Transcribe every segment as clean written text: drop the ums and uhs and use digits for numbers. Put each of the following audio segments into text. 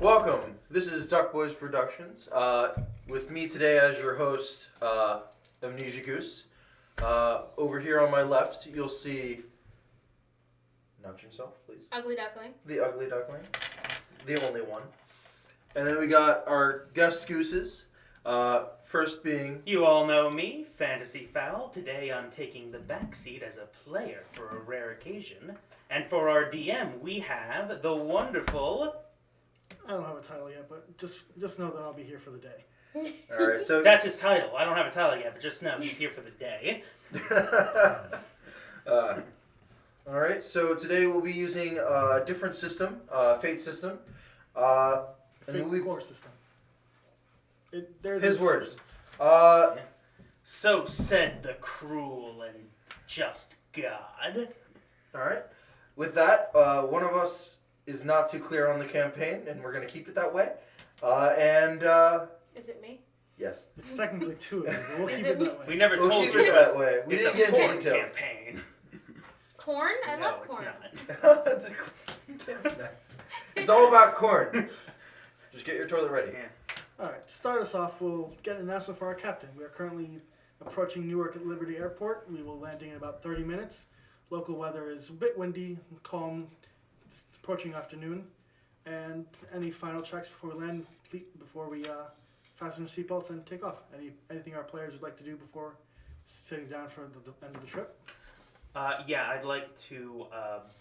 Welcome. This is Duck Boys Productions. With me today as your host, Amnesia Goose. Over here on my left, you'll see. Announce yourself, please. Ugly Duckling. The Ugly Duckling. The only one. And then we got our guest gooses. First being. You all know me, Fantasy Fowl. Today I'm taking the back seat as a player for a rare occasion. And for our DM, we have the wonderful. I don't have a title yet, but just know that I'll be here for the day. All right, so That's his title. I don't have a title yet, but just know he's here for the day. all right, so today we'll be using a different system, Fate system. Fate core system. There's His words. So said the cruel and just God. All right. With that, one of us is not too clear on the campaign, and we're going to keep it that way. Is it me? Yes. It's technically two of them, but we'll Is keep it it that way. We never We'll told keep you it that way. We it's didn't a get into porn details. campaign. Corn? I No, love it's corn. not. It's a- it's all about corn. Just get your toilet ready. Yeah. Alright, to start us off, we'll get an announcement for our captain. We are currently approaching Newark at Liberty Airport. We will landing in about 30 minutes. Local weather is a bit windy, calm. It's approaching afternoon. And any final checks before we land, before we fasten our seatbelts and take off? Anything our players would like to do before sitting down for the end of the trip? Yeah, I'd like to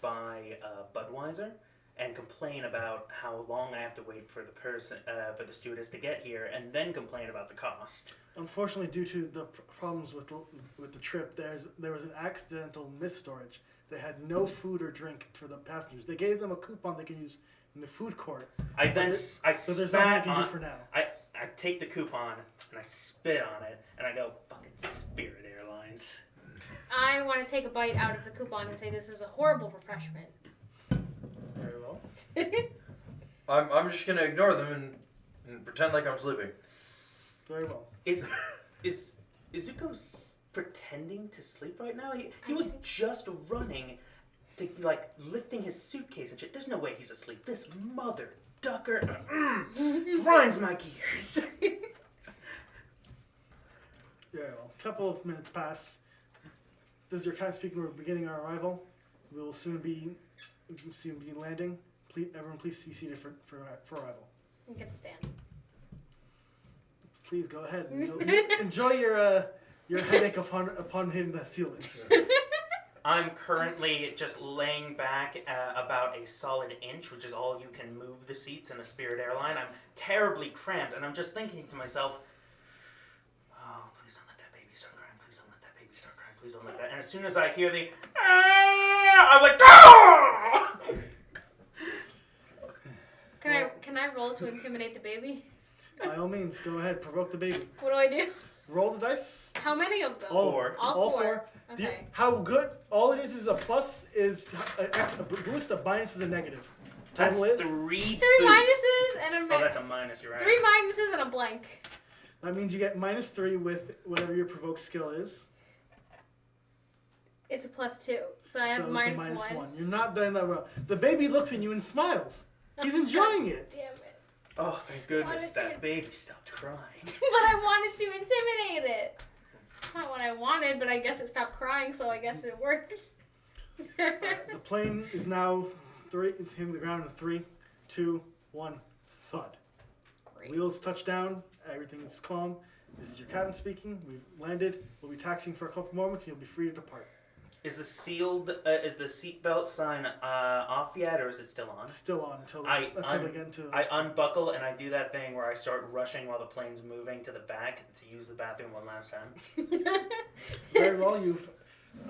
buy Budweiser and complain about how long I have to wait for the stewardess to get here, and then complain about the cost. Unfortunately, due to the problems with the trip, there was an accidental misstorage. They had no food or drink for the passengers. They gave them a coupon they can use in the food court. So there's nothing I spat can on. do for now. I take the coupon and I spit on it, and I go, "Fucking Spirit Airlines." I want to take a bite out of the coupon and say this is a horrible refreshment. Very well. I'm just gonna ignore them and pretend like I'm sleeping. Very well. Is Izuko pretending to sleep right now? He was just running, lifting his suitcase and shit. There's no way he's asleep. This mother ducker grinds my gears. Very well. A couple of minutes pass. This is your captain speaking. We're beginning our arrival. We will soon be landing. Everyone, please be seated for arrival. I'm gonna stand. Please go ahead. Enjoy your headache upon hitting the ceiling. I'm currently just laying back about a solid inch, which is all you can move the seats in a Spirit airline. I'm terribly cramped, and I'm just thinking to myself, "Oh, please don't let that baby start crying. Please don't let that baby start crying. Please don't let that." And as soon as I hear the, I'm like, "Ah!" Can I roll to intimidate the baby? By all means, go ahead. Provoke the baby. What do I do? Roll the dice. How many of them? Four. All four. Okay. How good? All it is a plus is a boost. A minus is a negative. That's Total is three Three boosts. minuses and a Oh, that's a minus. You're right. three minuses and a blank. that means you get -3 with whatever your provoke skill is. It's a +2, so I have so minus it's a one. -1. You're not doing that well. The baby looks at you and smiles. He's enjoying it. Damn it! Oh, thank goodness Wanted that to- baby stopped crying. But I wanted to intimidate it. It's not what I wanted, but I guess it stopped crying, so I guess it works. The plane is now hitting the ground in 3, 2, 1, thud. Great. Wheels touch down. Everything's calm. This is your captain speaking. We've landed. We'll be taxiing for a couple moments, and you'll be free to depart. Is the seatbelt sign off yet, or is it still on? Still on until I they get into. I unbuckle and I do that thing where I start rushing while the plane's moving to the back to use the bathroom one last time. Very well. You've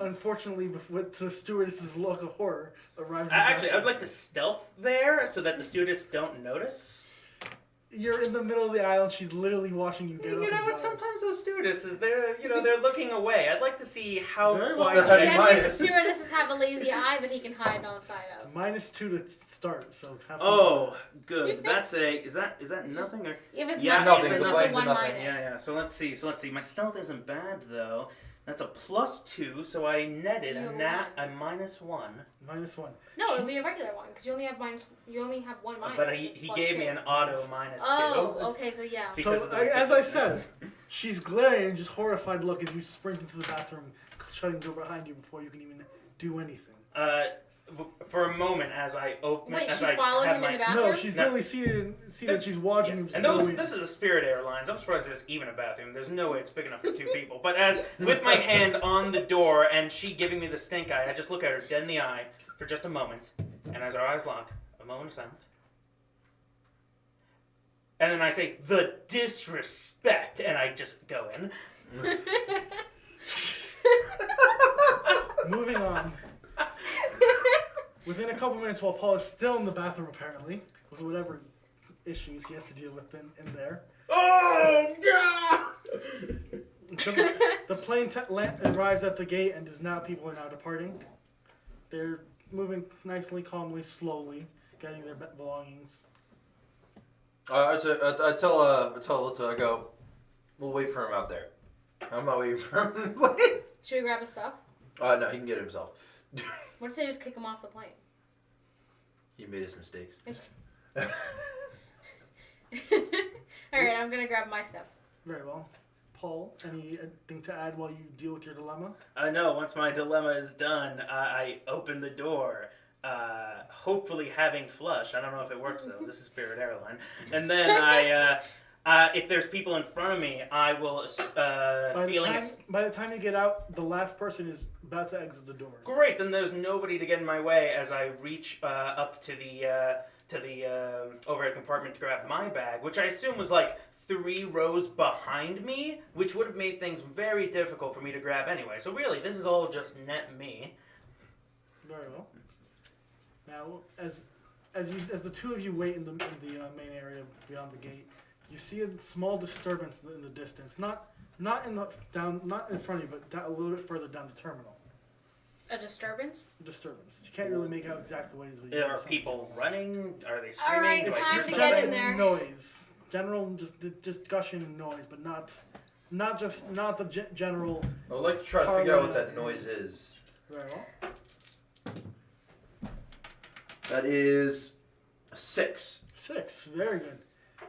unfortunately, with the stewardess's look of horror, arrived. Actually, I would like to stealth there so that the stewardess don't notice. You're in the middle of the aisle. And she's literally watching you get up. You know and what? go. Sometimes those stewardesses, they're looking away. I'd like to see how Very well. quiet. So Do Hey, any of the minus. stewardesses have a lazy eye that he can hide on the side of? -2 to start. So have fun. Oh, good. That's is that It's nothing or? If it's Yeah, nothing, nothing, it's the just blank's a a 1 nothing. minus. Yeah. So let's see. My stealth isn't bad though. That's a +2, so I netted You a have a -1. -1. No, it'll be a regular one because you only have one minus. But he plus gave me two. an auto -2. Oh, okay, so yeah. Because So, of the as I ridiculousness. said, she's glaring and just horrified look as you sprint into the bathroom, shutting the door behind you before you can even do anything. For a moment, as I open, Wait, as she I followed have him my, in the bathroom? No, she's No. literally seated. She's watching him. and go those in. this is the Spirit Airlines. I'm surprised there's even a bathroom. There's no way it's big enough for 2 people. But as with my hand on the door and she giving me the stink eye, I just look at her dead in the eye for just a moment, and as our eyes lock, a moment of silence. And then I say, "The disrespect," and I just go in. Moving on. Within a couple minutes, while Paul is still in the bathroom, apparently, with whatever issues he has to deal with in there, Oh God! the plane arrives at the gate and people are now departing. They're moving nicely, calmly, slowly, getting their belongings. So I tell Alyssa, I go, we'll wait for him out there. I'm not waiting for him in the plane. Should we grab his stuff? No, he can get it himself. What if they just kick him off the plane? He made his mistakes. Alright, I'm gonna grab my stuff. Very well. Paul, anything to add while you deal with your dilemma? No, once my dilemma is done, I open the door, hopefully having flush. I don't know if it works though. This is Spirit Airline. And then if there's people in front of me, I will, By the time you get out, the last person is about to exit the door. Great, then there's nobody to get in my way as I reach up to the overhead compartment to grab my bag, which I assume was like 3 rows behind me, which would have made things very difficult for me to grab anyway. So really, this is all just net me. Very well. Now, as the two of you wait in the main area beyond the gate, you see a small disturbance in the distance. Not in front of you, but a little bit further down the terminal. A disturbance? Disturbance. You can't really make out exactly what it is. But Are people running? Are they screaming? Alright, Do I time hear to something? get in It's there. noise. General, just gushing noise, but not the general. I would like to try to figure out what that noise is. Very well. That is a 6. 6. Very good.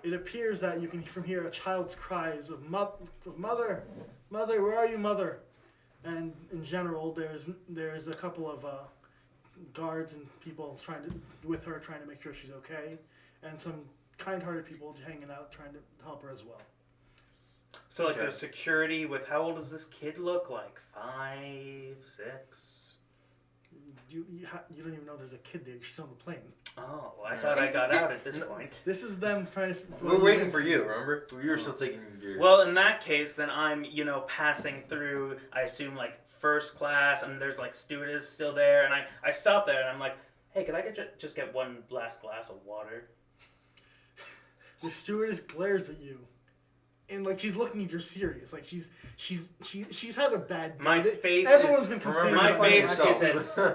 It appears that you can hear a child's cries of mother, mother, where are you, mother? And in general, there's a couple of guards and people trying to make sure she's okay, and some kind-hearted people hanging out trying to help her as well. So like Okay. there's security with how old does this kid look? Like 5, 6? You don't even know there's a kid there. You're still on the plane. Oh, I thought I got out at this point. This is them trying to. We're waiting for you, remember? You were still taking your... Well, in that case, then I'm, passing through, I assume, like, first class, and there's, like, stewardess still there, and I stop there, and I'm like, hey, could I just get one last glass of water? The stewardess glares at you, and like she's looking if you're serious. Like she's had a bad day. My face Everyone's is... been complaining. My Remember face myself.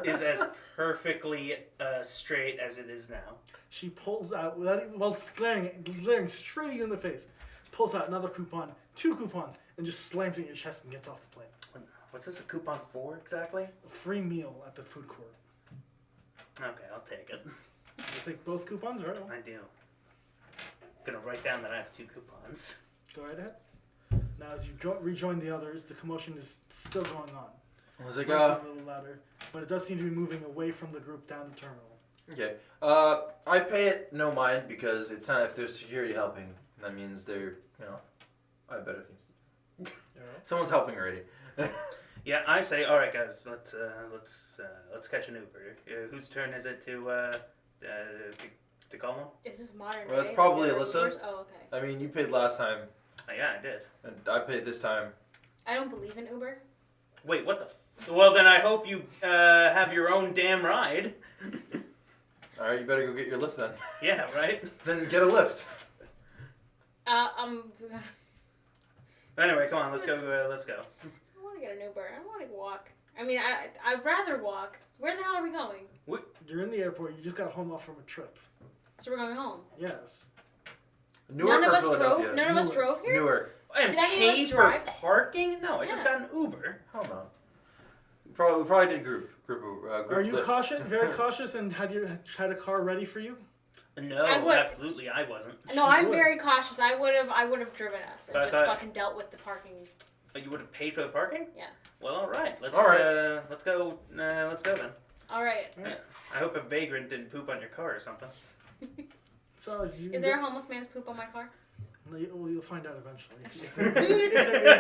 is as perfectly straight as it is now. She pulls out without even, while glaring straight at you in the face. Pulls out another coupon, 2 coupons, and just slams it in your chest and gets off the plane. What's this a coupon for exactly? A free meal at the food court. Okay, I'll take it. You take both coupons, right? I do. Gonna write down that I have 2 coupons. Go right ahead. Now, as you rejoin the others, the commotion is still going on. I was like, Moving a little louder, but it does seem to be moving away from the group down the terminal. okay. I pay it no mind because it's not if there's security helping. That means they're, I have better things to do. Someone's helping already. Yeah, I say, all right, guys, let's catch an Uber. Whose turn is it to call one? Is this modern Well, day? it's probably Or Alyssa. Ubers? Oh, okay. I mean, you paid last time, Oh, yeah, I did. and I paid this time. I don't believe in Uber. Wait, what the? Well, then I hope you have your own damn ride. All right, you better go get your lift then. Yeah, right. Then get a lift. Anyway, come on, let's go. Let's go. I want to get an Uber. I don't want to walk. I mean, I'd rather walk. Where the hell are we going? You're in the airport. You just got home off from a trip. So we're going home. Yes. Newark None of or us drove. Philadelphia? None of us Newark. drove here. Newark. And Did any of us pay for drive? parking? No, I just Yeah. got an Uber. Hell no. We probably did group Are you lift. cautious? Very cautious, and had a car ready for you? No, I would- absolutely, I wasn't. No, I'm would. very cautious. I would have driven us and But I just thought- fucking dealt with the parking. Oh, you would have paid for the parking? Yeah. Well, all right. Let's All right. let's go. Let's go then. All right. I hope a vagrant didn't poop on your car or something. So as you Is there a homeless man's poop on my car? You'll find out eventually.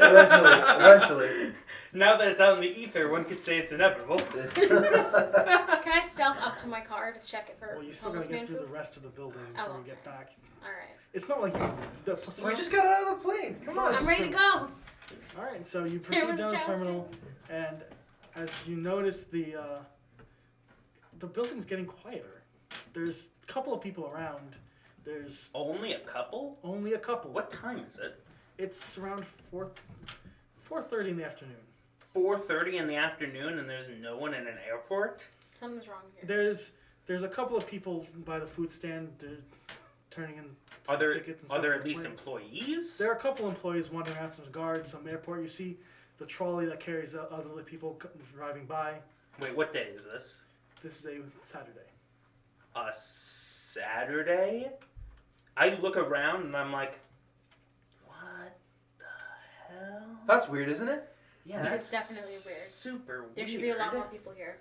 Eventually. Now that it's out in the ether, one could say it's inevitable. Can I stealth up to my car to check it for Well, you still homeless gotta man get through poop? the rest of the building Oh, before you okay. get back. All right. It's not like We just got out of the plane. Come on. I'm ready to go. All right, so you proceed was down the Child's terminal, and as you notice, the building's getting quieter. There's a couple of people around. There's Only a couple? only a couple. What time is it? It's around 4:30 in the afternoon. 4:30 in the afternoon, and there's no one in an airport. Something's wrong here. There's a couple of people by the food stand. They're turning in Are some there tickets and are stuff there for at the least plane. employees? There are a couple employees wandering around, some guards, some airport. You see the trolley that carries elderly people driving by. Wait, what day is this? This is a Saturday. A Saturday? I look around and I'm like, what the hell? That's weird, isn't it? Yeah, It's that's definitely weird. Super weird. There should be a lot more people here.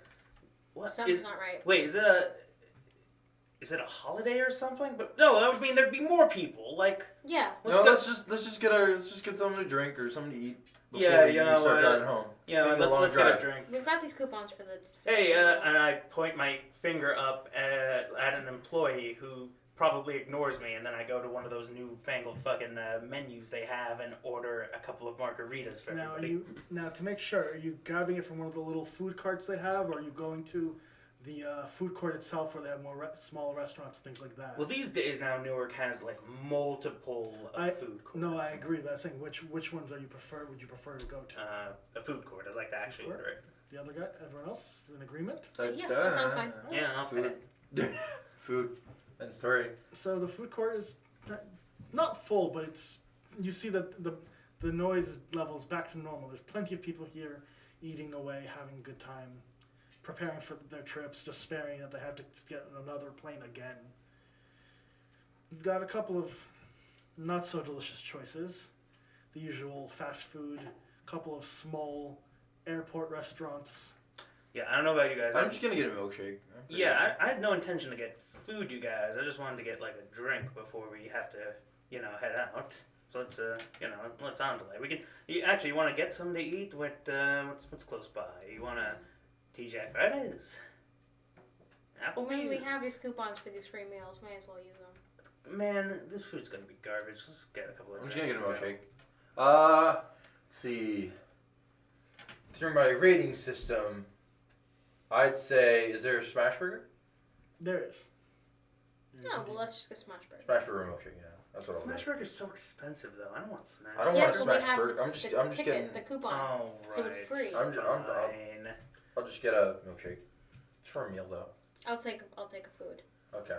What Something's is? not right. Wait, is it a holiday or something? But no, that would mean there'd be more people. Like, Yeah. No, go- let's just get something to drink or something to eat before Yeah, we you know, start driving home. yeah, It's gonna be a long let's drive. get a drink. We've got these coupons for the. Hey, and I point my finger up at an employee who probably ignores me, and then I go to one of those newfangled fucking menus they have and order a couple of margaritas for Now, everybody. now to make sure, are you grabbing it from one of the little food carts they have, or are you going to the food court itself where they have more smaller restaurants, things like that? Well, these days now, Newark has like multiple food courts. No, I agree, but I'm saying which ones are you prefer? Would you prefer to go to? A food court. I'd like to actually court? order it. The other guy, everyone else, is in agreement. Yeah, that sounds fine. Yeah, I'll pay Food. it. Food. And story. So the food court is not full, but it's you see that the noise level is back to normal. There's plenty of people here eating away, having a good time, preparing for their trips, despairing that they have to get on another plane again. You've got a couple of not so delicious choices. The usual fast food, a couple of small airport restaurants. Yeah, I don't know about you guys. I'm just gonna get a milkshake. Yeah, I had no intention to get food, you guys. I just wanted to get like a drink before we have to, head out. So let's, let's on delay. We can. You want to get something to eat? What's close by? You want to TJ Freddy's? Applebee's? Well, maybe we have these coupons for these free meals. Might as well use them. Man, this food's gonna be garbage. Let's get a couple of. I'm just gonna drinks get a and go. milkshake. Let's see. Through my rating system, I'd say, is there a smash burger? There is. No, well, let's just get Smash Burger. Smash burger or milkshake, yeah. That's what I'll Smash do. Burger's so expensive though. I don't want Smash. I don't Yes, want a but we smash have burger. the, I'm just the getting. ticket, the coupon. Oh, right. So it's free. I'm Fine. I'll just get a milkshake. It's for a meal though. I'll take a food. Okay.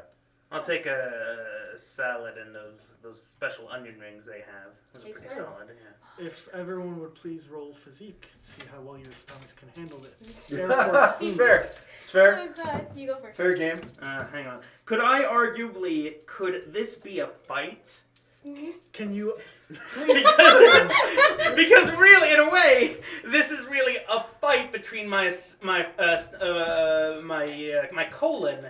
I'll take a salad and those special onion rings they have. Those are Tastes pretty nice. solid. Yeah. If everyone would please roll physique, see how well your stomachs can handle it. Airport food. Fair. It's fair. Oh god, you go first. Fair game. Hang on. Could this be a fight? Can you Because really, in a way, this is really a fight between my colon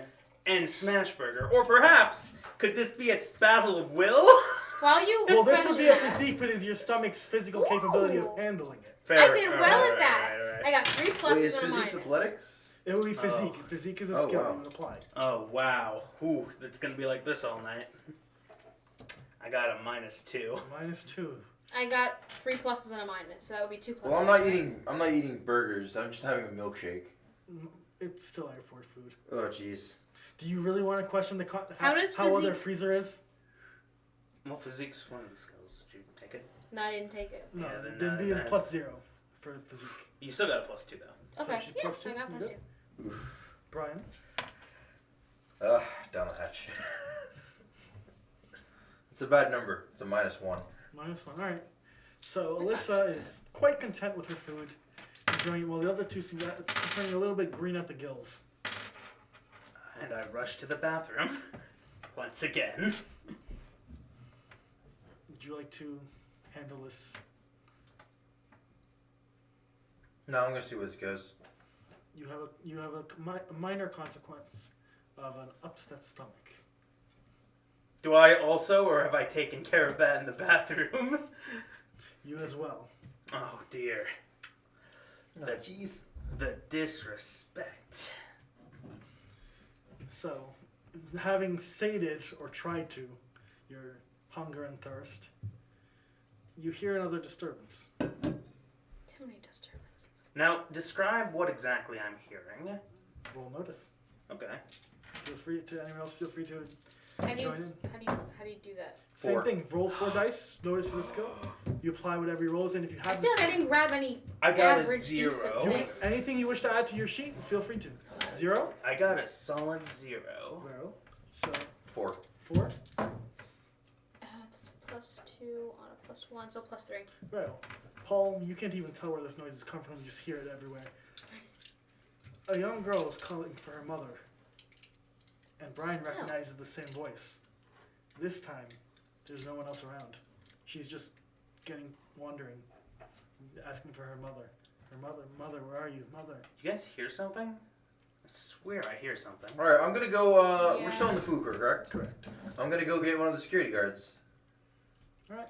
and Smashburger, or perhaps could this be a battle of will? While you Well, this would be a question that, physique, but is your stomach's physical capability of Ooh. handling it. I did well at that. Right. I got 3 pluses Wait, is and a physics minus. athletics? It would be physique. Oh. Physique is a Oh, skill wow. you would apply. Oh wow, Ooh, it's gonna be like this all night. I got a -2. -2. I got 3 pluses and a minus, so that would be 2 pluses. Well, I'm not eating burgers. I'm just having a milkshake. It's still airport food. Oh, jeez. Do you really want to question the How does well their physique- freezer is? Well, physique's one of the skills. Did you take it? No, I didn't take it. No, Yeah, then, then be a that- +0 for physique. You still got a +2 though. Okay, she's yeah, plus so I two? got You plus good? 2. Brian, Down the hatch. It's a bad number. It's a -1. -1. All right. So Alyssa is quite content with her food, enjoying it, while the other two seem turning a little bit green at the gills. And I rush to the bathroom once again. Would you like to handle this? No, I'm gonna see where this goes. You have a minor consequence of an upset stomach. Do I also, or have I taken care of that in the bathroom? You as well. Oh dear. Oh, jeez. The disrespect. So, having sated or tried to your hunger and thirst, you hear another disturbance. Too many disturbances. Now, describe what exactly I'm hearing. Roll notice. Okay. Feel free to anyone else. Feel free to How do you join in. how do you do that? Same 4. thing. Roll 4 dice. Notice is a skill. You apply whatever you rolls, and if you I have feel the like I didn't grab any I got a average 0. decent you, things. anything you wish to add to your sheet, feel free to. 0. I got a solid 0. Well, so 4. 4. That's a +2 on a +1, so +3. Well, Paul, you can't even tell where this noise is coming from. You just hear it everywhere. A young girl is calling for her mother, and Brian Still. recognizes the same voice. This time, there's no one else around. She's just wandering, asking for her mother. Her mother, where are you, mother? You guys hear something? I swear I hear something. All right, I'm gonna go. Yeah. We're still in the food court, correct? Correct. I'm gonna go get one of the security guards. All right.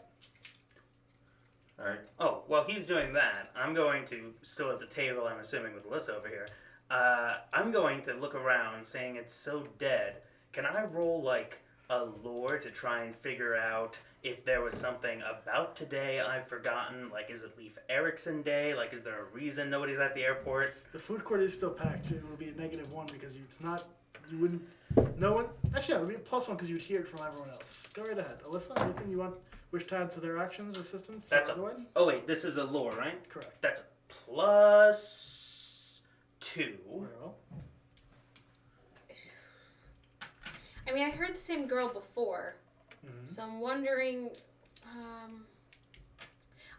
All right. Oh, while he's doing that, I'm going to, still at the table, I'm assuming with Alyssa over here, I'm going to look around saying it's so dead. Can I roll, like, a lore to try and figure out if there was something about today I've forgotten? Like, is it Leif Erikson Day? Like, is there a reason nobody's at the airport? The food court is still packed. It will be a -1 because it's not. You wouldn't. No one. Actually, yeah, it would be a +1 because you'd hear it from everyone else. Go right ahead, Alyssa. Anything you wish to add to their actions, assistance, That's or a- otherwise? Oh, wait, this is a lore, right? Correct. That's +2. Well, I mean, I heard the same girl before, mhm. so I'm wondering.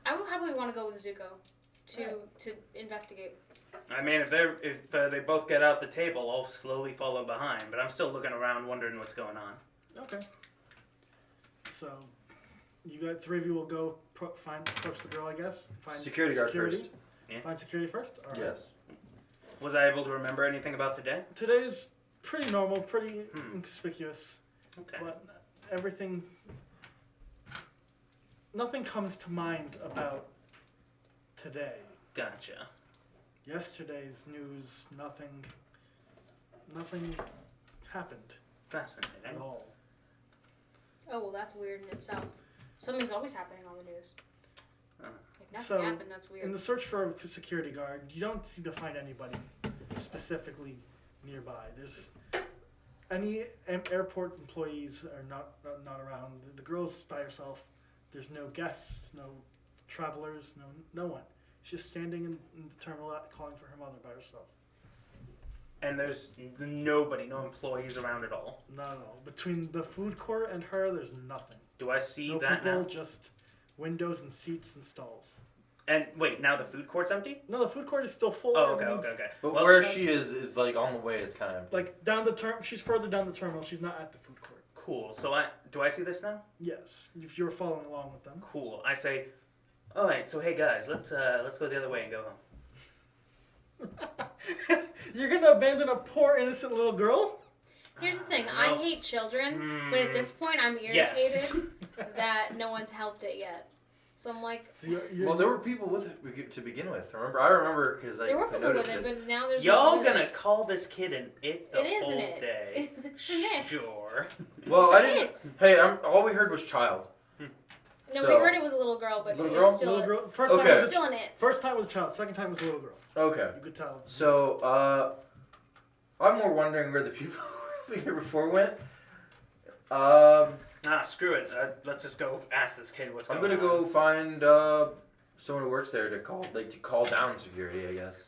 I would probably want to go with Zuko to investigate. I mean, if they both get out the table, I'll slowly follow behind. But I'm still looking around, wondering what's going on. Okay. So, you got 3 of you will go approach the girl, I guess. Find Security guard first. Yeah. Find security first. All right. Yes. Was I able to remember anything about today? Today's pretty normal, pretty inconspicuous, Okay. but everything. Nothing comes to mind about today. Gotcha. Yesterday's news, nothing happened at Fascinating. all. Oh well, that's weird in itself. Something's always happening on the news. Uh. If nothing So, happened, that's weird. In the search for a security guard, you don't seem to find anybody specifically nearby. There's any airport employees are not around. The girl's by herself. There's no guests, no travelers, no one. She's just standing in the terminal calling for her mother by herself. And there's nobody, no employees around at all. Not at all. Between the food court and her, there's nothing. Do I see No that people, now? just windows and seats and stalls. And wait, now the food court's empty? No, the food court is still full. Oh, okay, Everyone's, okay. But Well, where she is like on the way. It's kind of. Like down the she's further down the terminal. She's not at the food court. cool. So do I see this now? Yes, if you're following along with them. Cool. I say, all right. So hey guys, let's go the other way and go home. You're gonna abandon a poor innocent little girl? Here's the thing: No. I hate children, but at this point, I'm irritated Yes. that no one's helped it yet. So I'm like, So you're, Well, there were people with it to begin with. Remember? I remember because there were I people with noticed it, it. but now there's Y'all no gonna call this kid an it the It is whole an it. day? It's an it. Sure. Well, I It's didn't. it. Hey, all we heard was child. No, So- we heard it was a little girl, but Little it's girl? still little girl. First Okay. time it's was still an it. first time was a child. Second time was a little girl. Okay. You could tell. So, I'm more wondering where the people here before went. Screw it. Let's just go ask this kid what's I'm going gonna on. go find someone who works there to call down security, I guess.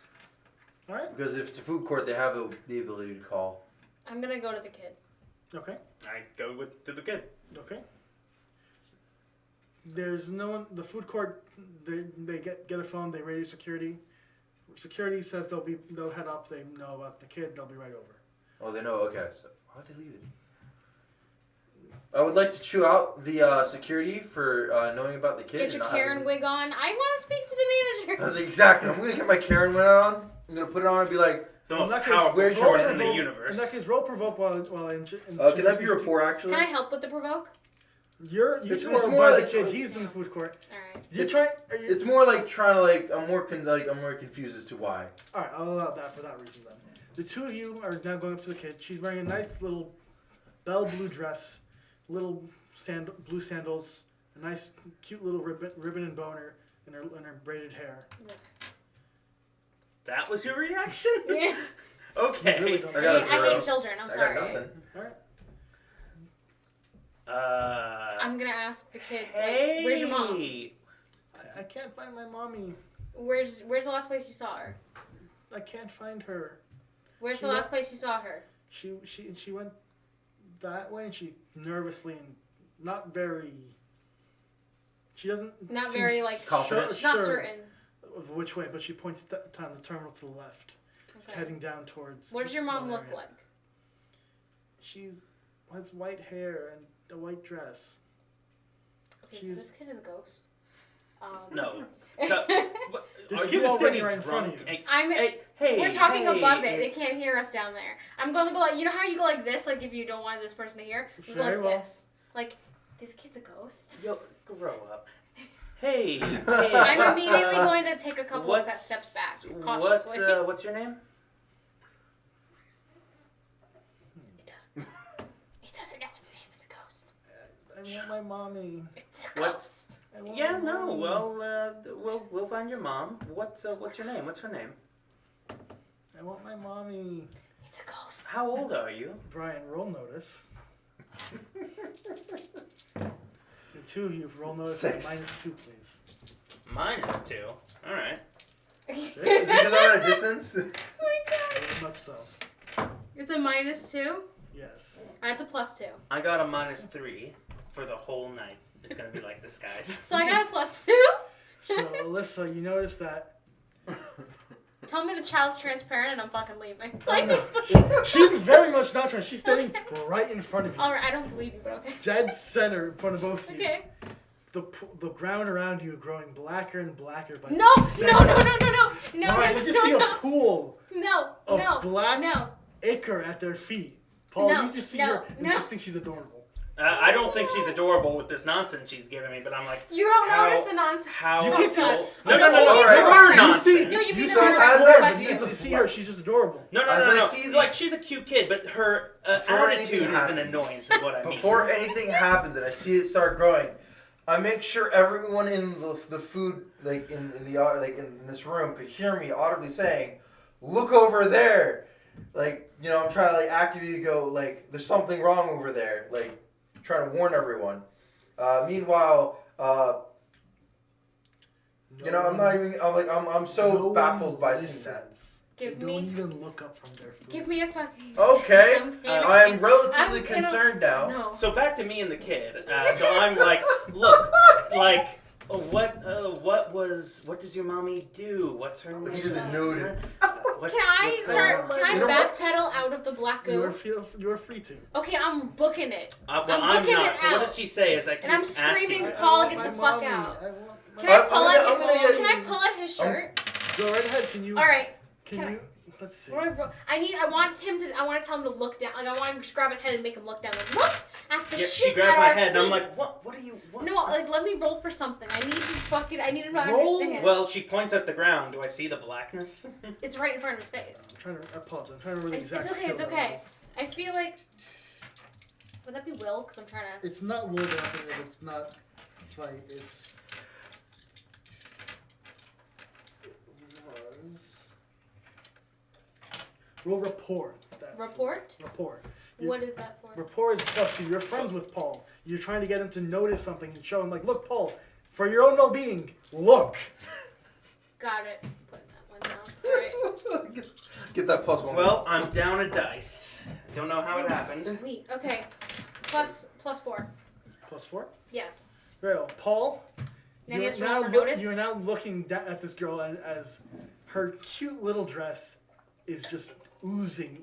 All right. Because if it's a food court, they have the ability to call. I'm gonna go to the kid. Okay. I go to the kid. Okay. There's no one. The food court. They get a phone. They radio security. Security says they'll head up. They know about the kid. They'll be right over. Oh, they know. Okay. So why'd they leave it? I would like to chew out the security for knowing about the kid. Get and your not Karen having- wig on. I want to speak to the I manager. was like, exactly. I'm gonna get my Karen wig on. I'm gonna put it on and be like, The In most that case, powerful where's your force in the provoke- universe. In that case, roll provoke while in can that be your rapport actually? Can I help with the provoke? You It's two are more by like- the kid. He's in the food court. All right. You It's- try. Are you, It's more like trying to like I'm more confused as to why. all right, I'll allow that for that reason then. The two of you are now going up to the kid. She's wearing a nice little bell blue dress, little blue sandals, a nice cute little ribbon and boner in her braided hair. That was your reaction? Yeah. Okay. Really don't- I got a I zero. hate children. I'm I got sorry. nothing. All right. I'm gonna ask the kid. Hey. Like, where's your mom? I can't find my mommy. Where's the last place you saw her? I can't find her. Where's She the last place you saw her? She went that way, and she nervously and not very. She doesn't. Not seem very, like, confident. It's not certain. of which way, but she points down the terminal to the left, Okay. heading down towards. What does your mom the look area. like? She's has white hair and a white dress. Okay, She's- so this kid is a ghost. No. No. What, This are kid you is already standing right in front of drunk? you. Hey, I'm. hey, We're talking hey, above it. They it's- can't hear us down there. I'm going to go like, you know how you go like this, like if you don't want this person to hear? You go Very like well. this. Like, this kid's a ghost. Yo, grow up. Hey, hey. I'm immediately going to take a couple of What's- steps back, What's, cautiously. what's your name? He doesn't know his name. It's a ghost. I want my mommy. It's a What? ghost. I want Yeah, my no. mommy. Well, we'll find your mom. What's your name? What's her name? I want my mommy. It's a ghost. How old are you? Brian, roll notice. The two of you roll notice at 6. -2, please. -2. All right. Is it because I'm at a distance? Oh my god. Very much so. It's a -2. Yes. That's a +2. I got a -3 for the whole night. It's gonna be like this, guys. So I got a +2. So Alyssa, you notice that. Tell me the child's transparent and I'm fucking leaving. Oh, Like, no. She's very much not trying. She's standing right in front of you, alright, I don't believe you, but okay. dead center in front of both of you. Okay. The ground around you growing blacker and blacker by No, the no, second. no, no, no, no. No, Brian, no, you just see no, a pool no, of no, black no. ichor at their feet. Paul, No, you just see no, her and no. just think she's adorable. I don't think she's adorable with this nonsense she's giving me, but I'm like, You don't How- notice the nonsense. how? You can't see how- that. No, no, Okay, no, no. you There can are see- nonsense. No, you You mean saw the as nonsense. I see To see her, she's just adorable. No, no, As no, I no. see the- Like she's a cute kid, but her Before attitude anything is an happens. annoyance. Is what I mean. Before anything happens and I see it start growing, I make sure everyone in the food like in this room could hear me audibly saying, "Look over there." Like, you know, I'm trying to like actively go like there's something wrong over there, like trying to warn everyone. Meanwhile, you know, I'm so no one baffled by seeing that. listens. Give They me- don't even look up from their food. Give me a fucking. Okay, some hint. I am relatively I'm gonna- concerned now. No. So back to me and the kid. So I'm like, look, like, what does your mommy do? What's her name? He doesn't notice. What's- Can I what's going start? on? Can I You know what? backpedal out of the black You are goo? free to. Okay, I'm booking it. Well, I'm I'm booking not. it So what out. does she say? As I keep And I'm screaming, asking, Paul, want get my the fuck mommy. out. I want my Can I pull I'm at? gonna get- Can I pull at his shirt? Go right ahead. Can you? All right. Can can I- you? Let's see. What do I want him to. I want to tell him to look down. Like I want him to just grab his head and make him look down. Like look at the yeah, shit she grabs at my our head, and I'm feet. like, what are you? What? No, like let me roll for something. I need him to Roll? understand. Well, she points at the ground. Do I see the blackness? It's right in front of his face. I'm trying to. I apologize. I'm trying to remember the It's exact. okay, it's skill okay. levels. I feel like. Would that be Will? Because I'm trying to. It's not wood wrapping. It's not fight. It's. It was. Roll rapport. That's Report? Rapport. You- What is that for? Rapport is +2. You're friends with Paul. You're trying to get him to notice something and show him, like, look, Paul, for your own well-being, look. Got it. Putting that one down. Alright. Get that +1. Well, I'm down a dice. Don't know how it happened. Sweet. Okay. Plus 4. +4. Yes. Very well. Paul, Now he has to now roll for notice? you're now looking at this girl as her cute little dress is just oozing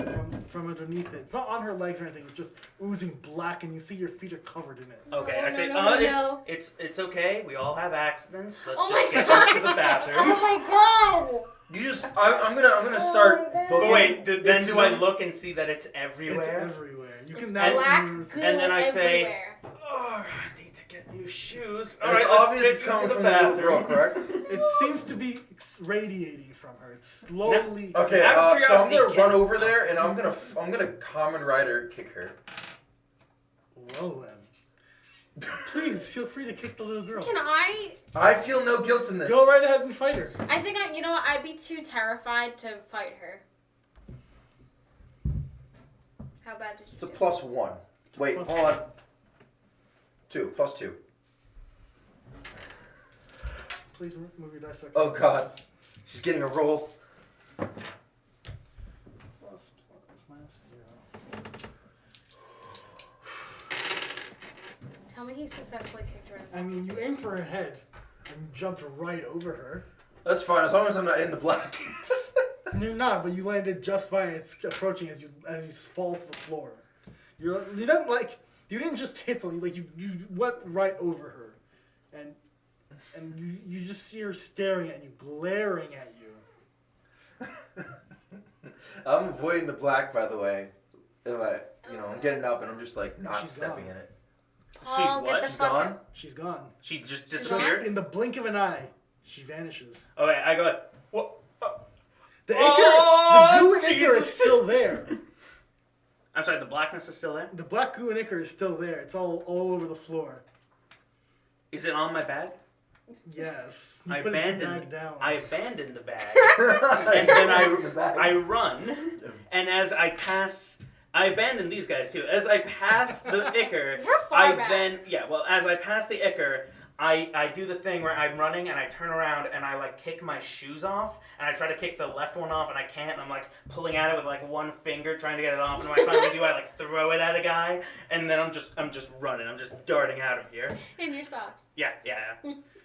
from underneath it. It's not on her legs or anything. It's just oozing black, and you see your feet are covered in it. Okay, No, I say, no, no. it's okay. We all have accidents. Let's Oh just my get back to God. the bathroom. Oh my god! You just, I'm gonna start. my God. But wait, then It's do I them. look and see that it's It's everywhere? everywhere. You It's can now black use- goo And then I say- everywhere. Oh, I need to get new shoes. And All right, it's let's obvious get it's to coming the from the little girl, bathroom. correct? It seems to be radiating from her. It's slowly. Okay, Out of so I'm curiosity, gonna can- run over there and I'm gonna Common Rider kick her. Well then. Please feel free to kick the little girl. Can I? I feel no guilt in this. Go right ahead and fight her. I think you know what? I'd be too terrified to fight her. How bad did you It's a do? +1. Wait, Plus hold on. 2, +2. Please move your dice. Oh, God. She's getting a roll. Plus, minus 0. Tell me he successfully kicked her in the I mean, you aim for her head and jumped right over her. That's fine, as long as I'm not in the black. You're not, but you landed just fine. It's approaching as you fall to the floor. You didn't just hit something, like you went right over her, and you just see her staring at you, glaring at you. I'm avoiding the black, by the way. If I'm getting up and I'm just like not She's stepping gone. in it. Paul, She's get what? the She's fuck gone? out. She's gone. She just She's disappeared. In the blink of an eye, she vanishes. Okay, I go. What? The Oh, ichor, the goo and ichor is Jesus. still there. I'm sorry. The blackness is still there. The black goo and ichor is still there. It's all over the floor. Is it on my bag? Yes. You I put your abandoned. bag down. I abandoned the bag. and then I I run, and as I pass, I abandon these guys too. As I pass the ichor, We're far I back. then as I pass the ichor, I do the thing where I'm running and I turn around and I like kick my shoes off and I try to kick the left one off and I can't and I'm like pulling at it with like one finger trying to get it off and when I finally do I like throw it at a guy and then I'm just running. I'm just darting out of here. In your socks. Yeah.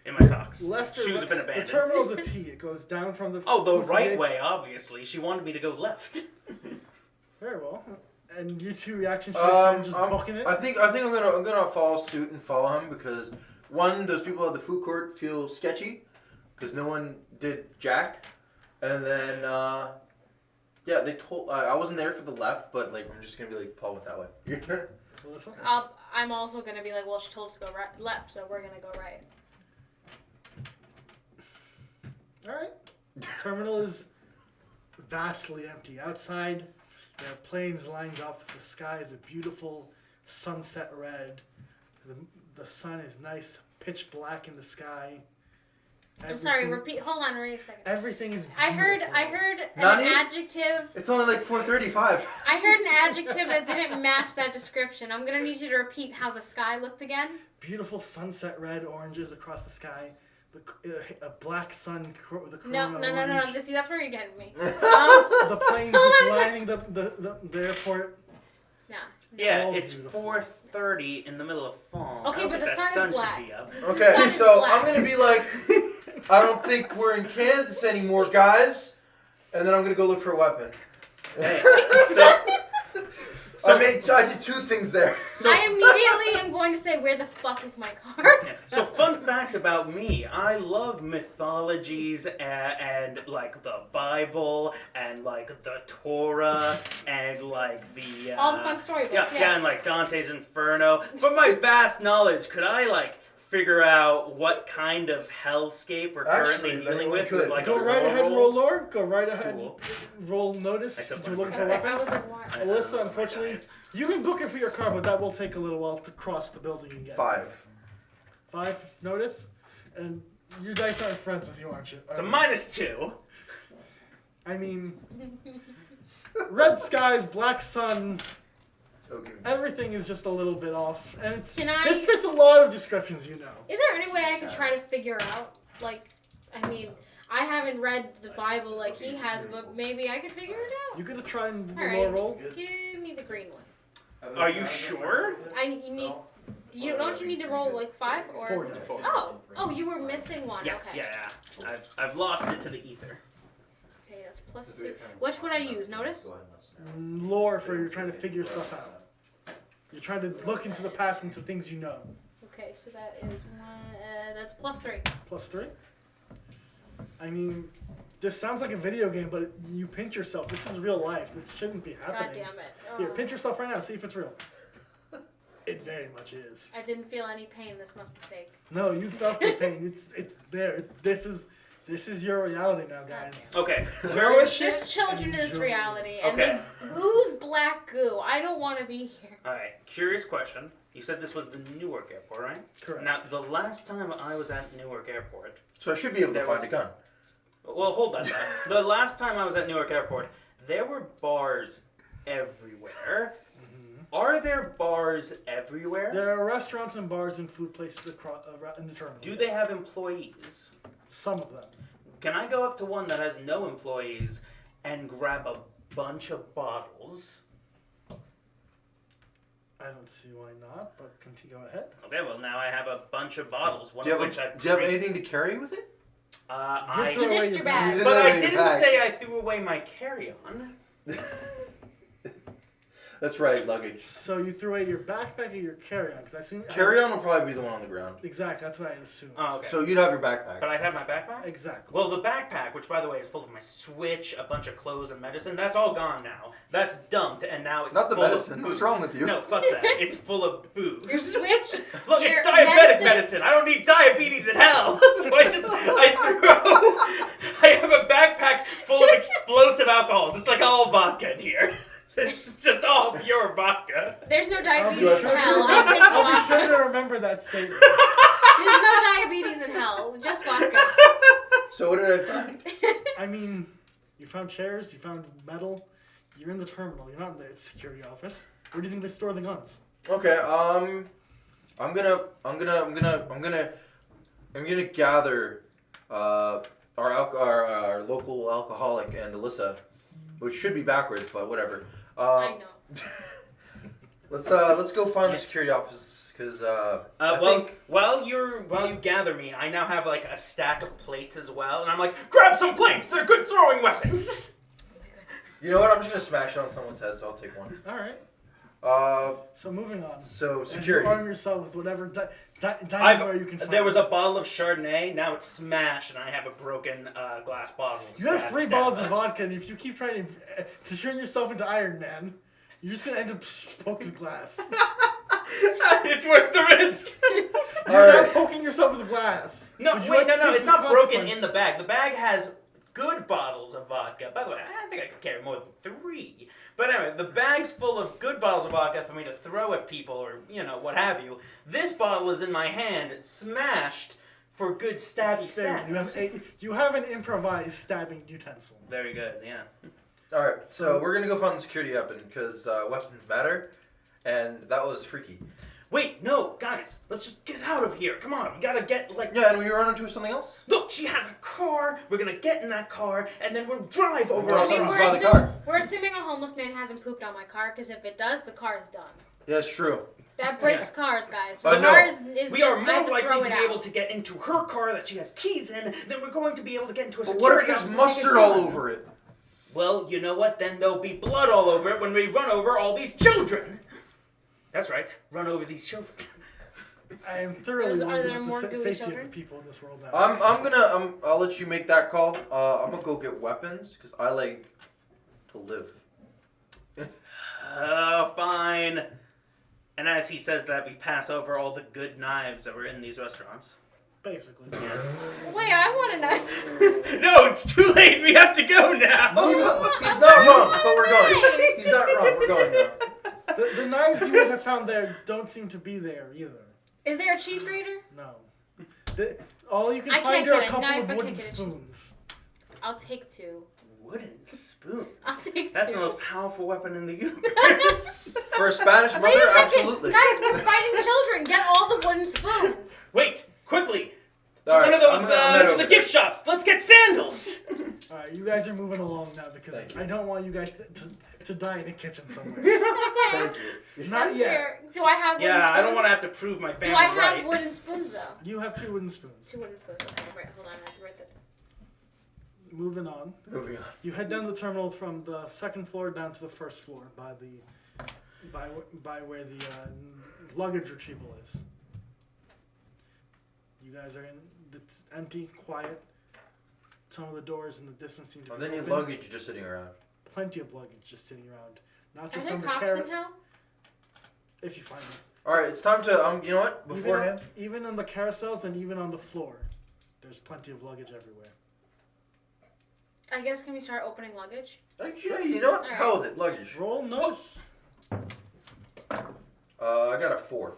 In my socks. Left or Shoes right? have been abandoned. The terminal's a T. It goes down from the. Oh, the from right edge. way, obviously. She wanted me to go left. Very well. And you two reactions to your friend just booking it. I think I'm gonna follow suit and follow him because one, those people at the food court feel sketchy because no one did jack, and then they told I wasn't there for the left, but like I'm just gonna be like Paul went that way. Melissa? I'm also gonna be like, well, she told us to go left, so we're gonna go right. All right. Terminal is vastly empty. Outside, there are planes lined up. The sky is a beautiful sunset red. The sun is nice, pitch black in the sky. I'm sorry. Repeat. Hold on. Wait a second. Everything is. I heard Nani? an adjective. It's only like 4:35. I heard an adjective that didn't match that description. I'm gonna need you to repeat how the sky looked again. Beautiful sunset red oranges across the sky. A black sun with a No. corona orange. See, that's where you're getting me. The planes Hold just on a sec. lining the airport. Nah. Yeah, Oh, it's beautiful. 4:30 in the middle of fall. Okay, I don't but think the that sun is should black. be up. Okay, Sun is so black. I'm gonna be like, I don't think we're in Kansas anymore, guys, and then I'm gonna go look for a weapon. Hey, so I did two things there. I immediately am going to say, where the fuck is my car? yeah. So fun fact about me, I love mythologies and like the Bible and like the Torah and like the All the fun storybooks, yeah. and like Dante's Inferno. From my vast knowledge, could I like figure out what kind of hellscape we're Actually, currently dealing we with could. like Go a right ahead and roll? roll lore. Go right ahead. Cool. Roll notice. I took You're one looking for for a that. I weapon. was like, what? I- Alyssa, my unfortunately, guys. you can book it for your car, but that will take a little while to cross the building and get. 5. 5 notice, and your dice aren't friends with you, aren't you? It's a -2. I mean, red skies, black sun. Okay. Everything is just a little bit off, and it's. Can I- This fits a lot of descriptions, you know. Is there any way I could try to figure out, like, I mean, I haven't read the Bible like he has, but maybe I could figure it out. You gonna try and All right. roll? Give me the green one. Are you sure? You need. Don't you need to roll like 5 or? 4 dice. Oh, you were missing one. Yeah, Okay. yeah. I've lost it to the ether. Okay, that's +2. Which would I use? Notice? Lore for you're trying to figure stuff out. You're trying to look into the past, into things you know. Okay, so that is that's +3. +3. I mean, this sounds like a video game, but you pinch yourself. This is real life. This shouldn't be happening. God damn it. Here, pinch yourself right now. See if it's real. It very much is. I didn't feel any pain. This must be fake. No, you felt the pain. It's there. This is your reality now, guys. Okay. Relish There's it children in and this enjoy it. reality, and Okay. they ooze black goo. I don't want to be here. Alright, curious question. You said this was the Newark airport, right? Correct. Now, the last time I was at Newark airport, So I should be able to There find was- a gun. well, hold that thought. The last time I was at Newark airport, there were bars everywhere. Are there bars everywhere? There are restaurants and bars and food places across in the terminal. Do they have employees? Some of them? Can I go up to one that has no employees and grab a bunch of bottles? I don't see why not, but continue. Go ahead. Okay, well now I have a bunch of bottles. One Do you of have which I do you have anything to carry with it? I. throw You away dished your bag. You But I away your didn't bag. say I threw away my carry-on. That's right, luggage. So you threw away your backpack or your carry-on? Because I assume Carry-on will probably be the one on the ground. Exactly, that's what I assumed. Oh, okay. So you'd have your backpack. But I have my backpack? Exactly. Well, the backpack, which by the way is full of my Switch, a bunch of clothes and medicine, that's all gone now. That's dumped, and now it's Not the full medicine. of What's booze. wrong with you? No, fuck that. It's full of booze. Your Switch? Look, your it's diabetic medicine. I don't need diabetes in hell. So I have a backpack full of explosive alcohols. It's like all vodka in here. It's just all pure vodka. There's no I'll be diabetes sure in hell. I'll take the I'll be vodka. sure to remember that statement. There's no diabetes in hell. Just vodka. So what did I find? I mean, you found chairs, you found metal. You're in the terminal. You're not in the security office. Where do you think they store the guns? Okay, I'm gonna gather our local alcoholic and Alyssa, which should be backwards, but whatever. I know. Let's go find the security office because I think while you gather me, I now have like a stack of plates as well, and I'm like, grab some plates. They're good throwing weapons. Oh my goodness. you know what. I'm just gonna smash it on someone's head, so I'll take one. All right. So So moving on. security. And you arm yourself with whatever dineware you can find. There was a bottle of Chardonnay. Now it's smashed, and I have a broken glass bottle. You have 3 bottles of vodka, and if you keep trying to turn yourself into Iron Man, you're just gonna end up poking glass. It's worth the risk. You're Alright. not poking yourself with glass. No, Would you wait, like to no, take it's the not broken consequence? in the bag. The bag has good bottles of vodka. By the way, I think I could carry more than 3. But anyway, the bag's full of good bottles of vodka for me to throw at people or, what have you. This bottle is in my hand, smashed for good stabby There, stabs. you have an improvised stabbing utensil. Very good, yeah. All right, so we're gonna go find the security weapon because weapons matter, and that was freaky. Wait, no, guys, let's just get out of here. Come on, we gotta get, Yeah, and we run into something else. Look, she has a car. We're gonna get in that car, and then we'll drive over Well, I our mean, someone's we're, by the car. we're assuming a homeless man hasn't pooped on my car, because if it does, the car is done. Yeah, it's true. That breaks cars, guys. I The know. car is We just, are I more have to likely throw to it be out. able to get into her car that she has keys in than we're going to be able to get into a But security what if there's office and take a mustard all gun. over it? Well, you know what? Then there'll be blood all over it when we run over all these children. That's right. Run over these children. I am thoroughly Are worried there about more the gooey safety children? of the people in this world now. I'll let you make that call. I'm gonna go get weapons because I like to live. Oh, fine. And as he says that, we pass over all the good knives that were in these restaurants. Basically. Wait, I want to know. No, it's too late. We have to go now. No, he's not wrong, but we're going. He's not wrong. We're going now. The knives you would have found there don't seem to be there either. Is there a cheese grater? No. All you can I find can't are a get a couple knife, of I wooden can't get a cheese. spoons. I'll take 2. Wooden spoons. I'll take That's 2. the most powerful weapon in the universe. For a Spanish Wait mother, a second, absolutely. guys! We're fighting children. Get all the wooden spoons. Wait, quickly. To All right, one of those, I'm gonna head to over the there. gift shops. Let's get sandals. Alright, Alright, you guys are moving along now because Thank you. I don't want you guys to die in a kitchen somewhere. Okay. Thank you. Not That's yet. fair. Do I have wooden Yeah, spoons? I don't want to have to prove my family Do I have right. wooden spoons though? You have 2 wooden spoons. 2 wooden spoons. Okay, right. Hold on. I have to write that down. Moving on. Moving on. You head down the terminal from the 2nd floor down to the 1st floor by where the luggage retrieval is. You guys are in. It's empty, quiet. Some of the doors in the distance seem to Are be there any open. luggage just sitting around? Plenty of luggage just sitting around. Not Are just there on the cops carrot. in hell? If you find them. All right, it's time to you know what? Beforehand, Even on the carousels and even on the floor, there's plenty of luggage everywhere. I guess can we start opening luggage? actually, you know what? All right. Hell with it, luggage. Roll notice. I got a 4.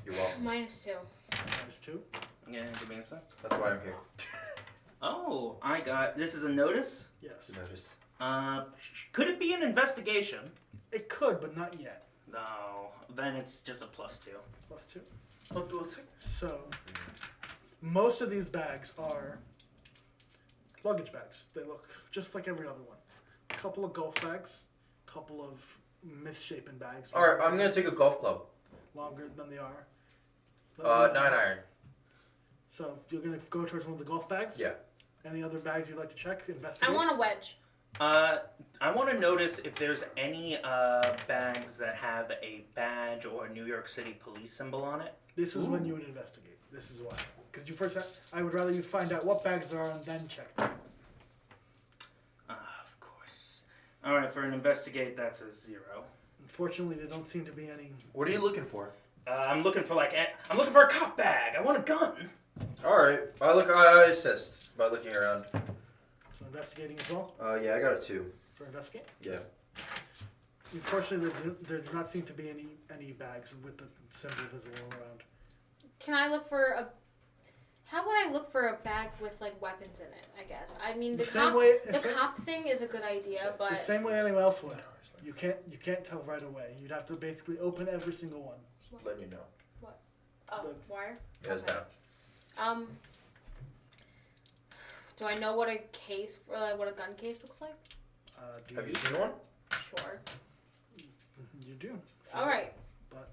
You're welcome. -2. Minus 2. Yeah, give me a sec. That's why I'm here. Oh, I got. This is a notice. Yes. To notice. Could it be an investigation? It could, but not yet. No, then it's just a +2. Plus 2. I'll do it. So, most of these bags are luggage bags. They look just like every other one. A couple of golf bags, a couple of misshapen bags. All right, I'm gonna take a golf club. Longer than they are. 9 iron. So, you're going to go towards one of the golf bags? Yeah. Any other bags you'd like to check? Investigate? I want a wedge. I want to notice if there's any bags that have a badge or a New York City police symbol on it. This is when you would investigate. This is why. Because you first I would rather you find out what bags there are and then check them. Of course. All right, for an investigate, that's a 0. Unfortunately, there don't seem to be any. What are you looking for? I'm looking for I'm looking for a cop bag. I want a gun. All right, I assist by looking around. So, investigating as well Yeah, I got a 2. for investigate. Yeah. Unfortunately, there do not seem to be any bags with the symbol visible around. Can I look for a? How would I look for a bag with like weapons in it? I guess. I mean, the cop thing is a good idea, but the same way anyone else would. You can't tell right away. You'd have to basically open every single one. Letting you know. wire. Yeah, it's down. Do I know what a case or like, what a gun case looks like? Have you seen one? Sure. You do. All right. But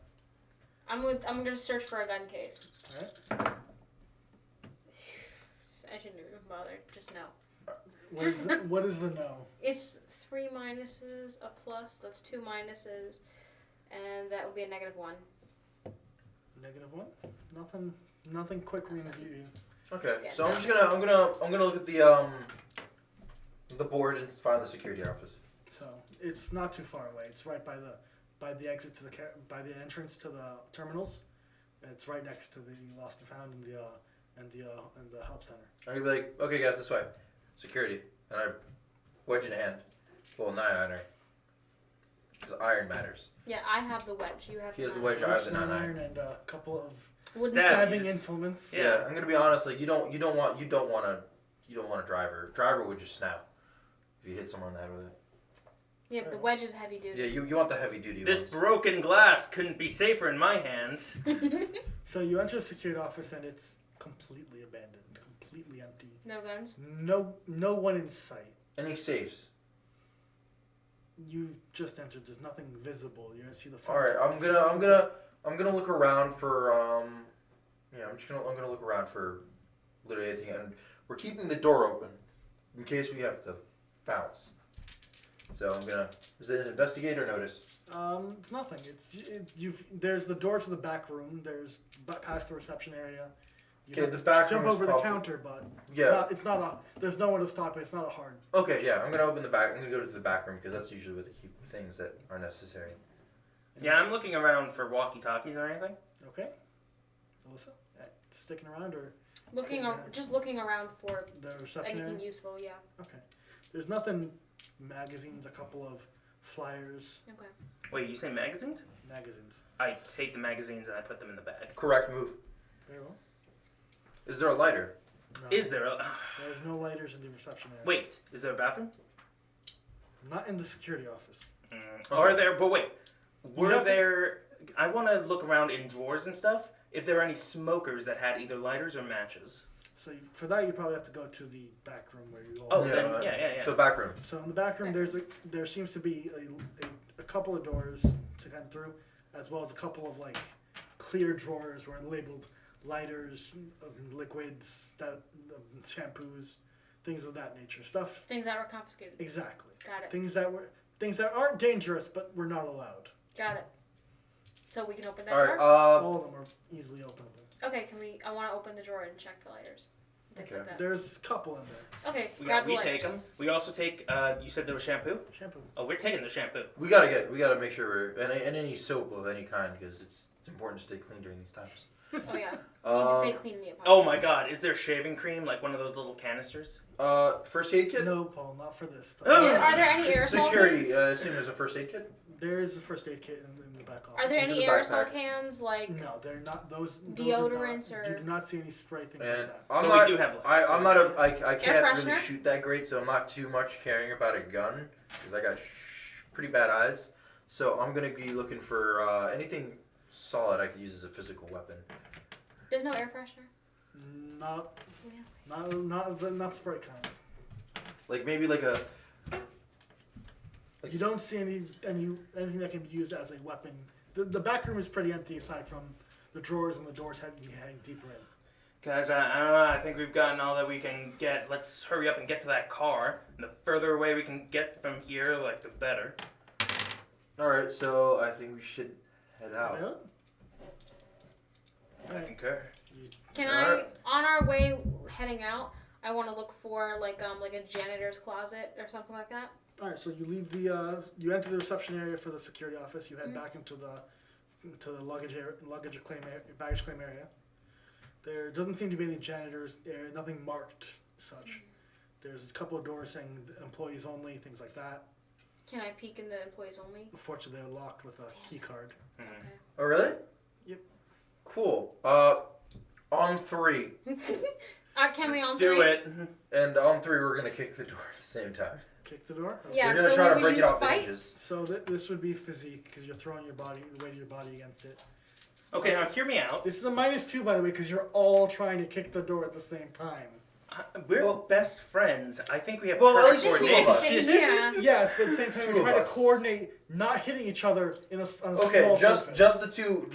I'm gonna search for a gun case. all right. I shouldn't even bother. Just no. What is the no? It's 3 minuses, a plus. That's 2 minuses, and that would be a -1. -1. Nothing quickly in view. Okay, so I'm gonna look at the board and find the security office. So it's not too far away. It's right by the exit to by the entrance to the terminals. And it's right next to the Lost and Found and the help center. I'm gonna be like, okay, guys, this way, security, and I wedge in hand. Well, 9 iron. Because iron matters. Yeah, I have the wedge. You have. He has the nine. wedge. I have the 9 9 iron. and a couple of Wooden Stab. stabbing implements. Yeah, I'm gonna be honest. Like, you don't want a driver. Driver would just snap if you hit someone in the head with it. Yeah, but the wedge is heavy duty. Yeah, you want the heavy duty This ones. broken glass couldn't be safer in my hands. So you enter the security office and it's completely abandoned, completely empty. No guns. No one in sight. Any safes? You just entered. There's nothing visible. You're gonna see the. All right, I'm gonna look around for I'm gonna look around for literally anything, and we're keeping the door open in case we have to bounce. So is it an investigator notice? It's nothing. There's the door to the back room. There's past the reception area. You Okay, have the to back jump room is over the probably- counter, but Yeah. it's not a. There's no one to stop it. It's not a hard. Okay, yeah, I'm gonna open the back. I'm gonna go to the back room because that's usually where they keep things that are necessary. Yeah, I'm looking around for walkie-talkies or anything. Okay. Alyssa, sticking around or Just looking around for the reception anything area? useful. Yeah. Okay. There's nothing. Magazines, a couple of flyers, Okay. Wait, you say magazines? magazines. I take the magazines and I put them in the bag. Correct move. Very well. Is there a lighter? No, Is there a... There's no lighters in the reception area. Wait, is there a bathroom? Not in the security office. Are there... But wait, were have to- there... I want to look around in drawers and stuff if there are any smokers that had either lighters or matches. So for that, you probably have to go to the back room where you all. Oh, then, yeah. So back room. So in the back room, there seems to be a couple of doors to come through, as well as a couple of like clear drawers where labeled lighters, liquids, shampoos, things of that nature. Stuff. Things that were confiscated. Exactly. Got it. Things that aren't dangerous, but were not allowed. Got it. So we can open that All drawer? right. All of them are easily openable. Okay, I want to open the drawer and check for lighters. Things like that. There's a couple in there. Okay, grab the We lighters. take them. We also take, you said there was shampoo? Shampoo. Oh, we're taking the shampoo. We gotta make sure and any soap of any kind because it's important to stay clean during these times. Oh, yeah. We need to stay clean in the apartment. Oh my god, is there shaving cream, like one of those little canisters? First aid kit. No, Paul, not for this. Oh. Are there any It's aerosol security. cans? I assume there's a first aid kit. There is a first aid kit in the back office. Are there Into any the aerosol backpack. cans, like... No, they're not. Those Deodorants are or- You do not see any spray things And like that. I'm But not. we do have I'm not a. I can't really freshener? shoot that great, so I'm not too much caring about a gun because I got pretty bad eyes. So I'm gonna be looking for anything solid I could use as a physical weapon. There's no air freshener? Not, Yeah. not spray kinds. Like maybe like a. You don't see anything that can be used as a weapon. The back room is pretty empty aside from the drawers and the doors heading deeper in. Guys, I don't know, I think we've gotten all that we can get. Let's hurry up and get to that car. And the further away we can get from here, like, the better. All right, so I think we should head out. I concur. Can Alright. on our way heading out, I want to look for, like a janitor's closet or something like that? All right, so you leave you enter the reception area for the security office. You head back into the luggage baggage claim area. There doesn't seem to be any janitors. Nothing marked such. There's a couple of doors saying employees only, things like that. Can I peek in the employees only? Unfortunately, they're locked with a key card. Mhm. Okay. Oh really? Yep. Cool. On three, Can we Let's on do three? it. and on three we're gonna kick the door at the same time. Kick the door. Okay. Yeah, we're gonna so try to we break it use off the fight? hinges. So this would be physique because you're throwing the weight of your body against it. Okay, now hear me out. This is a -2, by the way, because you're all trying to kick the door at the same time. We're Well- best friends. I think we have Well, at perfect least two of coordination. us. Yeah. Yes, but at the same time, Two you're of trying to us. coordinate not hitting each other on a Okay, small just surface. the two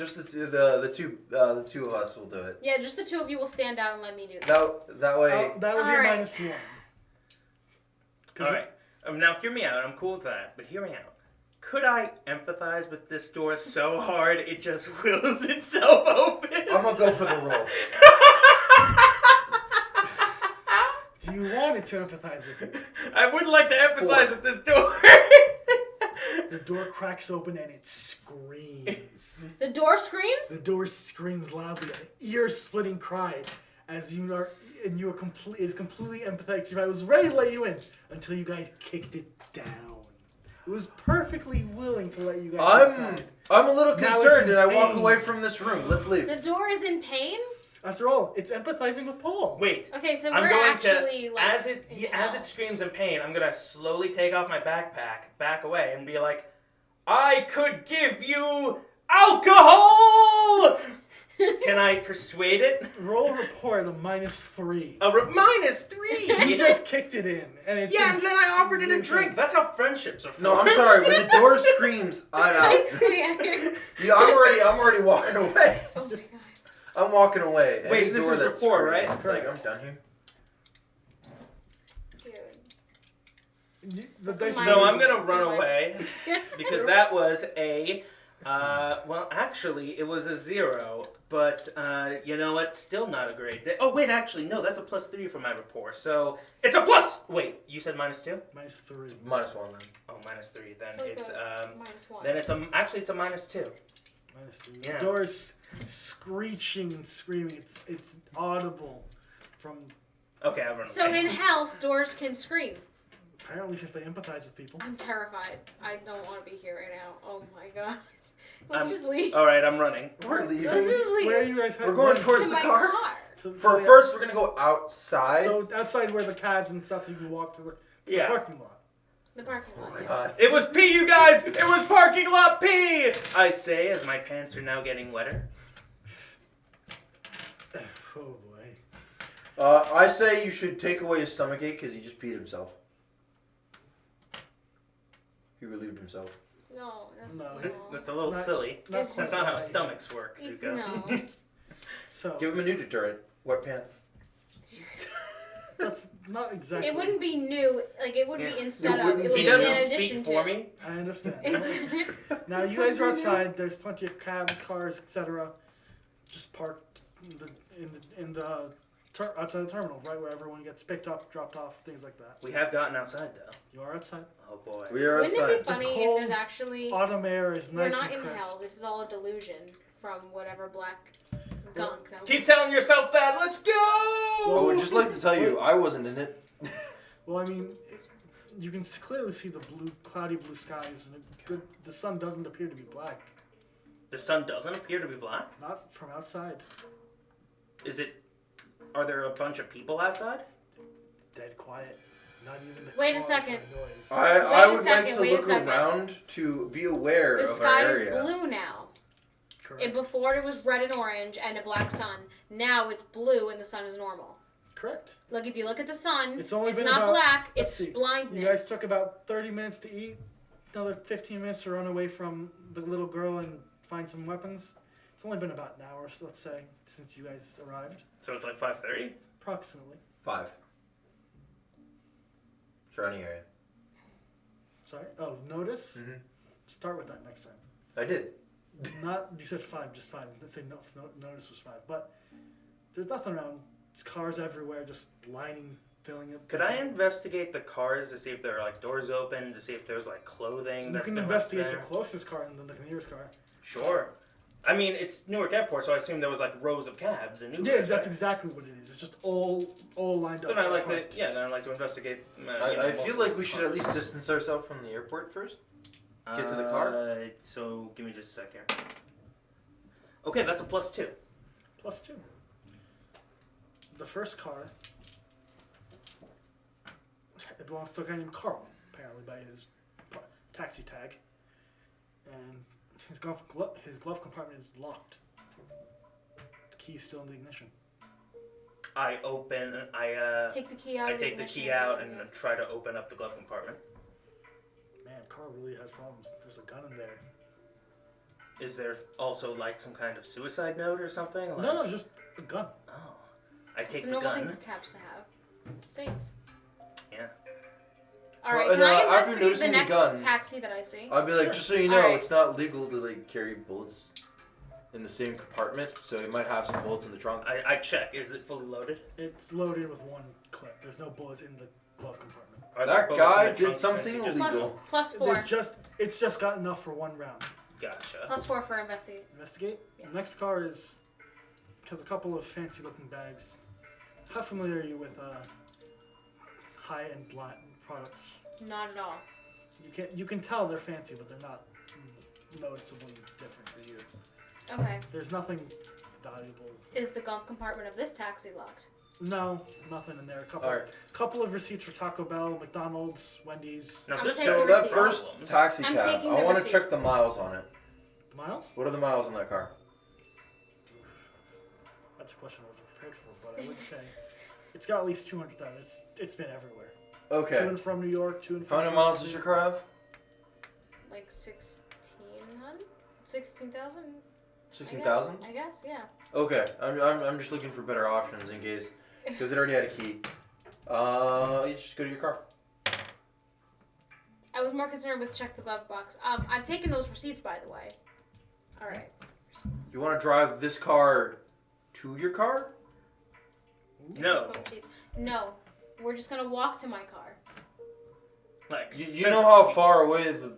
of us will do it. Yeah, just the two of you will stand out and let me do this. That way. That would be Alright. a -1. 'Cause Alright. Now hear me out. I'm cool with that. But hear me out. Could I empathize with this door so hard it just wills itself open? I'm gonna go for the roll. Do you want it to empathize with you? I would like to empathize with this door. The door cracks open and it screams. The door screams? The door screams loudly, an ear-splitting cry, as you are completely empathetic. I was ready to let you in until you guys kicked it down. It was perfectly willing to let you guys inside. I'm a little Now it's concerned, in and I walk pain. away from this room. Let's leave. The door is in pain? After all, it's empathizing with Paul. Wait. Okay, so I'm we're going actually to, like as in it hell. screams in pain, I'm gonna slowly take off my backpack, back away, and be like, I could give you alcohol! Can I persuade it? Roll a report at a -3. -3! You just kicked it in, and it's Yeah, and then I offered it a drink. That's how friendships are formed. No, I'm sorry. When the door screams, I'm out. Yeah. Yeah, I'm already walking away. Oh my god. I'm walking away. Any Wait, this door is that rapport, screams, right? It's like I'm done here. The That's dice a So minus. I'm gonna So run minus. away because that was a. Well, actually, it was a 0, but you know what? Still not a great day. Oh wait, actually, no, that's a +3 for my rapport. So it's a plus. Wait, you said -2? -3. -1 then. Oh, -3. Then So it's -1. then it's actually it's a -2. -3. Yeah. The door is screeching and screaming. It's audible from Okay, I'll run So away. in house, doors can scream. apparently if they empathize with people. I'm terrified. I don't want to be here right now. Oh my god. Let's I'm- just leave. All right, I'm running. We're leaving. Let's just leave. Where are you guys We're heading? going To towards the my car. car. First, we're gonna go outside. So outside where the cabs and stuff, you can walk to the Yeah. parking lot. The parking Oh lot. my yeah. god. It was pee, you guys! It was parking lot pee! I say as my pants are now getting wetter. Oh boy. I say you should take away his stomachache because he just peed himself. He relieved himself. No, that's That's a little silly. That's not how stomachs work, Zuko. No. So Give him a new deterrent. Wet pants. that's not exactly. It wouldn't be new. Like it wouldn't be instead It of. wouldn't It would be. be He in doesn't addition speak for to. me. I understand. It's- Now you guys are outside. There's plenty of cabs, cars, etc. Just parked outside the terminal, right where everyone gets picked up, dropped off, things like that. We have gotten outside though. You are outside. Oh boy. We are Wouldn't outside. it be funny if cold there's actually Autumn air is we're nice not and in crisp. hell. This is all a delusion from whatever black gunk. That Keep telling yourself that. Let's go. I would just like to tell you, I wasn't in it. Well, I mean, you can clearly see the cloudy blue skies, and the sun doesn't appear to be black. The sun doesn't appear to be black. Not from outside. Is it? Are there a bunch of people outside? Dead quiet. Not even the Wait a cars second. make noise. I would second, like to wait a look second. around to be aware the of sky our is area. blue now. Correct. Before it was red and orange and a black sun. Now it's blue and the sun is normal. Correct. Look, if you look at the sun, It's only been not about- black. let's It's see. blindness. You guys took about 30 minutes to eat, another 15 minutes to run away from the little girl and find some weapons. It's only been about an hour, so let's say, since you guys arrived. So it's like 5:30. Approximately. 5. Surrounding area. Sorry? Oh, notice? Mm-hmm. Start with that next time. I did. Not, you said 5, just 5. Let's say notice was 5. But there's nothing around. It's cars everywhere, just filling up. Could I investigate the cars to see if there are like doors open, to see if there's like clothing? You that's can been investigate left the there? closest car and then the nearest car. Sure. I mean, it's Newark Airport, so I assume there was like rows of cabs in Newark. Yeah, that's right? exactly what it is. It's just all lined up. Then I like to, then I like to investigate. I feel like we should at least distance ourselves from the airport first. Get to the car? So give me just a sec here. Okay, that's a +2. +2. The first car, it belongs to a guy named Carl, apparently by his taxi tag, and his glove compartment is locked. The key's still in the ignition. I Take the key out. I of the take the ignition key out and try to open up the glove compartment. Man, Carl really has problems. There's a gun in there. Is there also like some kind of suicide note or something? Like, No, just a gun. Oh, I take It's a the normal gun. thing for cabs to have. It's safe. Yeah. All right, Well, can I and, after investigate the noticing the next gun- taxi that I see? I'd be like, Sure. just so you know, Alright. it's not legal to like carry bullets in the same compartment, so you might have some bullets in the trunk. I check. Is it fully loaded? It's loaded with one clip. There's no bullets in the glove compartment. Are there That bullets in guy the did trunk something since he just- illegal. Plus 4. It's just got enough for one round. Gotcha. +4 for investigate. Investigate. Yeah. The next car has a couple of fancy looking bags. How familiar are you with high-end products? Not at all. You can tell they're fancy, but they're not noticeably different for you. Okay. There's nothing valuable. Is the glove compartment of this taxi locked? No, nothing in there. Alright. Couple of receipts for Taco Bell, McDonald's, Wendy's. Now I'm this taking So the that receipts. first taxi I'm cab, taking I the want to check receipts. the miles on it. Miles? What are the miles on that car? That's a question I wasn't prepared for, but I would say it's got at least 200,000. It's been everywhere. To Okay. and from New York, to and How from. many miles does your car have? Like 1,600? 16,000? 16,000? I guess, yeah. Okay. I'm just looking for better options in case, because it already had a key. You just go to your car. I was more concerned with check the glove box. I'm taking those receipts, by the way. All right. You want to drive this car to your car? No. No. We're just gonna walk to my car. Like You know how far away the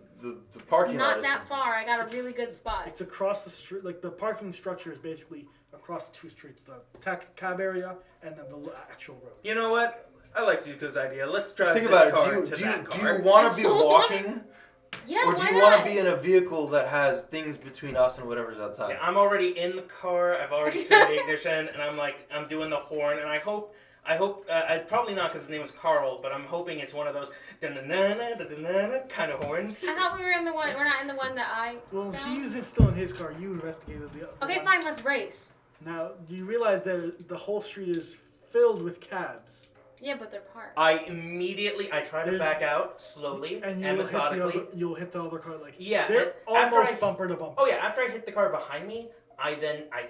parking It's lot not is? that far. I got a really good spot. It's across the street. Like the parking structure is basically across 2 streets: the cab area and then the actual road. You know what? I like Zuko's idea. Let's drive Think this about car it. to Do that you car. want to be So walking, Yeah, or do why you want not? to be in a vehicle that has things between us and whatever's outside? Yeah, I'm already in the car. I've already turned the ignition, and I'm doing the horn, and I hope, probably not because his name was Carl, but I'm hoping it's one of those da-na-na-na, da-da-na-na kind of horns. I thought we were in the one. We're not in the one that I. Well, found. he's still in his car. You investigated the. Okay, one. fine. Let's race. Now, do you realize that the whole street is filled with cabs. Yeah, but they're parked. I try to back out slowly and methodically. You'll hit the other car Yeah, they're almost bumper to bumper. Oh yeah, after I hit the car behind me, I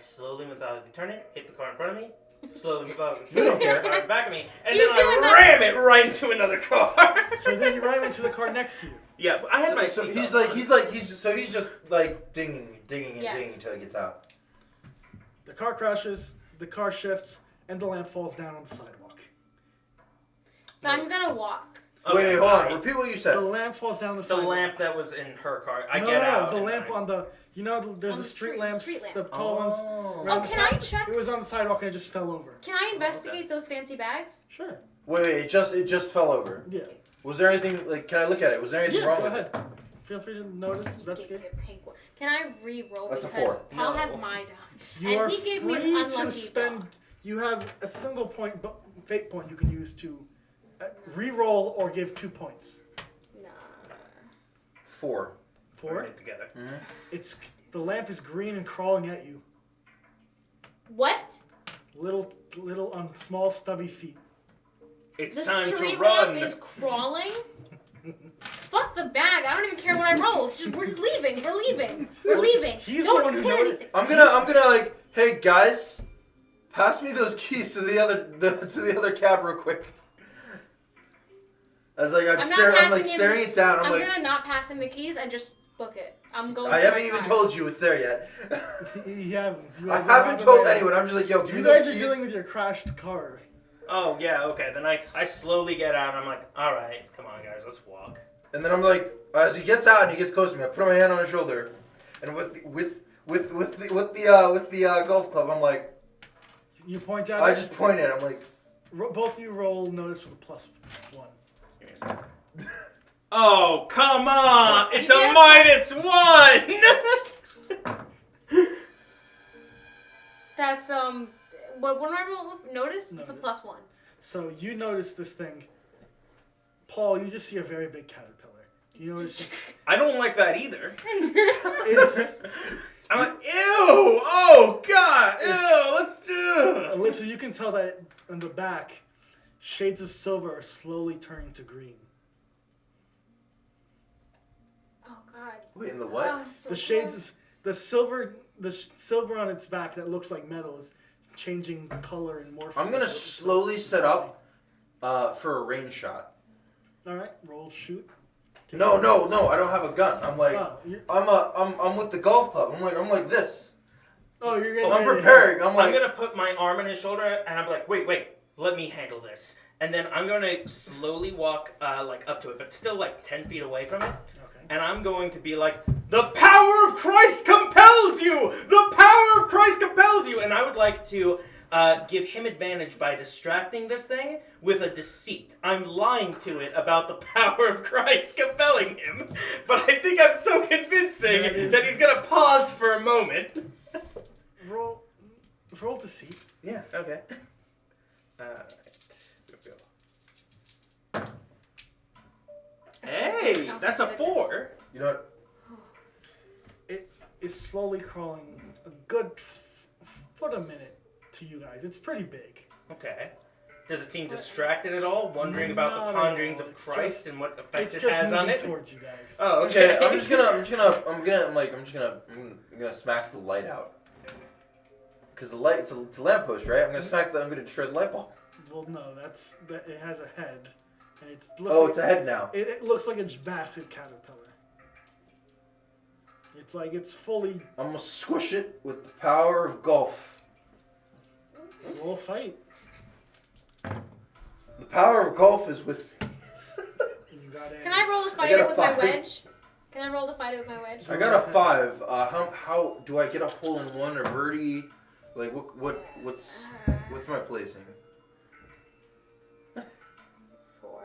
slowly methodically turn it, hit the car in front of me, slowly methodically You don't care. car back of me, and He's then doing I that. ram it right into another car. So then you ram into the car next to you. Yeah, but I had my So seatbelt he's on. he's just like dinging and Yes. dinging until he gets out. The car crashes, the car shifts, and the lamp falls down on the sidewalk. So I'm gonna walk. Wait, hold on. alright. Repeat what you The said. lamp falls down the The sidewalk. lamp that was in her car. I No, get out. the and lamp I- on the... there's On a the street street- lamp, street lamp. the tall ones. Oh. around Oh, the can I side. check? It was on the sidewalk and it just fell over. Can I investigate those fancy bags? Sure. Wait, it just fell over. Yeah. Was there anything like? Can I look at it? Was there anything Yeah, wrong go with ahead. it? Feel free to notice, He gave investigate. me a pink one. Can I re-roll That's a because 4. Paul No. has my die, You and are he gave me an free to unlucky spend... die. You have a single point, fate point you can use to re-roll or give 2 points. Nah. 4. We're 4. in it together. It's... The lamp is green and crawling at you. What? Little on small stubby feet. It's The time street to run. lamp is crawling? Fuck the bag. I don't even care what I roll. We're just leaving. We're leaving. We're leaving. He's the Don't one who hit noticed. anything. I'm gonna like, hey guys, pass me those keys to the other cab real quick. As like I'm not staring passing staring it down. I'm I'm like, gonna not pass him the keys and just book it. I'm going. I for haven't my even car. told you it's there yet. He hasn't. You I guys are haven't on the told way. anyone. I'm just like, yo, give You me those guys are keys. dealing with your crashed car. Oh yeah, okay. Then I slowly get out. And I'm like, all right, come on guys, let's walk. And then I'm like, as he gets out and he gets close to me, I put my hand on his shoulder, and with the golf club, I'm like, You point out. I just point at him, I'm like, Both of you roll notice with a +1. Give me a second. Oh come on! It's You a -1. That's What when I roll notice? It's a Notice. +1. So you notice this thing. Paul, you just see a very big caterpillar. You notice just, I don't like that either. it's I'm like, ew! Oh god! Ew! Let's do. Alyssa, you can tell that in the back, shades of silver are slowly turning to green. Oh God. wait, in the what? Oh, it's so The close. shades, the silver on its back that looks like metal is changing color and morphing. I'm gonna slowly set up for a range shot. All right, roll shoot. No, I don't have a gun. I'm like, Oh, I'm with the golf club. I'm like this. you're gonna. I'm preparing. I'm I'm like, gonna put my arm on his shoulder and I'm like, wait, let me handle this. And then I'm gonna slowly walk like up to it, but still like 10 feet away from it. Okay. And I'm going to be like, the power of Christ compels you! The power of Christ compels you! And I would like to give him advantage by distracting this thing with a deceit. I'm lying to it about the power of Christ compelling him, but I think I'm so convincing that he's gonna pause for a moment. Roll deceit. Yeah, okay. Alright. Here we go. Hey, that's a 4. you know what? It is slowly crawling a good foot a minute to you guys. It's pretty big. Okay. Does it seem distracted at all, wondering about Not the at ponderings all. of It's Christ just- and what effect It's it just has on moving it? towards you guys. Oh, okay. Okay, I'm gonna smack the light out. Cause the light, it's a lamppost, right? I'm gonna destroy the light bulb. Well, no, it has a head, and it's It's a head now. It looks like a massive caterpillar. It's like it's fully I'm gonna squish it with the power of golf. roll fight. The power of golf is with me. You got Can I roll to fight got it a with my 5. wedge? Can I roll to fight it with my wedge? I got a 5. How do I get a hole in one or birdie? Like what's my placing? 4.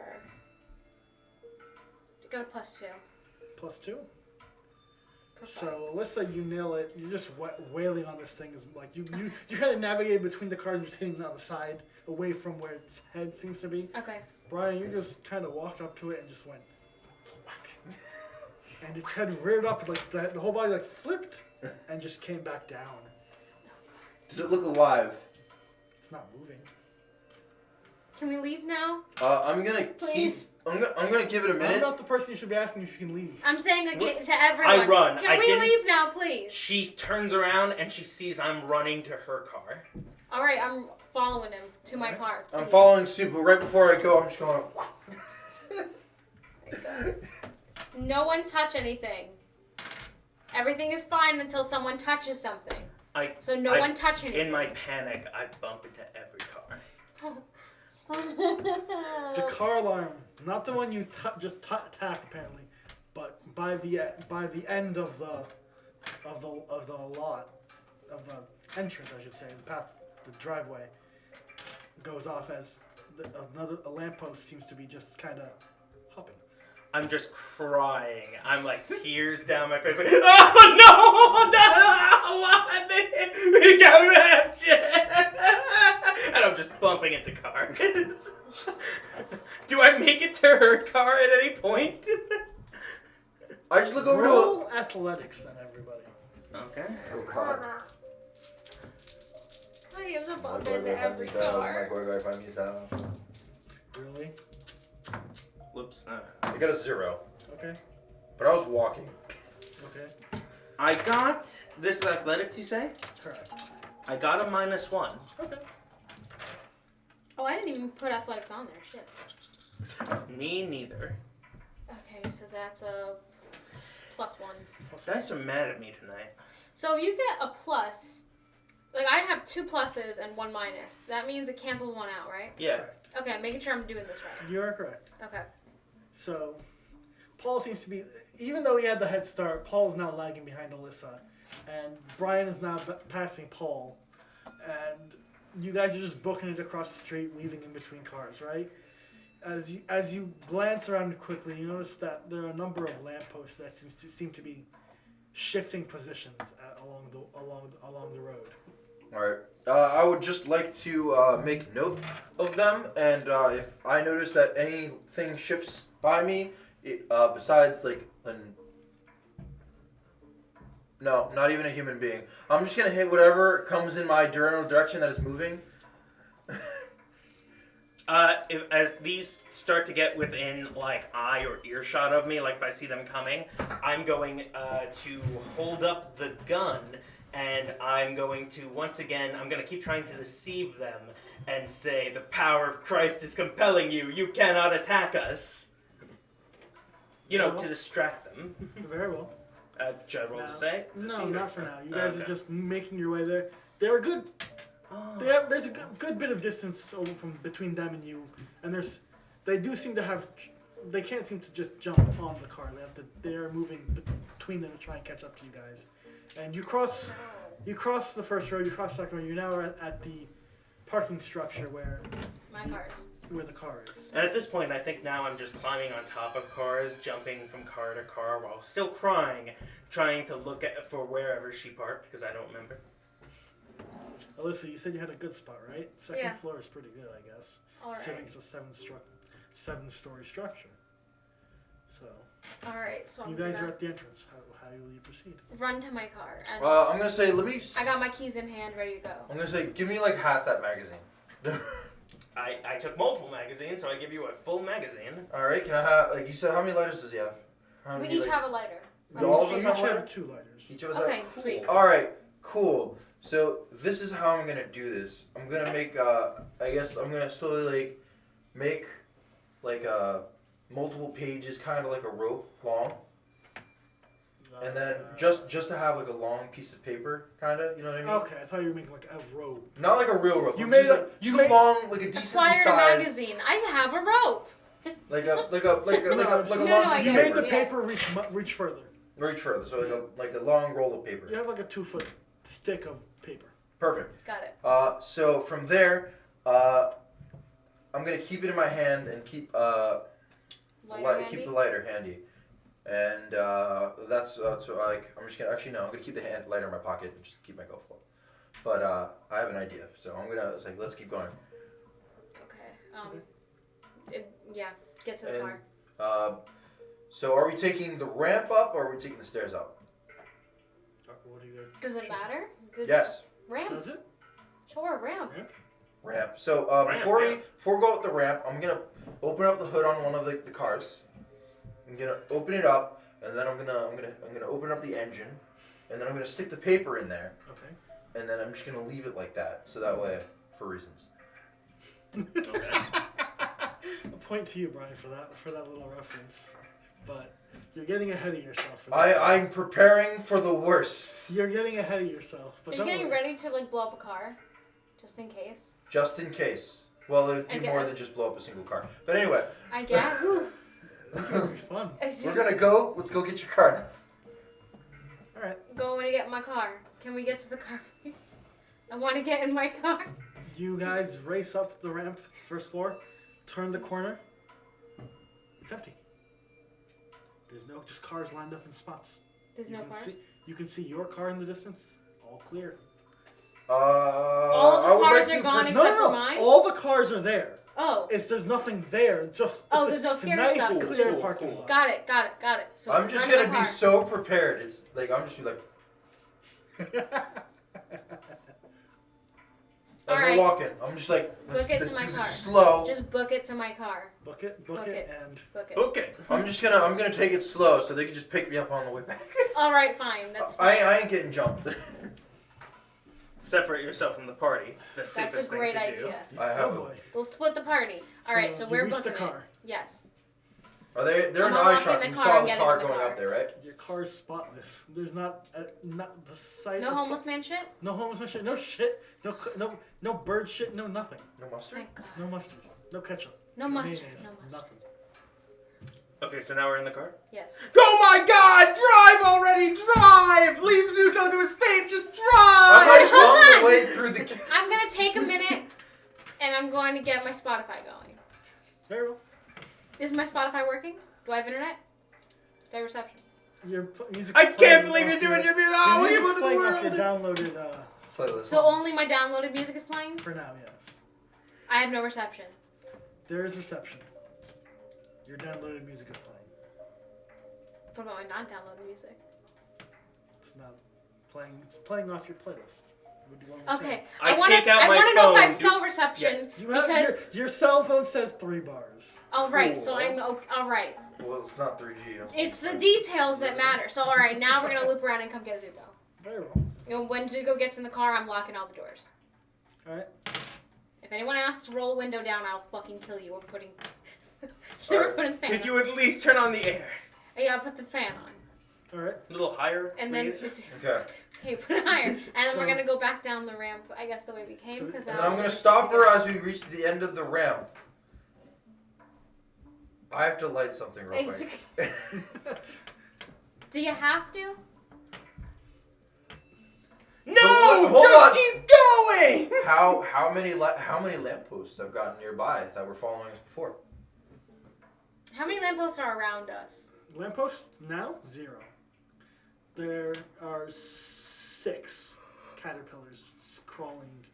Got a +2. +2. For 5. So let's say you nail it. You're just wailing on this thing. Is like you kind of navigate between the cars, just hitting it on the side, away from where its head seems to be. Okay. Brian, you just kind of walked up to it and just went whack, and its head reared up like the whole body like flipped and just came back down. Does it look alive? It's not moving. Can we leave now? I'm gonna Please. I'm gonna give it a I'm minute. not the person you should be asking if you can leave. I'm saying again to everyone. I run. Can I we didn't leave now, please? She turns around and she sees I'm running to her car. All right, I'm following him to my car. I'm please. following suit, but right before I go, I'm just going. No one touch anything. Everything is fine until someone touches something. So no one touch anything. In my panic, I bump into every car. The car alarm, not the one you just attacked apparently, but by the end of the lot, of the entrance, I should say, the path, the driveway, goes off as a lamppost seems to be just kind of hopping. I'm just crying. I'm like tears down my face. Like, oh no! What? They got raptured! And I'm just bumping into cars. Do I make it to her car at any point? I just look over Roll athletics then, everybody. Okay. Oh God. I am the bump into every car. Really? Whoops. I got a 0, Okay. but I was walking. Okay. I got, this is athletics, you say? Correct. I got a -1. Okay. Oh, I didn't even put athletics on there. Shit. Me neither. Okay, so that's a +1. Dice are mad at me tonight. So if you get a plus, like I have 2 pluses and 1 minus. That means it cancels 1 out, right? Yeah. Correct. Okay, I'm making sure I'm doing this right. You are correct. Okay. So, Paul seems to be, even though he had the head start, Paul is now lagging behind Alyssa, and Brian is now passing Paul, and you guys are just booking it across the street, weaving in between cars, right? As you glance around quickly, you notice that there are a number of lampposts that seem to be shifting positions along the road. All right. I would just like to make note of them, and if I notice that anything shifts by me, besides like no, not even a human being, I'm just gonna hit whatever comes in my general direction that is moving. As these start to get within like eye or earshot of me, like if I see them coming, I'm going to hold up the gun. And I'm going to, once again, I'm going to keep trying to deceive them and say, the power of Christ is compelling you. You cannot attack us. You know, to distract them. Very well. Should I roll to say? No, not for now. You guys are just making your way there. They're good. There's a good bit of distance over from between them and you, and they do seem to have. They can't seem to just jump on the car. They are moving between them to try and catch up to you guys. And you cross the first road, you cross the second road, you're now at the parking structure where the car is. And at this point, I think now I'm just climbing on top of cars, jumping from car to car while still crying, trying to look for wherever she parked, because I don't remember. Alyssa, you said you had a good spot, right? Second floor is pretty good, I guess. All right. Considering it's a 7-story structure. So. All right, so you guys are at the entrance. How will you proceed? Run to my car. And I'm gonna say, I got my keys in hand, ready to go. I'm gonna say, give me like half that magazine. I took multiple magazines, so I give you a full magazine. All right, can I have, like you said, how many lighters does he have? We each have a lighter. All of us each have 2 lighters. Each of us Okay, have. sweet. All right, cool. So this is how I'm gonna do this. I'm gonna make. I guess I'm gonna slowly like make like multiple pages, kind of like a rope long. And then just to have like a long piece of paper, kind of, you know what I mean? Okay, I thought you were making like a rope. Not like a real rope. You just made like, just long, like a decently Flyer sized. magazine. I have a rope. Like a long I piece You of made paper. the paper reach further. Reach further, so like a long roll of paper. You have like a 2-foot stick of paper. Perfect. Got it. So from there, I'm gonna keep it in my hand and keep keep the lighter handy. And that's what, like, I'm just gonna I'm gonna keep the lighter in my pocket and just keep my golf club. But I have an idea, so I'm gonna let's keep going. Okay. Get to the car. So are we taking the ramp up or are we taking the stairs up? What do you guys? Does it matter? Yes. Ramp. Does it? Sure, ramp. Yeah. ramp. So Ramp, before yeah. we go up the ramp, I'm gonna open up the hood on one of the cars. I'm gonna open it up, and then I'm gonna open up the engine, and then I'm gonna stick the paper in there, Okay. and then I'm just gonna leave it like that, so that way, for reasons. Okay. A point to you, Brian, for that little reference. But you're getting ahead of yourself. For this one. I'm preparing for the worst, You're getting ahead of yourself. But Are you don't getting worry. ready to like blow up a car, just in case? just in case. Well, it would I do more than guess. just blow up a single car. But anyway, I guess. This is gonna be fun. we're gonna go. Let's go get your car. All right. Going to get my car. Can we get to the car, please? I want to get in my car. You guys race up the ramp, first floor, turn the corner. It's empty. There's just cars lined up in spots. There's You no can cars. You can see your car in the distance. All clear. All the I would cars like are to gone pres- except for mine? All the cars are there. Oh, There's nothing there. Just there's no it's a scary nice, stuff. It's clear just- parking lot. got it. So I'm just run in gonna my be car. so prepared. It's like I'm just like as we're Alright. walking. I'm just like let's Book it to do my this car. slow. Just book it to my car. book it, Book it. and Book it. Okay. I'm gonna take it slow so they can just pick me up on the way back. All right, fine. That's fine. I ain't getting jumped. Separate yourself from the party. The That's safest a thing great to idea. I oh have. boy. We'll split the party. All right, so you we're reach booking the car. it. Yes. Are they? They're I'm in unlocking eyeshot. the You car saw and the getting car in the going car. up there, right? Your car is spotless. There's not the sight. No of homeless man shit. No homeless shit. No shit. No bird shit. No nothing. No mustard. Thank God. No mustard. No ketchup. No mustard. mayonnaise, No mustard. Nothing. Okay, so now we're in the car? Yes. Oh my god! Drive already! Drive! Leave Zuko to his fate! Just I'm drive! like hold on on. the way through the. I'm gonna take a minute, and I'm going to get my Spotify going. Very well. Is my Spotify working? Do I have internet? Do I have reception? Your music. I can't believe you're doing your music! Oh, what are you music's doing playing off your world? downloaded. Playlist. So only my downloaded music is playing? For now, yes. I have no reception. There is reception. Your downloaded music is playing. What about my non-downloaded music? It's not playing. It's playing off your playlist. What do you want me to Okay, say? I I want to take out my know if I have phone. cell reception You have because. your cell phone says 3 bars. All right, so Cool. I'm all right. Well, it's not 3G. It's the details that matter. So all right, now we're gonna loop around and come get Zuko. Very well. You know, when Zuko gets in the car, I'm locking all the doors. All right. If anyone asks to roll a window down, I'll fucking kill you. We're putting. Alright. Putting the fan Could on. you at least turn on the air? Yeah, I'll put the fan on. All right. A little higher, And please? then. Okay. Okay, put it higher. And then So- we're gonna go back down the ramp, I guess the way we came. So- Because And I'm gonna stop her as we reach the end of the ramp. I have to light something real quick. Do you have to? No! Hold Just on. keep going! how many lampposts I've gotten nearby that were following us before? How many lampposts are around us? Lampposts now 0. There are 6 caterpillars crawling.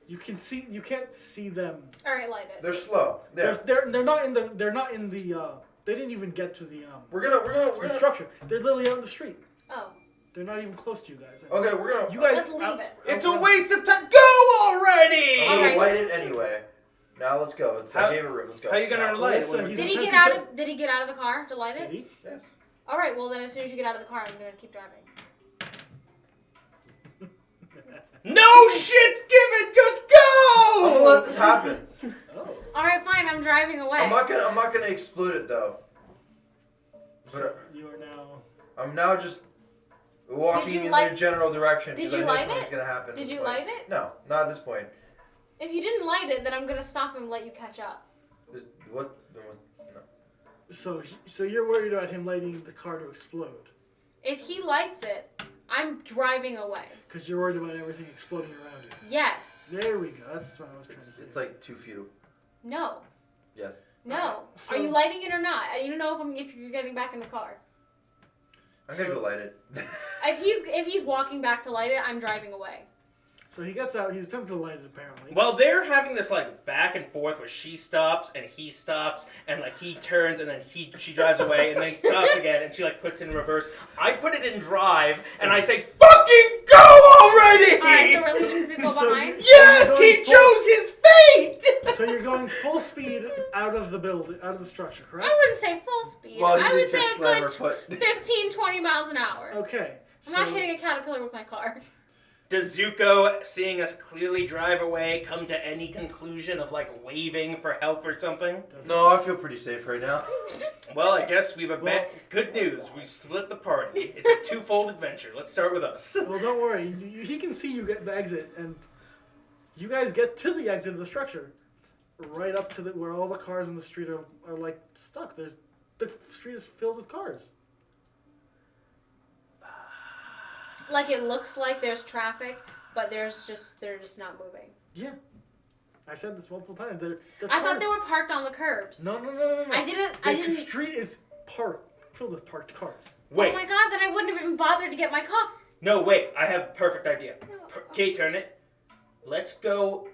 You can't see them. All right, light it. They're slow. There. They're not in the. They didn't even get to the We're gonna the structure. They're literally out in the street. Oh, They're not even close to you guys. Okay, we're gonna. You guys. let's leave it. It's a waste of time. Go already! I'm gonna Alright. light it anyway. Now let's go. I gave it room. Let's go. How you gonna Now. light it? Listen, when he's Did he attempting get out to- of? Did he get out of the car to light Did it? he? Yes. All right. Well, then as soon as you get out of the car, I'm gonna keep driving. No shit's given, just I'm gonna go! let this happen. Oh. All right, fine. I'm driving away. I'm not gonna explode it though. So you are now. I'm now just walking you in light- the general direction Did because I you know light something's it? gonna happen. Did at you this point. light it? No, not at this point. If you didn't light it, then I'm gonna stop and let you catch up. What? No. So you're worried about him lighting the car to explode If he lights it, I'm driving away. because you're worried about everything exploding around you. Yes. There we go. That's what I was trying to do. It's like 2 feet. No. Yes. No. So- Are you lighting it or not? I need to know if you're getting back in the car. I'm gonna So- go light it. If he's walking back to light it, I'm driving away. So he gets out. He's attempting to light it, apparently. Well, they're having this like back and forth where she stops and he stops and like he turns and then she drives away and then he stops again and she like puts in reverse. I put it in drive and I say, "Fucking go already!" Alright, so we're leaving Zuko behind? Yes, he chose his fate. So you're going full speed out of the building, out of the structure, correct? I wouldn't say full speed. Well, you I did would say just a slam good her foot. 15, 20 miles an hour. Okay. I'm not hitting a caterpillar with my car. Does Zuko, seeing us clearly drive away, come to any conclusion of like waving for help or something? No, I feel pretty safe right now. Well, I guess we've good news. We've split the party. It's a twofold adventure. Let's start with us. Well, don't worry. He can see you get the exit, and you guys get to the exit of the structure, right up to where all the cars in the street are like stuck. The street is filled with cars. Like it looks like there's traffic, but they're just not moving. Yeah, I said this multiple times. They're I thought cars. they were parked on the curbs. No. I didn't. The street is filled with parked cars. Wait. Oh my god! Then I wouldn't have even bothered to get my car. No, wait. I have a perfect idea. Kate, turn it. Let's go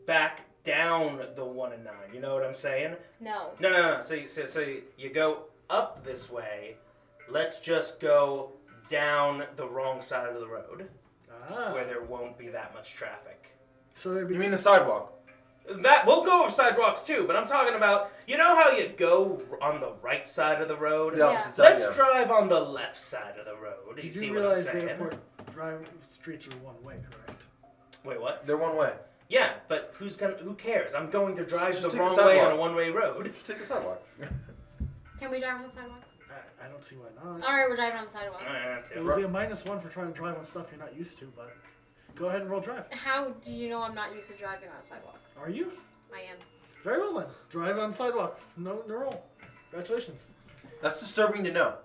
back down the 1 and 9. You know what I'm saying? No. No. So you go up this way. Let's just go down the wrong side of the road where there won't be that much traffic. So there'd be. You mean the sidewalk? That we'll go over sidewalks too, but I'm talking about, you know how you go on the right side of the road? The opposite side, Let's yeah. drive on the left side of the road. You You see do what I'm realize the saying? airport streets are one way, correct? Wait, what? They're one way. Yeah, but who cares? I'm going to drive Just the take the wrong way sidewalk. on a one-way road. Just take the sidewalk. Can we drive on the sidewalk? I don't see why not. Alright, we're driving on the sidewalk. It would be a -1 for trying to drive on stuff you're not used to, but go ahead and roll drive. How do you know I'm not used to driving on a sidewalk? Are you? I am. Very well then. Drive on sidewalk. No roll. Congratulations. That's disturbing to know.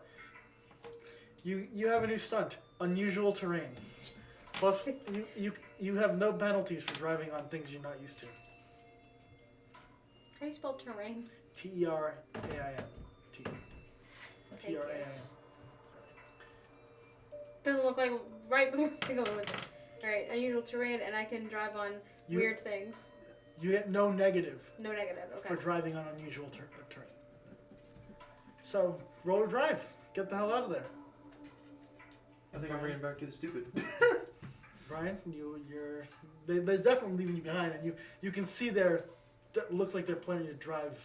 You have a new stunt. Unusual terrain. Plus, you have no penalties for driving on things you're not used to. How do you spell terrain? T-E-R-A-I-N. Thank you. T-E-R-A-I-N. Doesn't look like right, but we're gonna go with it. Alright, unusual terrain, and I can drive on weird things. You get no negative No negative, okay. for driving on unusual terrain. So, roll or drive. Get the hell out of there. I think I'm bringing back to the stupid. Brian, they're definitely leaving you behind, and you can see looks like they're planning to drive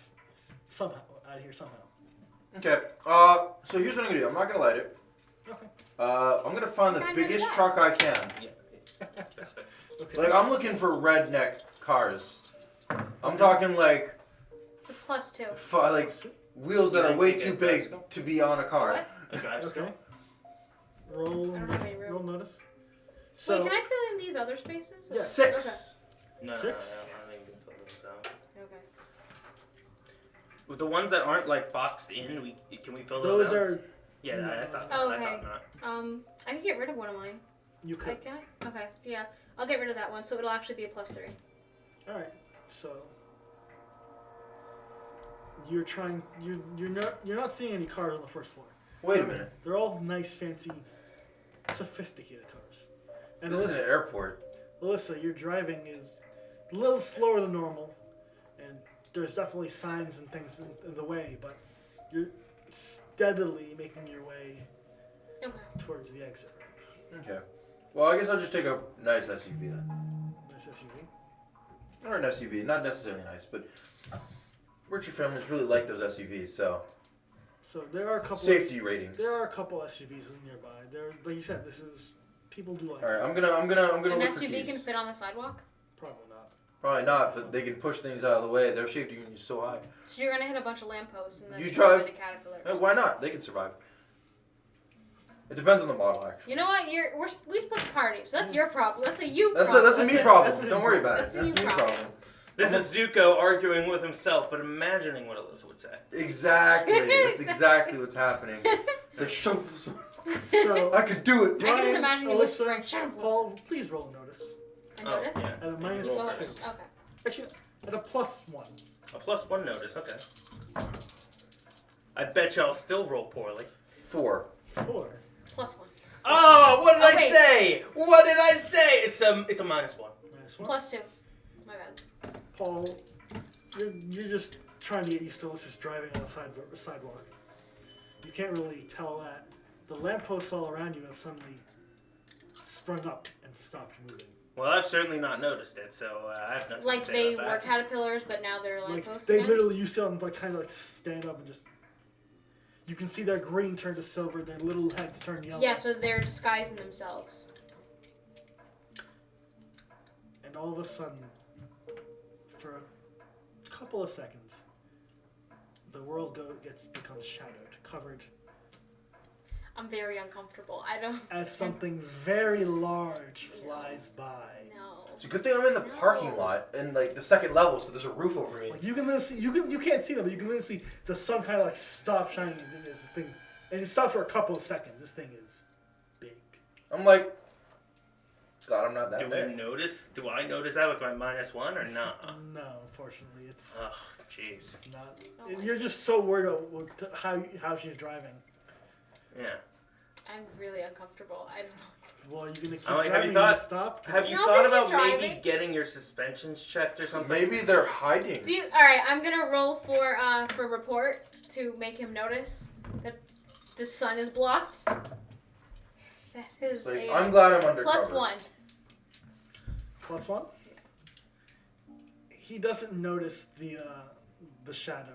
somehow out of here somehow. Okay. So here's what I'm gonna do. I'm not gonna light it. Okay. I'm gonna find the Find biggest it out. truck I can. Okay. Like I'm looking for redneck cars. I'm talking like It's a +2. like wheels that are way too big to be on a car. What? Okay. Roll I don't have any room. roll notice. Wait, can I fill in these other spaces? Yeah. 6. No, 6? I don't think you can fill this out. Okay. With the ones that aren't like boxed in, can we fill Those out? are Yeah, No. I thought. Oh, I okay. thought not. I can get rid of one of mine. you could. Can I? Okay, yeah. I'll get rid of that one, so it'll actually be a +3. All right. So you're not seeing any cars on the first floor. Wait a minute. They're all nice, fancy, sophisticated cars. And This is an airport. Alyssa, your driving is a little slower than normal, and there's definitely signs and things in the way, but you're steadily making your way Okay. towards the exit. Okay. Well, I guess I'll just take a nice SUV then. Nice SUV. Or an SUV. Not necessarily nice, but Richard families really like those SUVs, so So there are a couple. safety ratings. There are a couple SUVs nearby. There, like you said, people do like. All right, I'm gonna An look for SUV keys. can fit on the sidewalk? Probably not. Probably not, but they can push things out of the way. Their safety unit is so high. So you're gonna hit a bunch of lampposts and then You drive drive- into caterpillars. Why not? They can survive. It depends on the model, actually. You know what? We split the party, so that's your problem. That's a you That's problem. a me That's problem. a Don't worry about it. That's a That's a you me problem. problem. This is Zuko arguing with himself, but imagining what Alyssa would say. Exactly. That's exactly what's happening. It's like, shut up. So I could do it. I can just Brian, imagine you Alyssa, whispering, "Shut up, Paul, please roll a notice. I notice. yeah. At a minus Roll So- two. first. okay. Actually, at a +1. A +1 notice, okay. I bet y'all still roll poorly. 4. 4. +1. Oh, what did I wait. say? What did I say? It's a -1. -1. +2. My bad. Paul, you're just trying to get used to Ulysses driving on the sidewalk. You can't really tell that the lampposts all around you have suddenly sprung up and stopped moving. Well, I've certainly not noticed it, so I have nothing Like to say they about were that. caterpillars, but now they're Like lampposts they again? literally, you see them like kind of like stand up and just. You can see their green turn to silver, their little heads turn yellow. Yeah, so they're disguising themselves. And all of a sudden, for a couple of seconds, the world becomes shadowed, covered I'm very uncomfortable. I don't... as something very large flies by. No. It's a good thing I'm in the parking lot and like the second level, so there's a roof over me. Like you can literally see, you can't see them, but you can literally see the sun kind of like stop shining in this thing, and it stops for a couple of seconds. This thing is big. I'm like, God, I'm not that Do there. we notice? Do I notice that with my -1 or not? No, unfortunately, it's Oh, jeez. not. Oh my You're just so worried about how she's driving. Yeah. I'm really uncomfortable. I don't know. Well, you're gonna keep I'm like, driving. have you thought- and stop? Have you No, thought they about keep maybe driving. getting your suspensions checked or something? Maybe they're hiding. All right, I'm gonna roll for report to make him notice that the sun is blocked. That is Like, a I'm glad I'm undercover. +1. +1. He doesn't notice the shadow.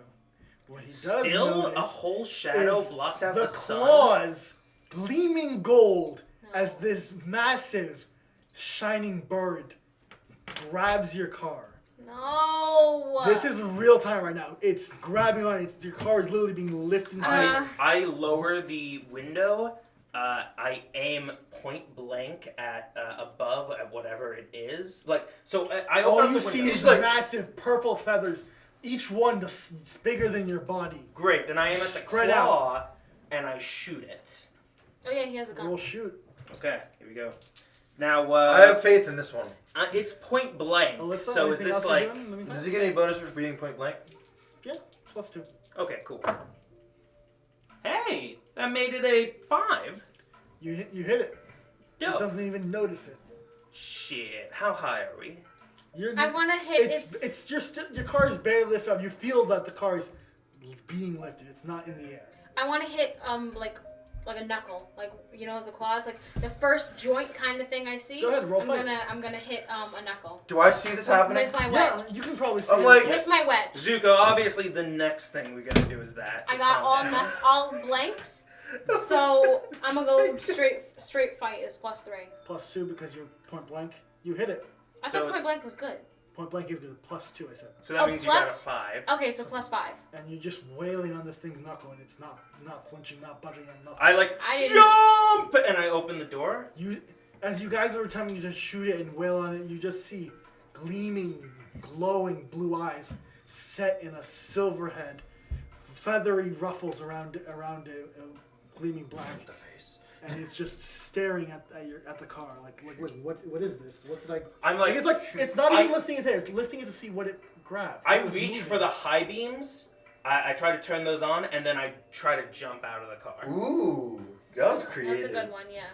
What he does Still notice a whole shadow is blocked out the the sun? claws, gleaming gold, No. as this massive, shining bird grabs your car. No. This is real time right now. It's grabbing on. Your car is literally being lifted. I lower the window. I aim point blank at above at whatever it is. Like so, I All open you up the see window. is like- massive purple feathers, each one bigger than your body. Great. Then I aim at the Spread claw and I shoot it. Oh yeah, he has a gun. Roll shoot. Okay, here we go. Now I have faith in this one. it's point blank. Alyssa, so is anything this else you're like? doing in the meantime? Does he get any bonus for being point blank? Yeah, +2. Okay, cool. Hey, that made it a 5. You hit it. Dope. It doesn't even notice it. Shit. How high are we? I want to hit It's your car is barely lifted up. You feel that the car is being lifted. It's not in the air. I want to hit like a knuckle, like you know the claws, like the first joint kind of thing I see. Go ahead, roll fight. I'm gonna hit a knuckle Do I see this happening? with my Yeah, wedge. you can probably see. I'm it. like- With my wedge. Zuko, obviously the next thing we gotta do is that. I so got calm down. all blanks, so I'm gonna go straight fight is +3. +2 because you're point blank. You hit it. I So- thought point blank was good. Point blank is good. +2, I said. So that Oh, means you got a plus- 5. Okay, so +5. And you're just wailing on this thing's knuckle, and it's not flinching, not budging on nothing. I like I didn't- jump and I open the door. As you guys are attempting to just shoot it and wail on it, you just see gleaming, glowing blue eyes set in a silver head, feathery ruffles around it, gleaming black, The face. and it's just staring at the car like what is this? What did I? I'm Like like, it's not even I- lifting its head. It's lifting it to see what it grabbed. I It was reach moving. for the high beams. I try to turn those on and then I try to jump out of the car. Ooh, that was creative. That's a good one, yeah.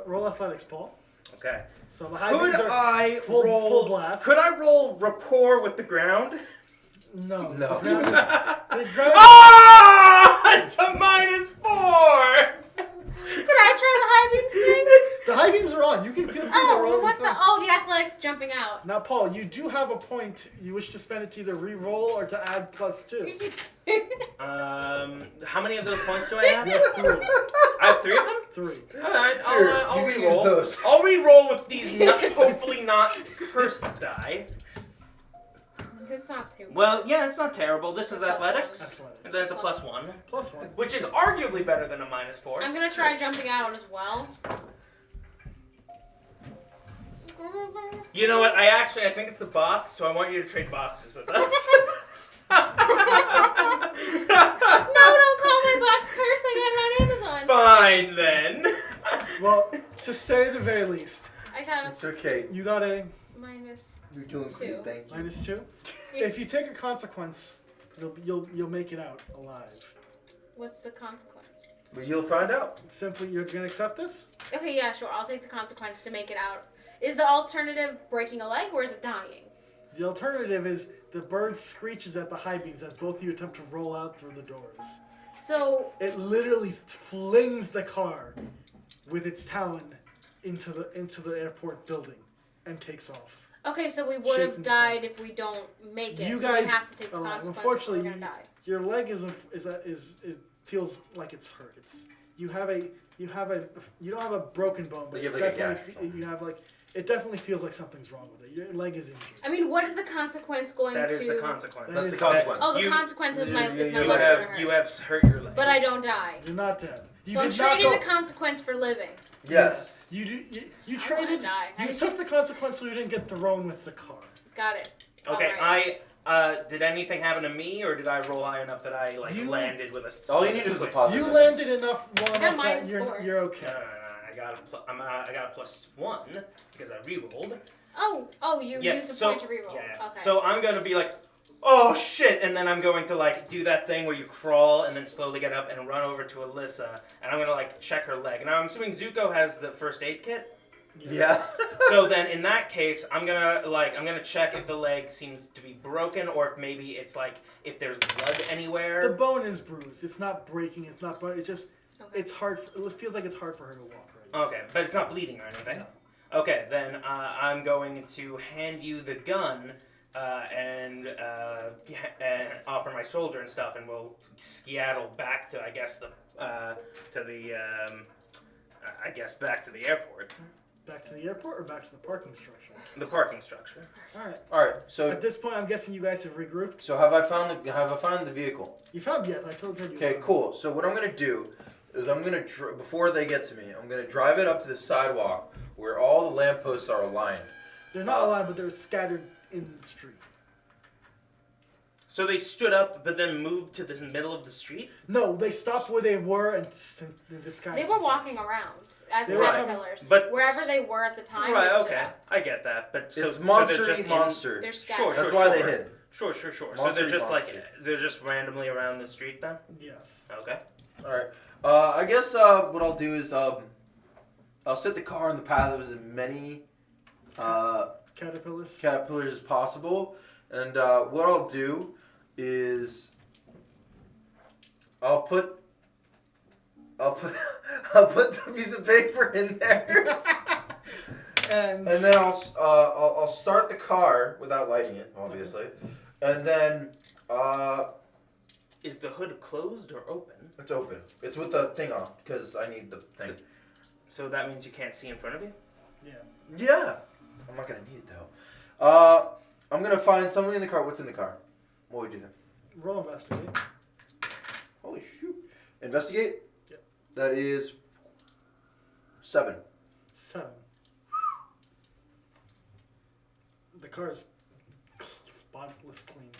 roll athletics, Paul. Okay. So the high Could beams are I full roll? blast. Could I roll rapport with the ground? No. No. The ground- Ah! It's a -4. Could I try the high beams thing? The high beams are on. You can feel free to Oh, roll. well, what's the yourself. the athletics jumping out? Now, Paul, you do have a point. You wish to spend it to either re-roll or to add +2. How many of those points do I have? You have 3. I have 3 of them. 3. All right, Here, I'll you can re-roll. use those. I'll re-roll with these hopefully not cursed die. It's not too. Well, yeah, it's not terrible. This is Plus athletics, one. and then it's a +1, +1. which is arguably better than a -4. I'm gonna try jumping out as well. You know what? I think it's the box, so I want you to trade boxes with us. No, don't call my box curse. I got it on Amazon. Fine then. Well, to say the very least, I got It's okay. you got a minus. You're doing great. Thank you. -2. If you take a consequence, you'll make it out alive. What's the consequence? But you'll find out. Simply, you're gonna accept this? Okay, yeah, sure. I'll take the consequence to make it out. Is the alternative breaking a leg or is it dying? The alternative is the bird screeches at the high beams as both of you attempt to roll out through the doors. So It literally flings the car with its talon into the airport building and takes off. okay, so we would have Shaking died if we don't make it. You so guys, we have to take the alive. consequence. Unfortunately, We're gonna die. your leg is feels like it's hurt. You don't have a broken bone, but But you have, like, a definitely you have like it definitely feels like something's wrong with it. Your leg is injured. I mean, what is the consequence going That to? is the consequence. That's the consequence. Oh, the You- consequence is my leg's You gonna have hurt. you have hurt your leg. But I don't die. You're not dead. You So I'm did not trading go- the consequence for living. Yes. You do. You I traded. wanna die. You took the consequence so you didn't get thrown with the car. Got it. Okay, Alright. did anything happen to me, or did I roll high enough that I You- landed with a? All you needed was a with- positive. You landed enough well got enough that minus you're 4. you're No, okay. no, no, no, I got a +1 because I re-rolled. Oh, you Yeah, used a so- point to reroll. Yeah. Okay. So I'm gonna be like, oh shit, and then I'm going to like do that thing where you crawl and then slowly get up and run over to Alyssa, and I'm gonna like check her leg. Now I'm assuming Zuko has the first aid kit. Yeah. So then in that case, I'm gonna check if the leg seems to be broken or if maybe it's like if there's blood anywhere. The bone is bruised. It's not breaking. It's not. It's just. Okay. It's hard. It feels like it's hard for her to walk right now. Okay, but it's not bleeding or anything. Okay, then I'm going to hand you the gun and offer my shoulder and stuff, and we'll skedaddle back to, I guess, back to the airport, Back to the airport or back to the parking structure? the parking structure. All right. All right. So At this point, I'm guessing you guys have regrouped. have I found the vehicle? You found yes. I told you. Okay, found cool. So what I'm gonna do is I'm gonna before they get to me, I'm gonna drive it up to the sidewalk where all the lampposts are aligned. They're not alive, but they're scattered in the street. So they stood up, but then moved to the middle of the street? No, they stopped where they were and disguised. They were walking around as They were caterpillars. But Wherever they were at the time, right, they stood okay, up. I get that. But so, It's so monster they're eat just monster. They're Sure, scattered. That's sure, why they sure. hid. Sure. So Monster they're just monster. they're just randomly around the street then? Yes. Okay. All right. I guess what I'll do is I'll set the car in the path of as many Caterpillars. caterpillars as possible, and what I'll do is I'll put I'll put the piece of paper in there, and and then I'll start the car without lighting it, obviously, and then Is the hood closed or open? it's open. It's with the thing on because I need the thing. So that means you can't see in front of you? Yeah, I'm not gonna need it though. I'm gonna find something in the car. What's in the car? What would you think? roll investigate. Holy shoot! Investigate. Yep. That is 7. 7. The car is spotless clean.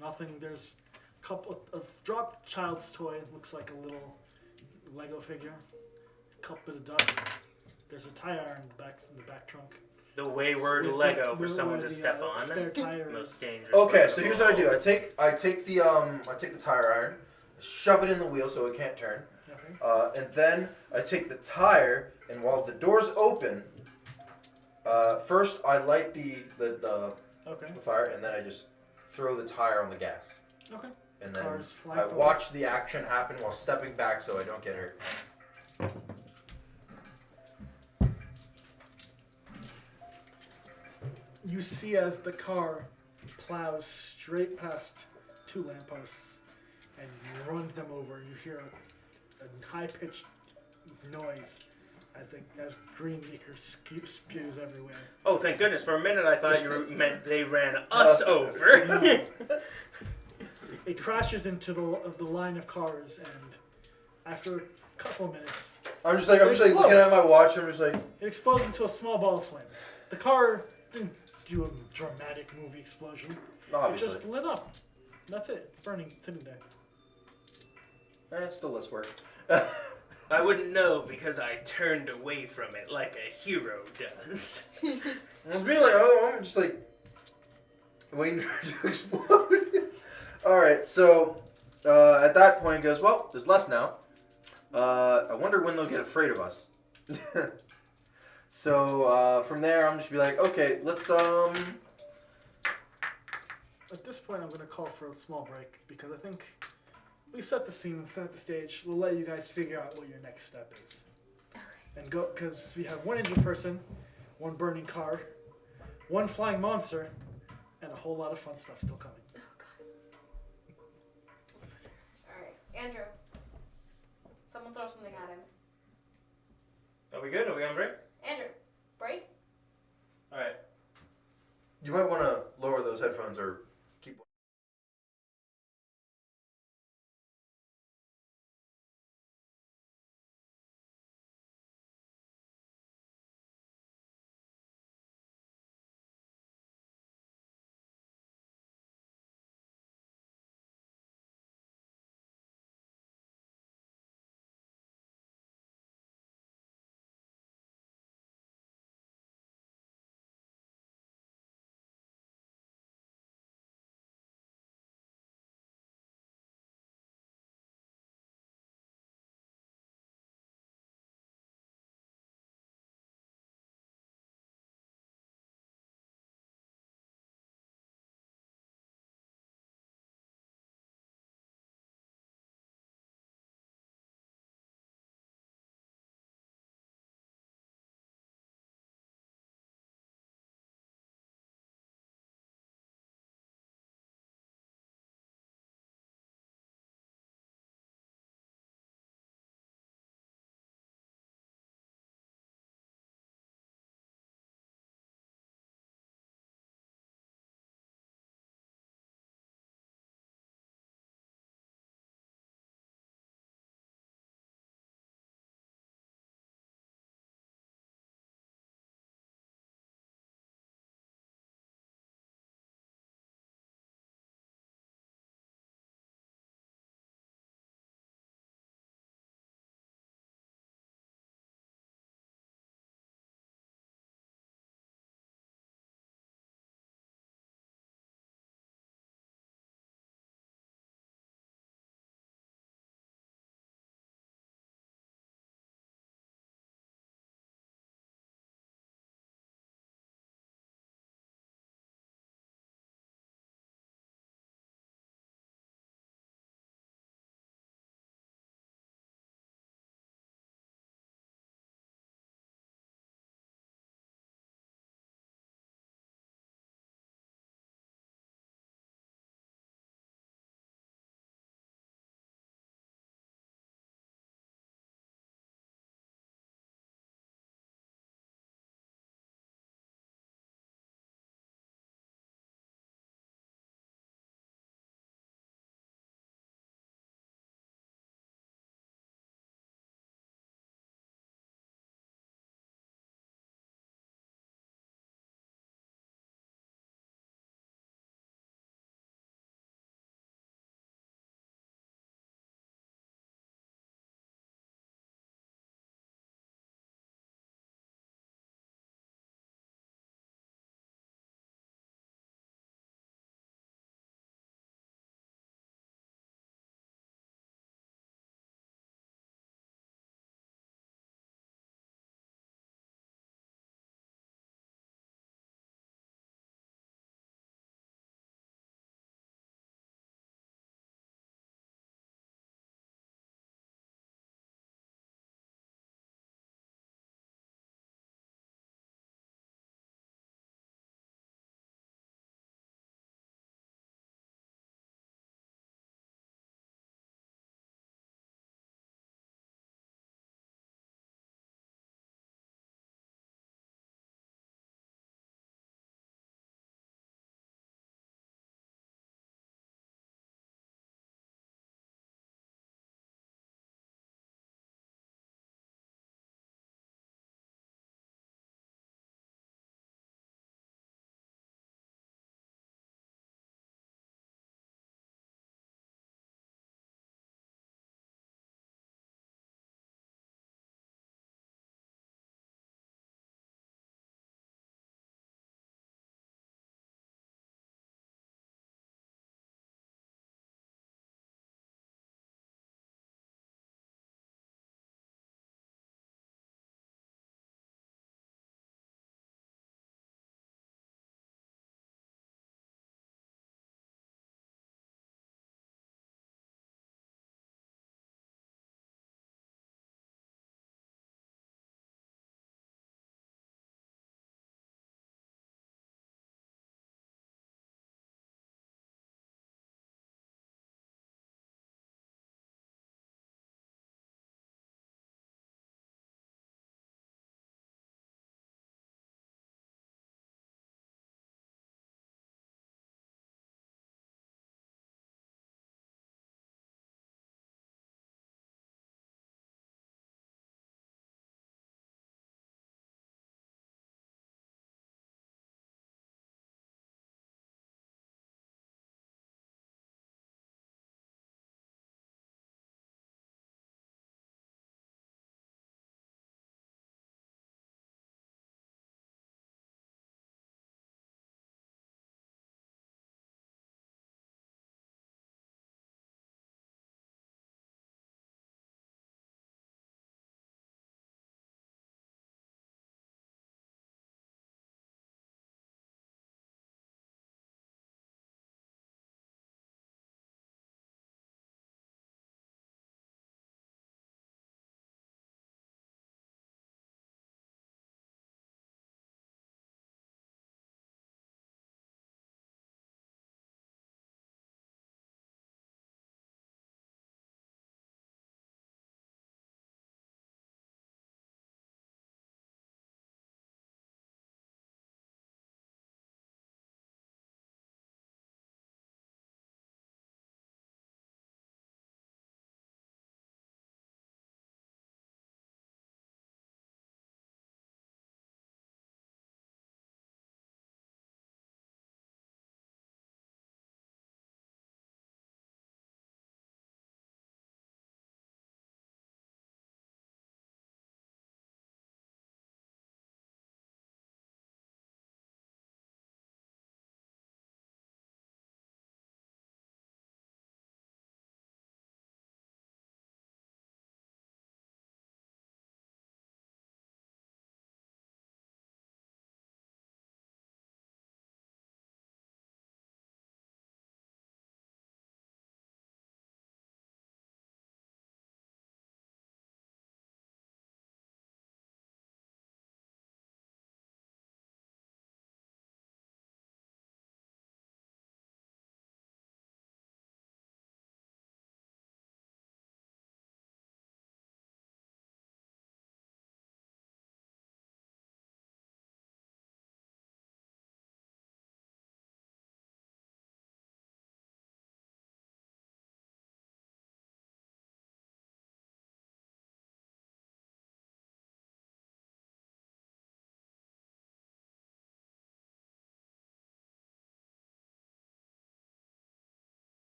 Nothing. There's a couple of dropped child's toy. Looks like a little Lego figure. A couple of dust. There's a tire iron in the back trunk. The wayward With Lego the- for someone where to the, step uh, on. Spare tire is. Most dangerous. Okay, Lego so here's of what I do. all. I take the tire iron, shove it in the wheel so it can't turn, Okay. and then I take the tire, and while the door's open, first I light the Okay. fire, and then I just throw the tire on the gas, Okay. and then Cars fly I forward. watch the action happen while stepping back so I don't get hurt. You see as the car plows straight past 2 lampposts and runs them over. You hear a high-pitched noise as green liquor spews everywhere. Oh, thank goodness. For a minute I thought you meant they ran us over. It crashes into the line of cars, and after a couple of minutes, I'm just like looking at my watch. I'm just like, it explodes into a small ball of flame. The car didn't do a dramatic movie explosion. obviously, It just lit up. That's it. It's burning, sitting there. still less work. I wouldn't know because I turned away from it like a hero does. I was being like, oh, I'm just like waiting for it to explode. All right, so at that point, he goes, well, there's less now. I wonder when they'll get afraid of us. So from there, I'm just be like, okay, let's At this point, I'm going to call for a small break because I think we've set the scene, we've set the stage. We'll let you guys figure out what your next step is. And go, because we have one injured person, one burning car, one flying monster, and a whole lot of fun stuff still coming. Oh god. Alright, Andrew. Someone throw something at him. Are we good? Are we on break? Andrew, break? Alright. You might want to lower those headphones or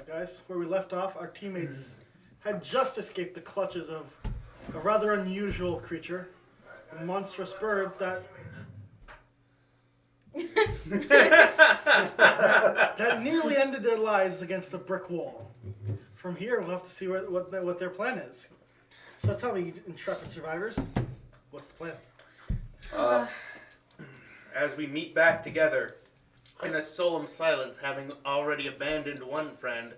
Alright guys, where we left off, our teammates had just escaped the clutches of a rather unusual creature. A monstrous bird that nearly ended their lives against a brick wall. From here, we'll have to see what their plan is. So tell me, intrepid survivors, what's the plan? As we meet back together in a solemn silence, having already abandoned one friend,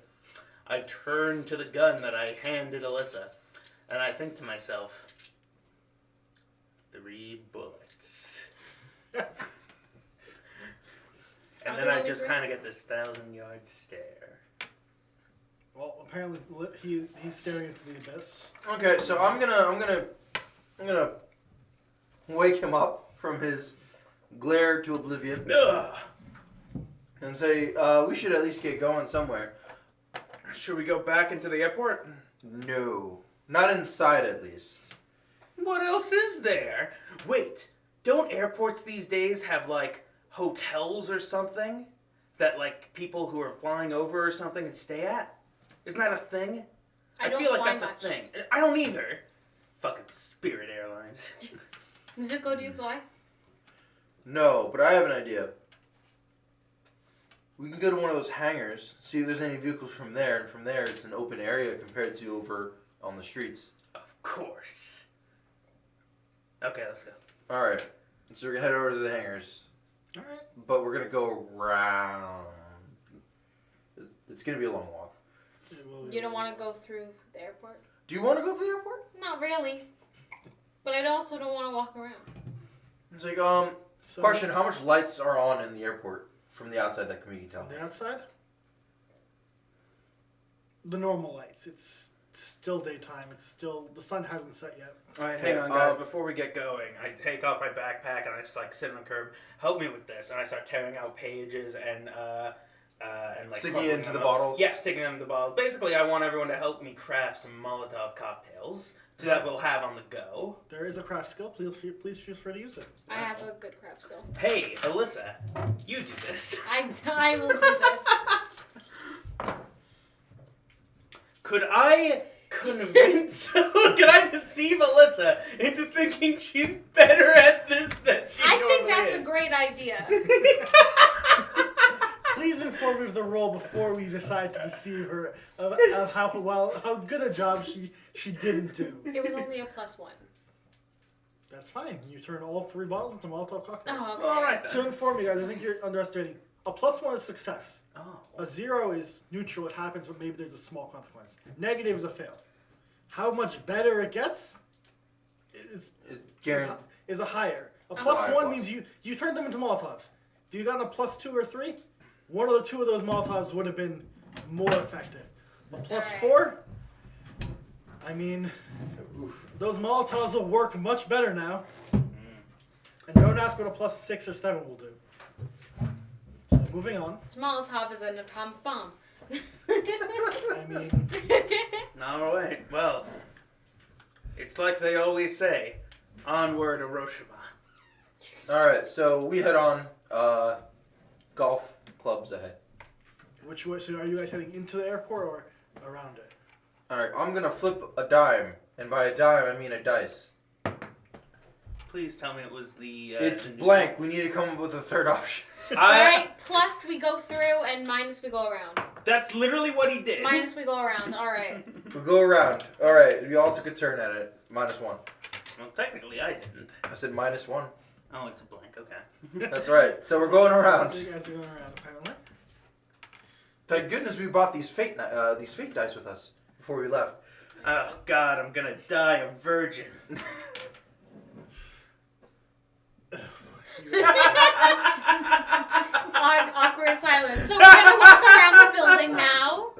I turn to the gun that I handed Alyssa, and I think to myself, 3 bullets. And then I just kind of get this 1,000-yard stare. Well, apparently he's staring into the abyss. Okay, so I'm gonna wake him up from his glare to oblivion. Ugh. And say, we should at least get going somewhere. Should we go back into the airport? No. Not inside, at least. What else is there? Wait, don't airports these days have, like, hotels or something? That, like, people who are flying over or something can stay at? Isn't that a thing? I don't feel like fly that's much. a thing. I don't either. Fucking Spirit Airlines. Zuko, do you fly? No, but I have an idea. We can go to one of those hangars, see if there's any vehicles from there, and from there it's an open area compared to over on the streets. Of course. Okay, let's go. Alright, so we're gonna head over to the hangars. Alright. But we're gonna go around. It's gonna be a long walk. You don't want to go through the airport? Do you want to go to the airport? Not really. But I also don't want to walk around. It's like, So, question, how much lights are on in the airport from the outside that we can tell? on the outside? The normal lights. It's still daytime. It's still, the sun hasn't set yet. Alright, hang on, guys. Before we get going, I take off my backpack and I just like sit on the curb. Help me with this, and I start tearing out pages and like Sticking crumpling it into them the up. bottles? Yeah, sticking them in the bottles. Basically, I want everyone to help me craft some Molotov cocktails that we'll have on the go. There is a craft skill. Please feel free to use it. I have a good craft skill. Hey, Alyssa, you do this. I will do this. Could I convince? Could I deceive Alyssa into thinking she's better at this than she I think normally that's is? a great idea. Please inform me of the role before we decide to deceive her of how good a job she didn't do. It was only a +1. That's fine. You turn all 3 bottles into Molotov cocktails. Oh, okay. All right To then. inform you guys, I think you're underestimating. A +1 is success. Oh. A 0 is neutral. It happens, but maybe there's a small consequence. Negative is a fail. How much better it gets is a higher. A Oh. plus Higher one plus. means you turn them into Molotovs. If you got a +2 or 3, one of the 2 of those Molotovs would have been more effective. A +4, I mean, those Molotovs will work much better now. And don't ask what a +6 or 7 will do. So moving on. Molotov is an atomic bomb. I mean, All right. Well, it's like they always say, onward, Hiroshima. Alright, so we head on. Golf clubs ahead. which way? So are you guys heading into the airport or around it? Alright, I'm gonna flip a dime. And by a dime, I mean a dice. Please tell me it was the... It's the new- blank. We need to come up with a third option. Alright, plus we go through and minus we go around. That's literally what he did. Minus we go around. Alright. We'll go around. Alright, we all took a turn at it. -1. Well, technically I didn't. I said -1. Oh, it's a blank. Okay. That's right. So we're going around. You guys are going around apparently. Thank goodness we bought these fake dice with us before we left. Oh God, I'm gonna die a virgin. Awkward silence. So we're gonna walk around the building now.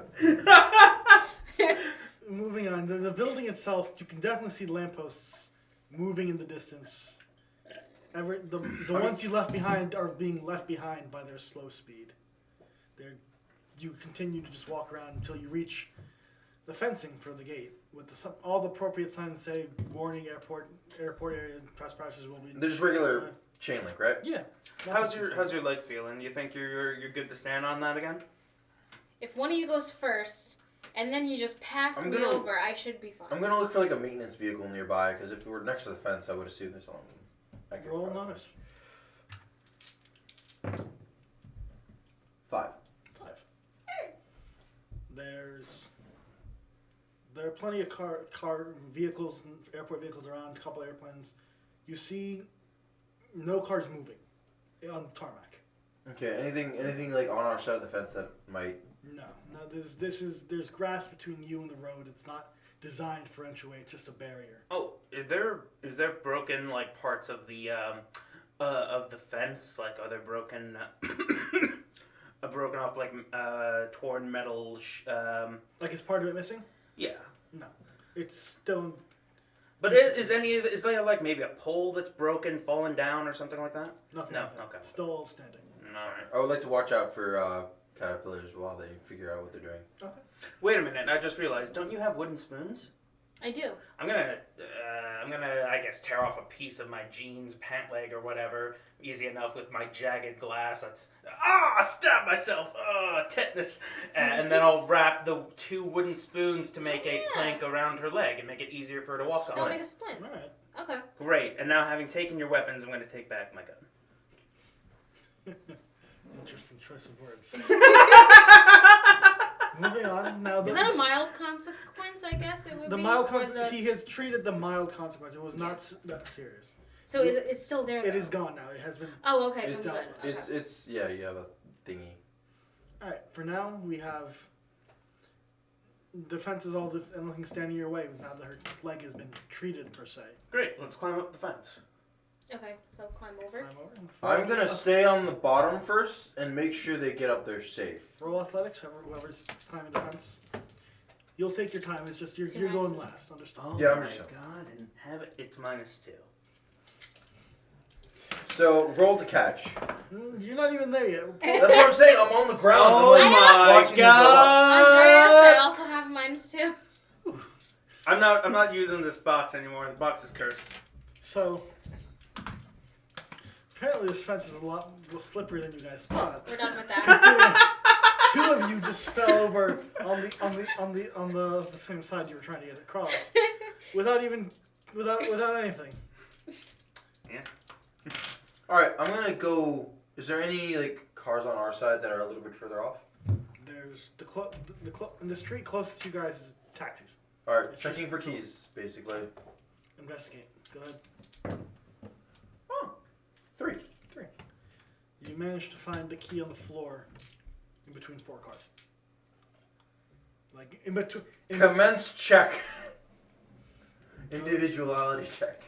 Moving on, the building itself, you can definitely see lampposts moving in the distance. The ones you left behind are being left behind by their slow speed. You continue to just walk around until you reach the fencing for the gate with all the appropriate signs that say warning, airport area trespassers will be. They're just regular chain link, right? Yeah. How's your leg feeling? You think you're good to stand on that again? if one of you goes first, and then you just pass me over, I should be fine. I'm gonna look for like a maintenance vehicle nearby because if we're next to the fence, I would assume there's something. I can Roll find. notice. 5. 5. There are plenty of car vehicles, and airport vehicles around. A couple airplanes. You see, no cars moving on the tarmac. Okay. Anything like on our side of the fence that might. No. There's grass between you and the road. It's not designed for entryway. It's just a barrier. Oh, is there broken like parts of the fence? Like, are there broken broken off like torn metal? Like, is part of it missing? Yeah. No, it's still. But is there like maybe a pole that's broken, fallen down, or something like that? Nothing. No. Like that. Okay. It's still all standing. All right. I would like to watch out for caterpillars while they figure out what they're doing. Okay. Wait a minute! I just realized. Don't you have wooden spoons? I do. I'm gonna, I guess, tear off a piece of my jeans, pant leg, or whatever. Easy enough with my jagged glass. That's I stabbed myself. Tetanus. And then I'll wrap the 2 wooden spoons to make a plank around her leg and make it easier for her to walk That'll on. make a splint. All right. Okay. Great. And now, having taken your weapons, I'm going to take back my gun. Interesting choice of words. Moving on now. Is that a mild consequence? I guess it would The be. mild for consequence. He has treated the mild consequence. It was not that serious. So is it's still there? It though? is gone now. It has been. Oh, okay. So It's, I'm good. Okay. it's yeah. You have a thingy. All right. For now, we have. The fence is all this, and nothing standing your way now that her leg has been treated per se. Great. Let's climb up the fence. Okay, so climb over. Climb over and I'm gonna stay on the bottom first and make sure they get up there safe. roll athletics. Whoever's climbing the fence. You'll take your time. It's just you're Two going axes. last. Understand? Oh Yeah, I'm my just- god! And have it. It's -2. So roll to catch. You're not even there yet. That's what I'm saying. I'm on the ground. Oh I'm like my watching them go up. Andreas, I god! also have -2. I'm not using this box anymore. The box is cursed. So apparently this fence is a lot more slippery than you guys thought. We're done with that. Considering 2 of you just fell over on the same side you were trying to get across without anything. All right, I'm gonna go. Is there any like cars on our side that are a little bit further off? There's in the street closest to you guys is taxis. All right, checking for keys, basically. Investigate. Go ahead. Oh, 3. You managed to find a key on the floor in between 4 cars. Like in between. Commence check. Individuality check.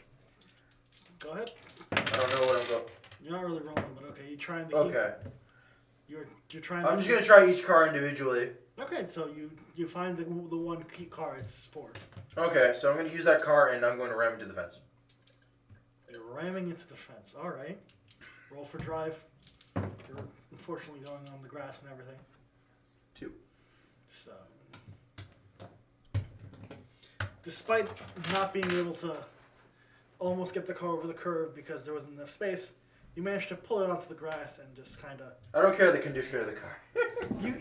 Go ahead. I don't know what I'm going. You're not really rolling, but okay. You're trying the key. Okay. You're trying. I'm just gonna try each car individually. Okay, so you find the one key car. It's 4. Okay, so I'm gonna use that car and I'm going to ram into the fence. You're ramming into the fence. All right. Roll for drive. You're unfortunately going on the grass and everything. 2. So, despite not being able to almost get the car over the curve because there wasn't enough space, you managed to pull it onto the grass and just kind of. I don't care the condition of the car.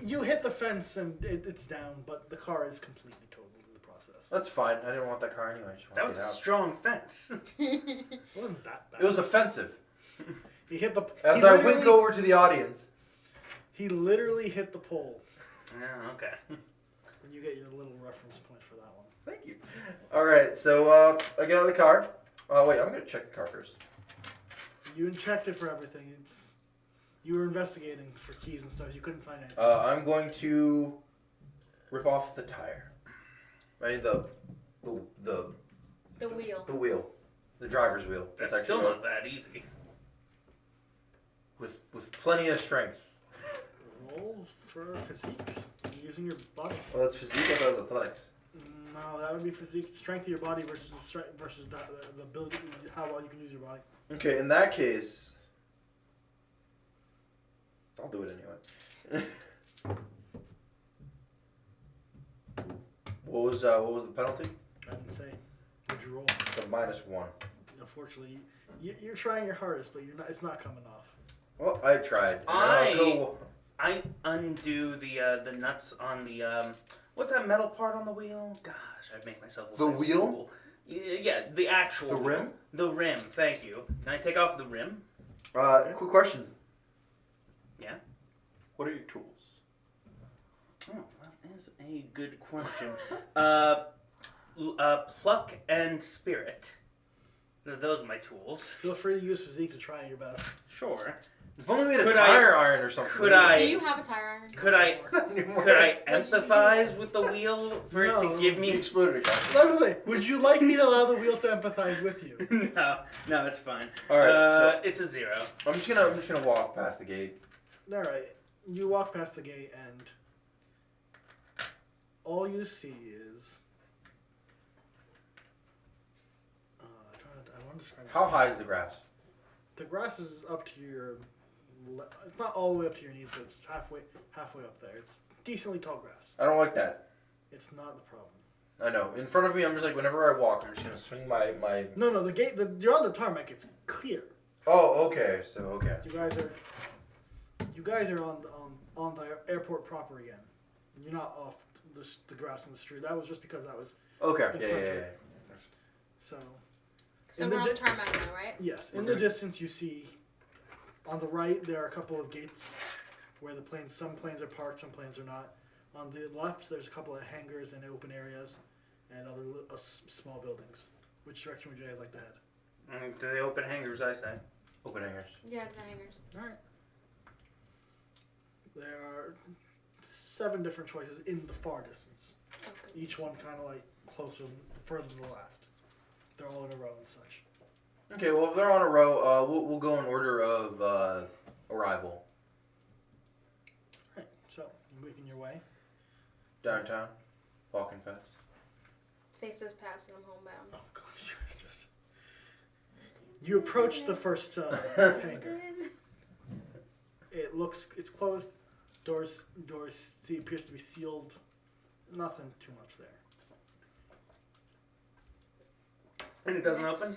You hit the fence and it's down, but the car is completely totaled in the process. That's fine. I didn't want that car anyway. I just That wanted was it a out. strong fence. It wasn't that bad. It was offensive. He hit the. As he I literally- wink over to the audience. He literally hit the pole. Yeah, okay. And you get your little reference point for that one. Thank you. All right, so I get out of the car. Wait, I'm gonna check the car first. You checked it for everything. You were investigating for keys and stuff. You couldn't find anything. I'm going to rip off the tire. I mean the wheel. the driver's wheel. That's It's still actually not that easy. with plenty of strength. Roll for physique. Using your body. Well, that's physique. I thought it was athletics. No, that would be physique. Strength of your body versus the ability, how well you can use your body. Okay, in that case, I'll do it anyway. What was the penalty? I didn't say. What'd you roll? It's a -1. Unfortunately, you're trying your hardest, but you're not. It's not coming off. Well, I tried. And then I'll go I undo the nuts on the what's that metal part on the wheel? Gosh, I'd make myself look The like a wheel? fool. Yeah, the actual The wheel. rim? The rim. Thank you. Can I take off the rim? Quick question. Yeah. What are your tools? Oh, that is a good question. Pluck and spirit. Those are my tools. Feel free to use physique to try your best. Sure. If only we had a Could tire iron or something. could I- Do you have a tire iron? Could I empathize with the wheel for it No. to give You me? exploded a guy. By the way, would you like me to allow the wheel to empathize with you? No, it's fine. All right, It's a 0. I'm just gonna walk past the gate. All right. You walk past the gate, and all you see is. I want to describe. How high is the grass? The grass is up to your. It's not all the way up to your knees, but it's halfway up there. It's decently tall grass. I don't like that. It's not the problem. I know. In front of me, I'm just like, whenever I walk, I'm just gonna swing my. No, the gate. You're on the tarmac. It's clear. Oh, okay. So okay. You guys are on the airport proper again. You're not off the grass on the street. That was just because that was Okay. In Yeah, front yeah, of yeah. it. so. So In we're the on the di- tarmac now, right? Yes, in Okay. the distance you see, on the right there are a couple of gates, where some planes are parked, some planes are not. On the left there's a couple of hangars and open areas, and other small buildings. Which direction would you guys like to head? To the open hangars, I say. Open hangers. Yeah, the hangers. All right. There are 7 different choices in the far distance. Okay. Each one kind of like closer, further than the last. They're all in a row and such. Okay. Well, if they're on a row, we'll go in order of arrival. Alright, so you're making your way. Downtown, walking fast. Faces past and I'm homebound. Oh god, you guys just. You approach the first hangar. It's closed. Doors appears to be sealed. Nothing too much there. And it doesn't open?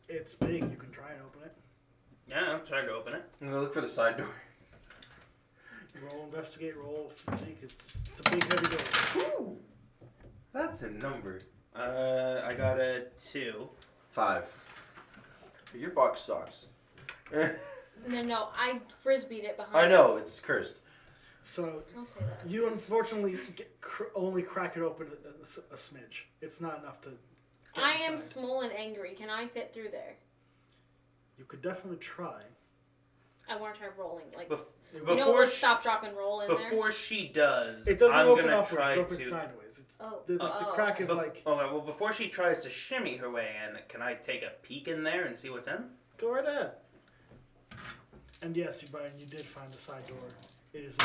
It's big. You can try and open it. Yeah, I'm trying to open it. I'm gonna look for the side door. Roll investigate. Roll physique. It's a big heavy door. Ooh, that's a number. I got a 2. 5. Your box sucks. No, I frisbeed it behind I know us. it's cursed. So Don't say that. you unfortunately only crack it open a smidge. It's not enough to. Get I am inside. small and angry. Can I fit through there? You could definitely try. I want to try rolling. Like, Bef- It, you know, before like she- stop, drop, and roll in there. Before she does, it doesn't I'm open gonna upwards. try It opens to. sideways. It's Oh. the Oh, crack is okay. like. Okay, well, before she tries to shimmy her way in, can I take a peek in there and see what's in? Go right ahead. And yes, Brian, you did find the side door. It is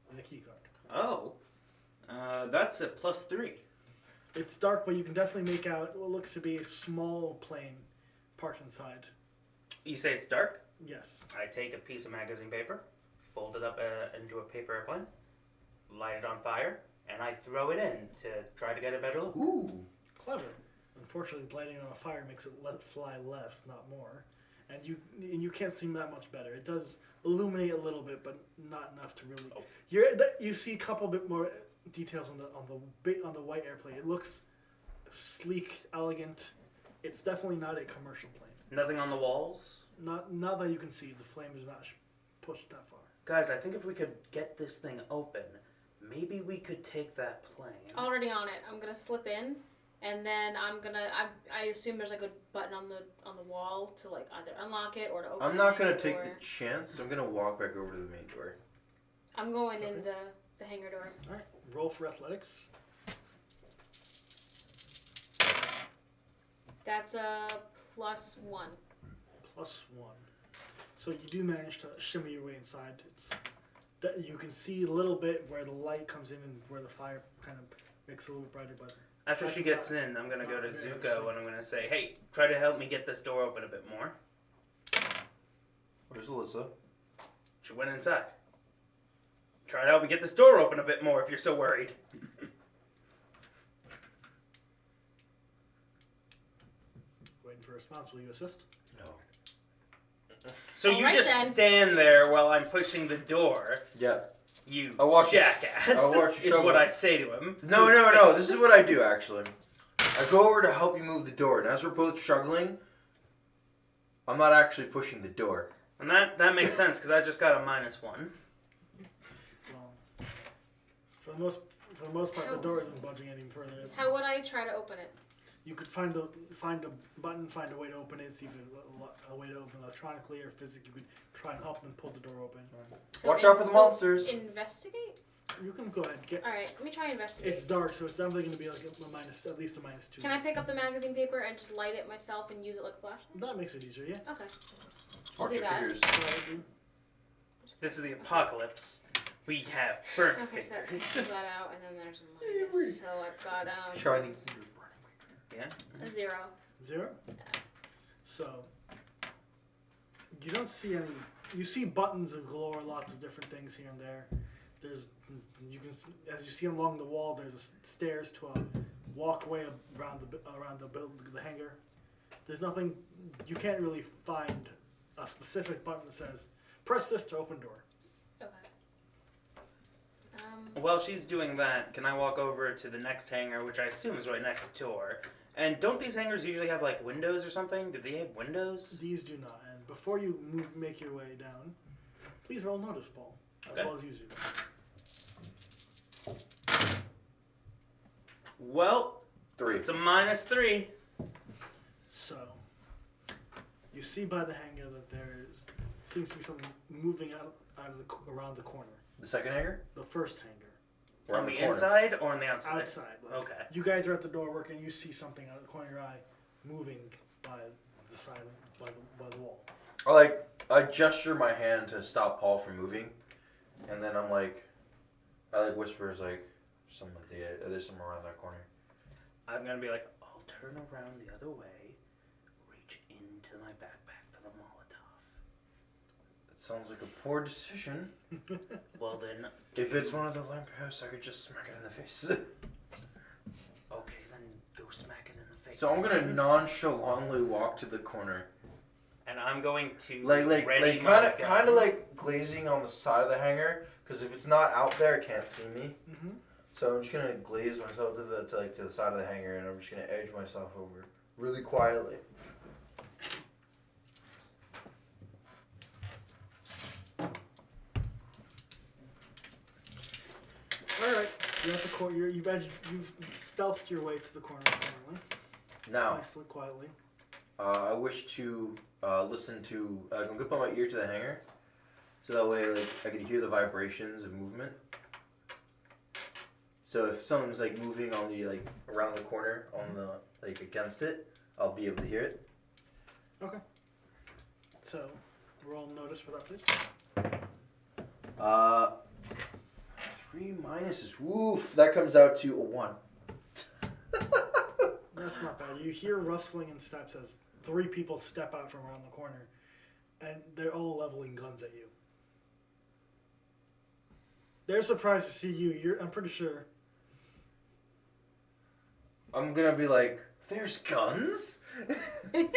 in the key card. Oh, that's a +3. It's dark, but you can definitely make out what looks to be a small plane parked inside. You say it's dark? Yes. I take a piece of magazine paper, fold it up into a paper airplane, light it on fire, and I throw it in to try to get a better look. Ooh. Clever. Unfortunately, lighting it on fire makes it fly less, not more. And you can't see that much better. It does illuminate a little bit, but not enough to really. Oh. You see a couple bit more details on the white airplane. It looks sleek, elegant. It's definitely not a commercial plane. Nothing on the walls? Not that you can see. The flame is not pushed that far. Guys, I think if we could get this thing open, maybe we could take that plane. Already on it. I'm gonna slip in, and then I assume there's like a button on the wall to like either unlock it or to open. I'm not the gonna hangar take door. the chance. I'm gonna walk back over to the main door. I'm going in the hangar door. All right. Roll for athletics. That's a +1. +1. So you do manage to shimmy your way inside. You can see a little bit where the light comes in and where the fire kind of makes it a little brighter, but After It's she not- gets in, I'm going to it's go not to very Zuko exciting. and I'm going to say, hey, try to help me get this door open a bit more. Where's Alyssa? She went inside. Try to help me get this door open a bit more if you're so worried. waiting for a response. Will you assist? No. So you Alright just then. stand there while I'm pushing the door. Yeah. You I'll watch you- jackass. I'll watch you is show what me. I say to him. No, To his no, no. face. This is what I do, actually. I go over to help you move the door, and as we're both struggling, I'm not actually pushing the door. And that makes sense because I just got a -1. Well, for the most part, the door isn't budging any further. How would I try to open it? You could find a button, find a way to open it, see if there's a way to open it electronically or physically. You could try and help and pull the door open. So Watch out for the monsters. Investigate? You can go ahead. Alright, let me try investigate. It's dark, so it's definitely going to be like a minus, at least a -2. Can I pick up the magazine paper and just light it myself and use it like a flashlight? That makes it easier, yeah. Okay. Watch do your that. fingers. This is the apocalypse. We have burnt Okay, so that fingers. cancels that out, and then there's a minus. So I've got Shiny. Yeah. a 0. 0? So, you don't see any. You see buttons of galore, lots of different things here and there. As you see along the wall, there's stairs to a walkway around the hangar. There's nothing. You can't really find a specific button that says press this to open door. Okay. While she's doing that, can I walk over to the next hangar, which I assume is right next door? And don't these hangars usually have like windows or something? Do they have windows? These do not. And before you make your way down, please roll notice, Paul, as Okay. well as usual. Well, 3. it's a -3. So, you see by the hangar that there seems to be something moving around the corner. The second hanger? The first hangar. Or On the corner? inside or on the outside? Outside. Like, Okay. You guys are at the door working. You see something out of the corner of your eye moving by the side by the wall. I gesture my hand to stop Paul from moving, and then I whispers there's someone around that corner. I'm gonna be like, I'll turn around the other way, reach into my backpack for the Molotov. That sounds like a poor decision. Well then, If it's one of the lampposts, I could just smack it in the face. okay, then go smack it in the face. So I'm gonna nonchalantly walk to the corner, and I'm going to like ready kind my of gun. like glazing on the side of the hangar, because if it's not out there, it can't see me. Mm-hmm. So I'm just gonna glaze myself to the side of the hangar, and I'm just gonna edge myself over really quietly. All right. You're at the corner. You've stealthed your way to the corner apparently. Now, Nicely, quietly. I wish to listen to. I'm gonna put my ear to the hangar, so that way I can hear the vibrations of movement. So if something's moving on the around the corner on the against it, I'll be able to hear it. Okay. So, roll notice for that, please. 3 minuses. Woof. That comes out to a 1. That's not bad. You hear rustling and steps as 3 people step out from around the corner, and they're all leveling guns at you. They're surprised to see you. I'm pretty sure. I'm gonna be like, there's guns? Can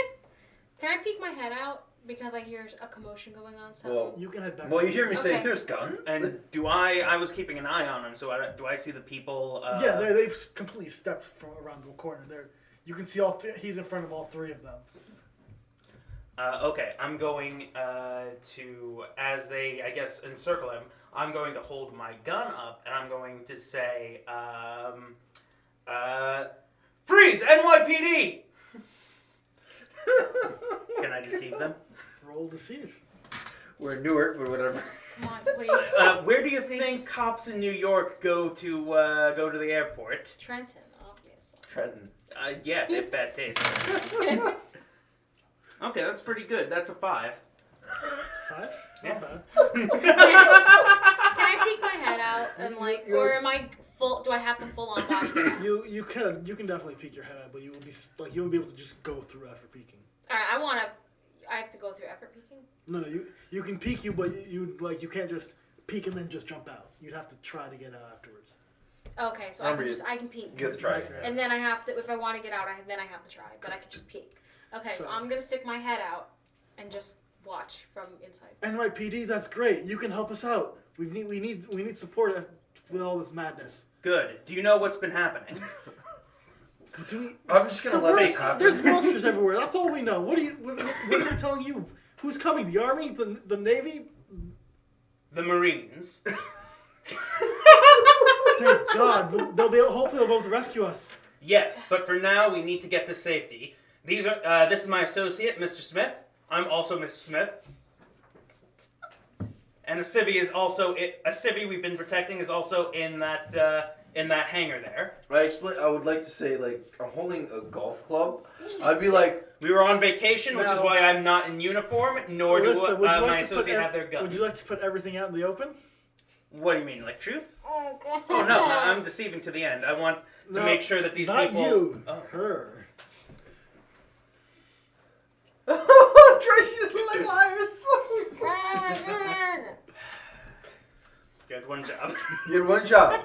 I peek my head out? Because I hear a commotion going on. So. Well, You can head back. you hear me say, Okay. there's guns? And do I was keeping an eye on him, so do I see the people? Yeah, they've completely stepped from around the corner. You can see he's in front of all 3 of them. Okay, I'm going to, as they, I guess, encircle him, I'm going to hold my gun up, and I'm going to say, freeze, NYPD! Can I deceive them? Roll deceive. We're in Newark, but whatever. Come on, please. Where do you Please. think cops in New York go to the airport? Trenton, obviously. Trenton. Yeah, they have bad taste. Okay, that's pretty good. That's a 5. 5? Yeah. Not bad. Yes. Can I peek my head out and You're- or am I full? Do I have the full on body? You can definitely peek your head out, but you won't be able to just go through after peeking. All right, I have to go through effort peeking. No, you can peek but you can't just peek and then just jump out. You'd have to try to get out afterwards. Okay, so Remember, I can peek. You have to try it. And then I have to, if I want to get out, then I have to try. But I can just peek. Okay, so So- I'm gonna stick my head out and just watch from inside. NYPD, that's great. You can help us out. We need support with all this madness. Good. Do you know what's been happening? I'm just gonna let this happen. There's monsters everywhere. That's all we know. What are they telling you? Who's coming? The army? The navy? The Marines. Thank God. Hopefully they'll be able to rescue us. Yes, but for now we need to get to safety. This is my associate, Mr. Smith. I'm also Mr. Smith. And a civvy we've been protecting is also in that hangar there. I would like to say, like, I'm holding a golf club. I'd be like, We were on vacation, which is why I'm not in uniform, nor do my associate have their gun. Would you like to put everything out in the open? What do you mean, like truth? Oh, God. Oh no, I'm deceiving to the end. I want to make sure that these people. Not you. Oh. Her. Tracy doesn't like liars. Good, one job. You had one job.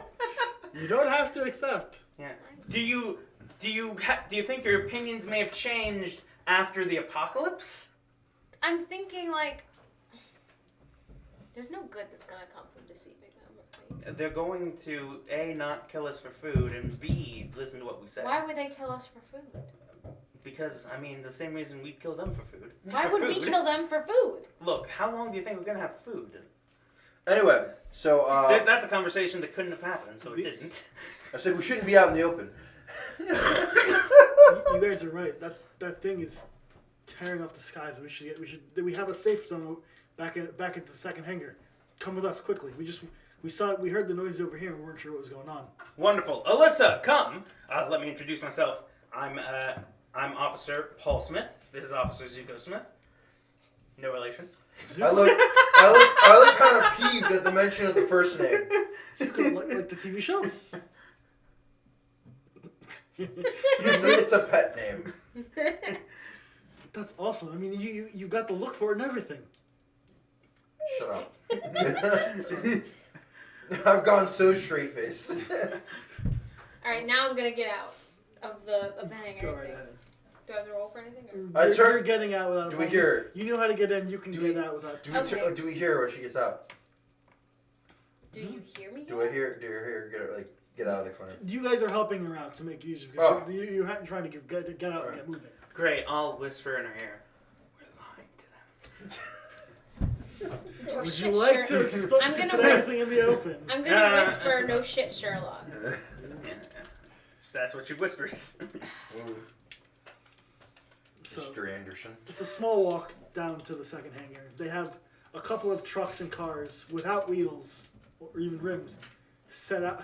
You don't have to accept. Yeah. Do you think your opinions may have changed after the apocalypse? I'm thinking, like, there's no good that's gonna come from deceiving them. Right? They're going to A, not kill us for food, and B, listen to what we say. Why would they kill us for food? Because, I mean, the same reason we'd kill them for food. Why For would we food. kill them for food? Look, how long do you think we're going to have food? Anyway, so That's a conversation that couldn't have happened, so it didn't. I said we shouldn't be out in the open. You guys are right. That thing is tearing up the skies. We have a safe zone back at the second hangar. Come with us quickly. We heard the noise over here and we weren't sure what was going on. Wonderful. Alyssa, come. Let me introduce myself. I'm Officer Paul Smith. This is Officer Zuko Smith. No relation. I look kind of peeved at the mention of the first name. like the TV show. It's a pet name. That's awesome. I mean, you got the look for it and everything. Shut up. I've gone so straight face. Alright, now I'm gonna get out of the hangar. Go right ahead. Do I have to roll for anything? Or? You're getting out without. Do we hear? You know how to get in. You can get out without. Do we hear her when she gets out? Do you hear me? Do I hear her get out of the corner? You guys are helping her out to make it easier. Oh. You're trying to get out and get moving. Great, I'll whisper in her ear. We're lying to them. Oh, Would shit, you like Sherlock. to expose I'm gonna everything in the open? I'm gonna whisper, no shit, Sherlock. Yeah. That's what she whispers. So, Mr. Anderson. it's a small walk down to the second hangar. They have a couple of trucks and cars without wheels or even rims set up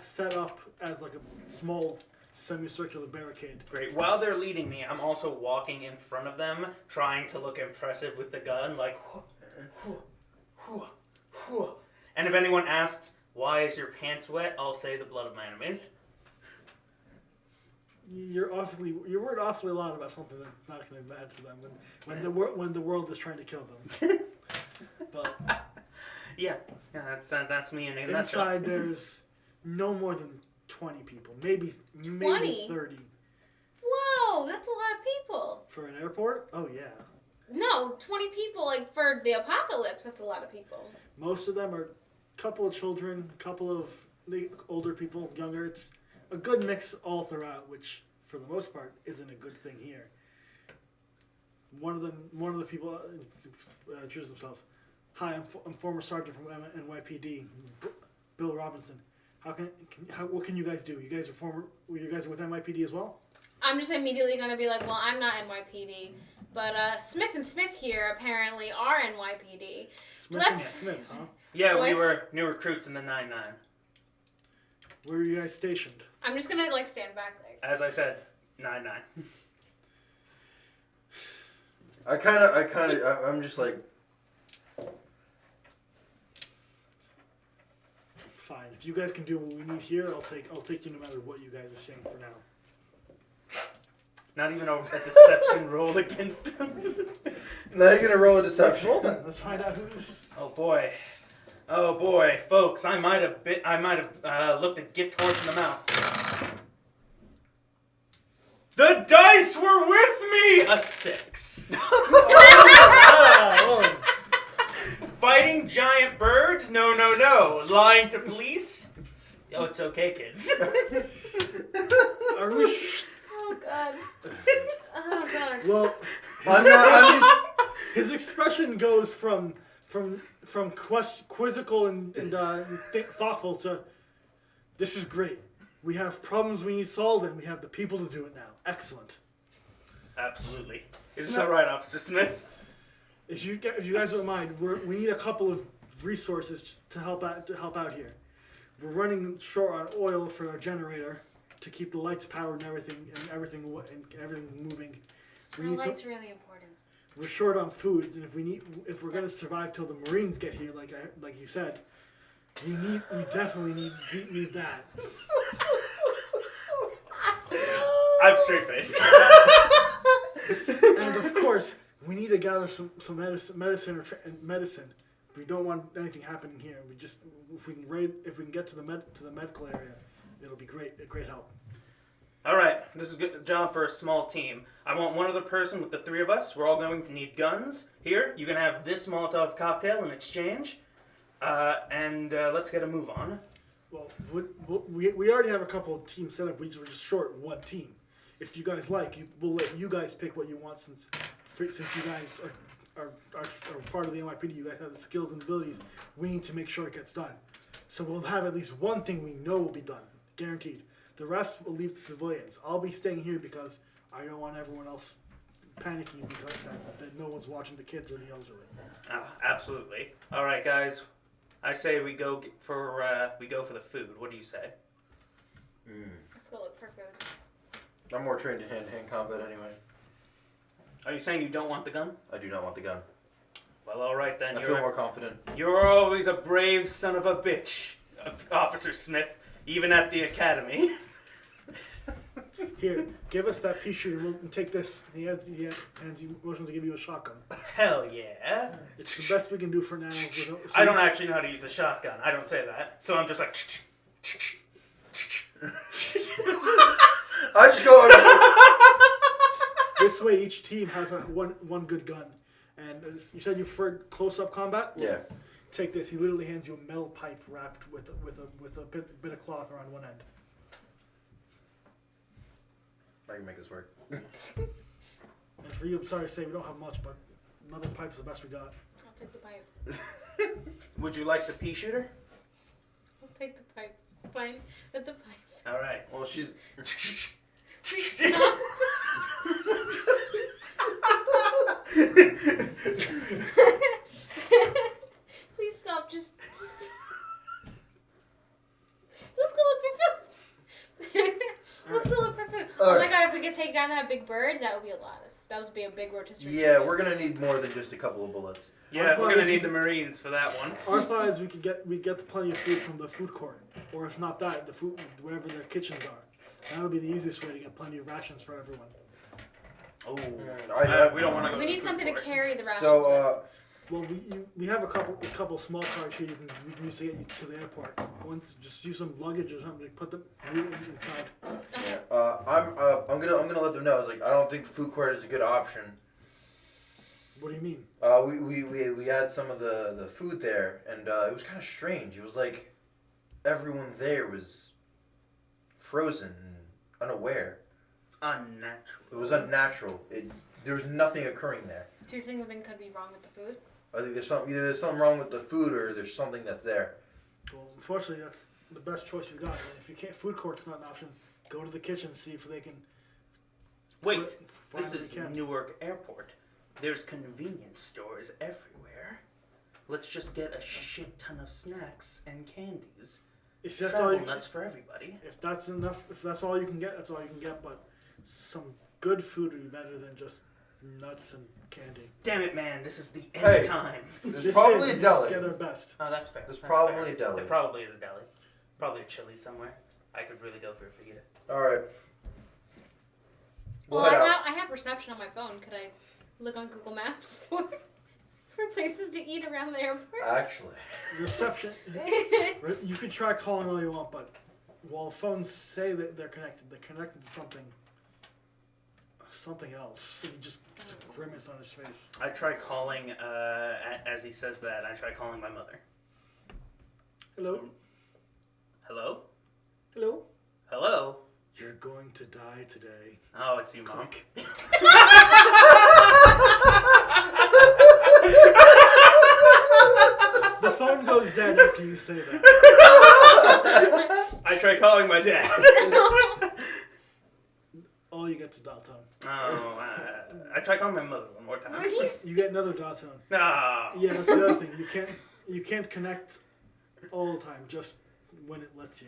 as like a small semicircular barricade. Great. While they're leading me, I'm also walking in front of them, trying to look impressive with the gun, like, and if anyone asks, why is your pants wet, I'll say the blood of my enemies. You're worried awfully loud about something that's not going to matter to them when the world is trying to kill them. But yeah, that's me in a nutshell. inside there's no more than 20 people, maybe 20? 30. Whoa, that's a lot of people. For an airport? Oh yeah. No, 20 people, like, for the apocalypse, that's a lot of people. Most of them are a couple of children, a couple of the older people, younger. It's a good mix all throughout, which for the most part isn't a good thing here. One of the people introduces themselves. Hi, I'm former sergeant from NYPD, Bill Robinson. What can you guys do? You guys are with NYPD as well? I'm just immediately going to be like, well, I'm not NYPD, but Smith and Smith here apparently are NYPD. Smith and Smith, huh? Yeah, we Boys? were new recruits in the 9-9. Where are you guys stationed? I'm just going to, like, stand back there. As I said, 9-9. I'm just like, Fine. If you guys can do what we need here, I'll take you no matter what you guys are saying for now. Not even a deception roll against them. now you're gonna roll a deception. Roll then. Let's find out who's. Oh boy, folks! I might have looked a gift horse in the mouth. The dice were with me. A 6. Oh, lying to police? Oh, it's okay, kids. Are we? Oh God. Oh God. Well, I'm just. his expression goes from quizzical and thoughtful to, this is great. We have problems we need solved, and we have the people to do it now. Excellent. Absolutely. Is that right, Officer Smith? If you guys don't mind, we need a couple of resources to help out here. We're running short on oil for our generator to keep the lights powered and everything moving. Light's really important. We're short on food, and if we're gonna survive till the Marines get here, like you said, we definitely need that. I'm straight faced. And of course, we need to gather some medicine. We don't want anything happening here. If we can get to the medical area, it'll be a great help. All right, this is a good job for a small team. I want one other person with the three of us. We're all going to need guns. Here, you can have this Molotov cocktail in exchange, and let's get a move on. Well, we already have a couple of teams set up. We're just short one team. If you guys like, we'll let you guys pick what you want since you guys are part of the NYPD. You guys have the skills and abilities. We need to make sure it gets done. So we'll have at least one thing we know will be done, guaranteed. The rest will leave to civilians. I'll be staying here because I don't want everyone else panicking because that no one's watching the kids or the elderly. Absolutely. All right, guys. I say we go for the food. What do you say? Let's go look for food. I'm more trained in hand-to-hand combat anyway. Are you saying you don't want the gun? I do not want the gun. Well, all right then. I feel more confident. You're always a brave son of a bitch, Officer Smith, even at the academy. Here, give us that pea shooter. We'll take this. He motions to give you a shotgun. Hell yeah. It's the best we can do for now. I don't actually know how to use a shotgun. I don't say that. So I'm just like... I just go... This way, each team has one good gun. And you said you preferred close-up combat? Yeah. Take this. He literally hands you a metal pipe wrapped with a bit of cloth around one end. I can make this work. And for you, I'm sorry to say we don't have much, but another pipe's the best we got. I'll take the pipe. Would you like the pea shooter? I'll take the pipe. Fine. With the pipe. All right. Well, she's... Please stop. Please stop. Just... Let's go look for food. Let's go look for food. Oh my god, if we could take down that big bird, that would be a lot. That would be a big rotisserie. Yeah, we're gonna need more than just a couple of bullets. Yeah, we're gonna need the Marines for that one. Our thought is we get plenty of food from the food court, or if not that, the food wherever their kitchens are. That would be the easiest way to get plenty of rations for everyone. Oh, we don't want to go. We need something to carry the rations So, Well, we have a couple small cars here we can use to get you to the airport. Once, just use some luggage or something to put them inside. yeah, I'm gonna let them know. I was like, I don't think the food court is a good option. What do you mean? We had some of the food there, and it was kind of strange. It was like everyone there was frozen and unaware. Unnatural. It was unnatural. There was nothing occurring there. Do you think something could be wrong with the food? I think either there's something wrong with the food or there's something that's there. Well, unfortunately, that's the best choice we got. And if you can't, food court's not an option. Go to the kitchen and see if they can. Wait, find this what is they can. Newark Airport. There's convenience stores everywhere. Let's just get a shit ton of snacks and candies. If that's Travel all you, nuts for everybody. if that's enough, if that's all you can get, that's all you can get. But some good food would be better than just nuts and candy. Damn it, man! This is the end Hey. times. There's Just probably say a deli. Get our best. Oh, that's fair. There's That's probably fair. a deli. There probably is a deli. Probably a Chili somewhere. I could really go for a fajita. All right. Well, head out. I have reception on my phone. Could I look on Google Maps for places to eat around the airport? Actually, Reception. You can try calling all you want, but while phones say that they're connected to something else. And he just gets a grimace on his face. I try calling, as he says that, I try calling my mother. Hello. Hello? Hello? Hello? You're going to die today. Oh, it's you, Mom. The phone goes dead after you say that. I tried calling my dad. All you get's a dial tone. Oh, I tried calling my mother one more time. You get another dial tone. No. Yeah, that's the other thing. You can't connect all the time, just when it lets you.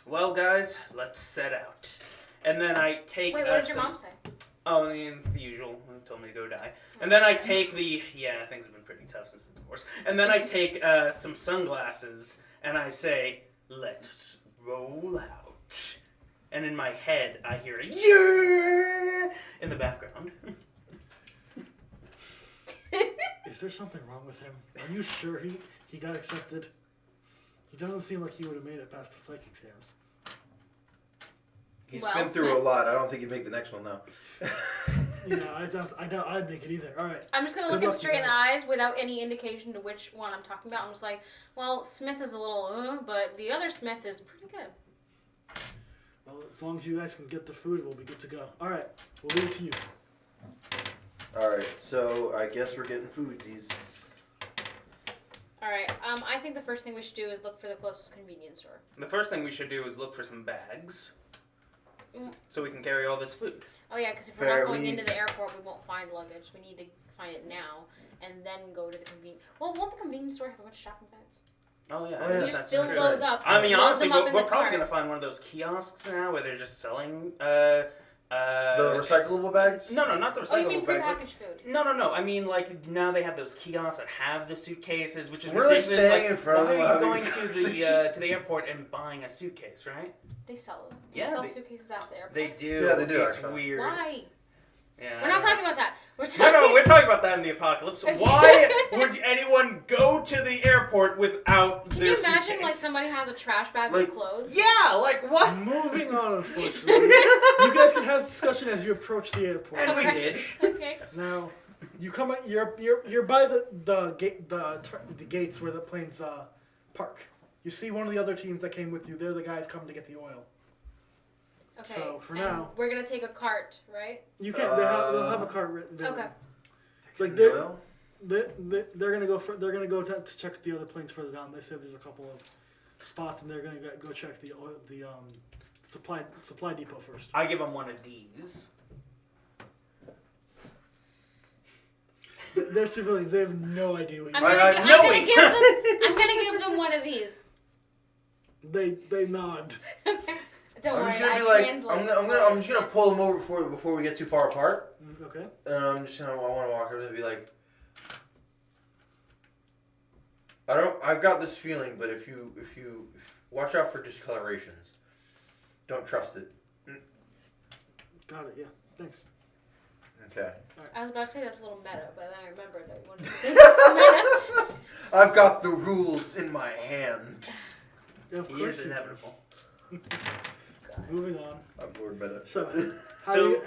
Well, guys, let's set out. And then I take. Wait, what did your mom say? Oh, the usual. Told me to go die. And then I take things have been pretty tough since the divorce. And then I take some sunglasses and I say, let's roll out. And in my head, I hear a yeah in the background. Is there something wrong with him? Are you sure he got accepted? He doesn't seem like he would have made it past the psych exams. He's Well, been through Smith- a lot. I don't think he'd make the next one, though. Yeah, I doubt I'd make it either. All right. I'm just gonna Good look him luck, straight in the guys. eyes without any indication to which one I'm talking about. I'm just like, well, Smith is a little, but the other Smith is pretty good. Well, as long as you guys can get the food, we'll be good to go. All right, we'll leave it to you. All right, so I guess we're getting foodsies. All right. I think the first thing we should do is look for the closest convenience store. The first thing we should do is look for some bags. Mm. So we can carry all this food. Oh yeah, because if we're Fair, not going we into need- the airport, we won't find luggage. We need to find it now and then go to the convenience. Well, won't the convenience store have a bunch of shopping bags? Oh yeah, Oh, yeah, You that's just fill true. those up. I mean, load honestly, them up we're in the probably cart. gonna find one of those kiosks now where they're just selling. The recyclable bags? No, not the recyclable Oh, you mean bags. prepackaged food? No. I mean, like now they have those kiosks that have the suitcases, which is We're, like, ridiculous. standing in front of why them are you having going this to the airport and buying a suitcase, right? They sell them. Yeah, They sell they- suitcases out there. They do. Yeah, they do, It's actually. weird. Why? Yeah, We're not talking about that. We're No, talking. we're talking about that in the apocalypse. Why would anyone go to the airport without Can their you imagine suitcase? like somebody has a trash bag Like- with clothes? Yeah, like what? Moving on, unfortunately. You guys can have this discussion as you approach the airport. And we Okay. did. Okay. Now, you come. You're by the gate the gates where the planes park. You see one of the other teams that came with you. They're the guys coming to get the oil. Okay. So, for and now- we're gonna take a cart, right? You can't. They'll have a cart written. Okay. It's like Oil? they're gonna go to check the other planes further down. They said there's a couple of spots, and they're gonna go check the supply depot first. I give them one of these. They're civilians. They have no idea what I'm you. Right, gonna, no, I'm wait. gonna give them one of these. They nod. Don't I'm worry, just gonna I be like, translate. I'm just gonna pull them over before we get too far apart, Okay. and I want to walk over and be like, I've got this feeling, but if you watch out for discolorations, don't trust it. Got it. Yeah. Thanks. Okay. I was about to say that's a little meta, but then I remembered that one of the things is meta. I've got the rules in my hand. Of He course. is you do. inevitable. Moving on. I'm Lord Meta. So, So-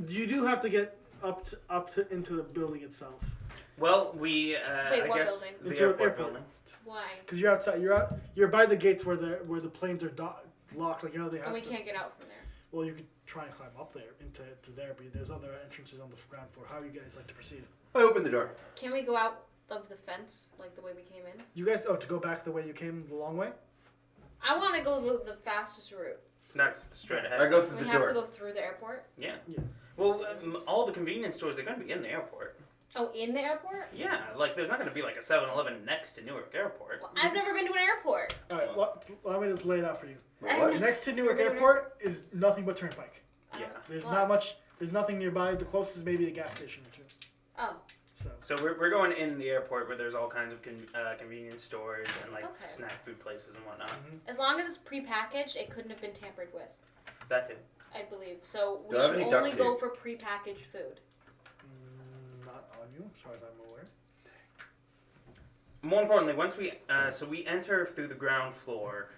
you do have to get up to into the building itself Well, we Wait, I what guess building? the Into the airport airport. building. Why? because you're outside. You're by the gates where the planes are locked. Like they have. And we to- can't get out from there. Well, you could try and climb up there into there, but there's other entrances on the ground floor. How you guys like to proceed? I opened the door. Can we go out of the fence like the way we came in? You guys, to go back the way you came, the long way. I want to go the fastest route. That's straight ahead. I go through We the have door. to go through the airport. Yeah. Yeah. Well, all the convenience stores are going to be in the airport. Oh, in the airport? Yeah, like there's not going to be like a 7-Eleven next to Newark Airport. Well, I've never been to an airport. All right. Let me just lay it out for you. What? Next to Newark Never been Airport is nothing but turnpike. I Yeah. don't- There's what? not much. There's nothing nearby. The closest is maybe a gas station or two. Oh, So So we're going in the airport where there's all kinds of convenience stores and like Okay. snack food places and whatnot. as long as it's prepackaged, it couldn't have been tampered with. That too. I believe. So we Do I have should any duct only go tape? for prepackaged food. not on you, as far as I'm aware. More importantly, once we we enter through the ground floor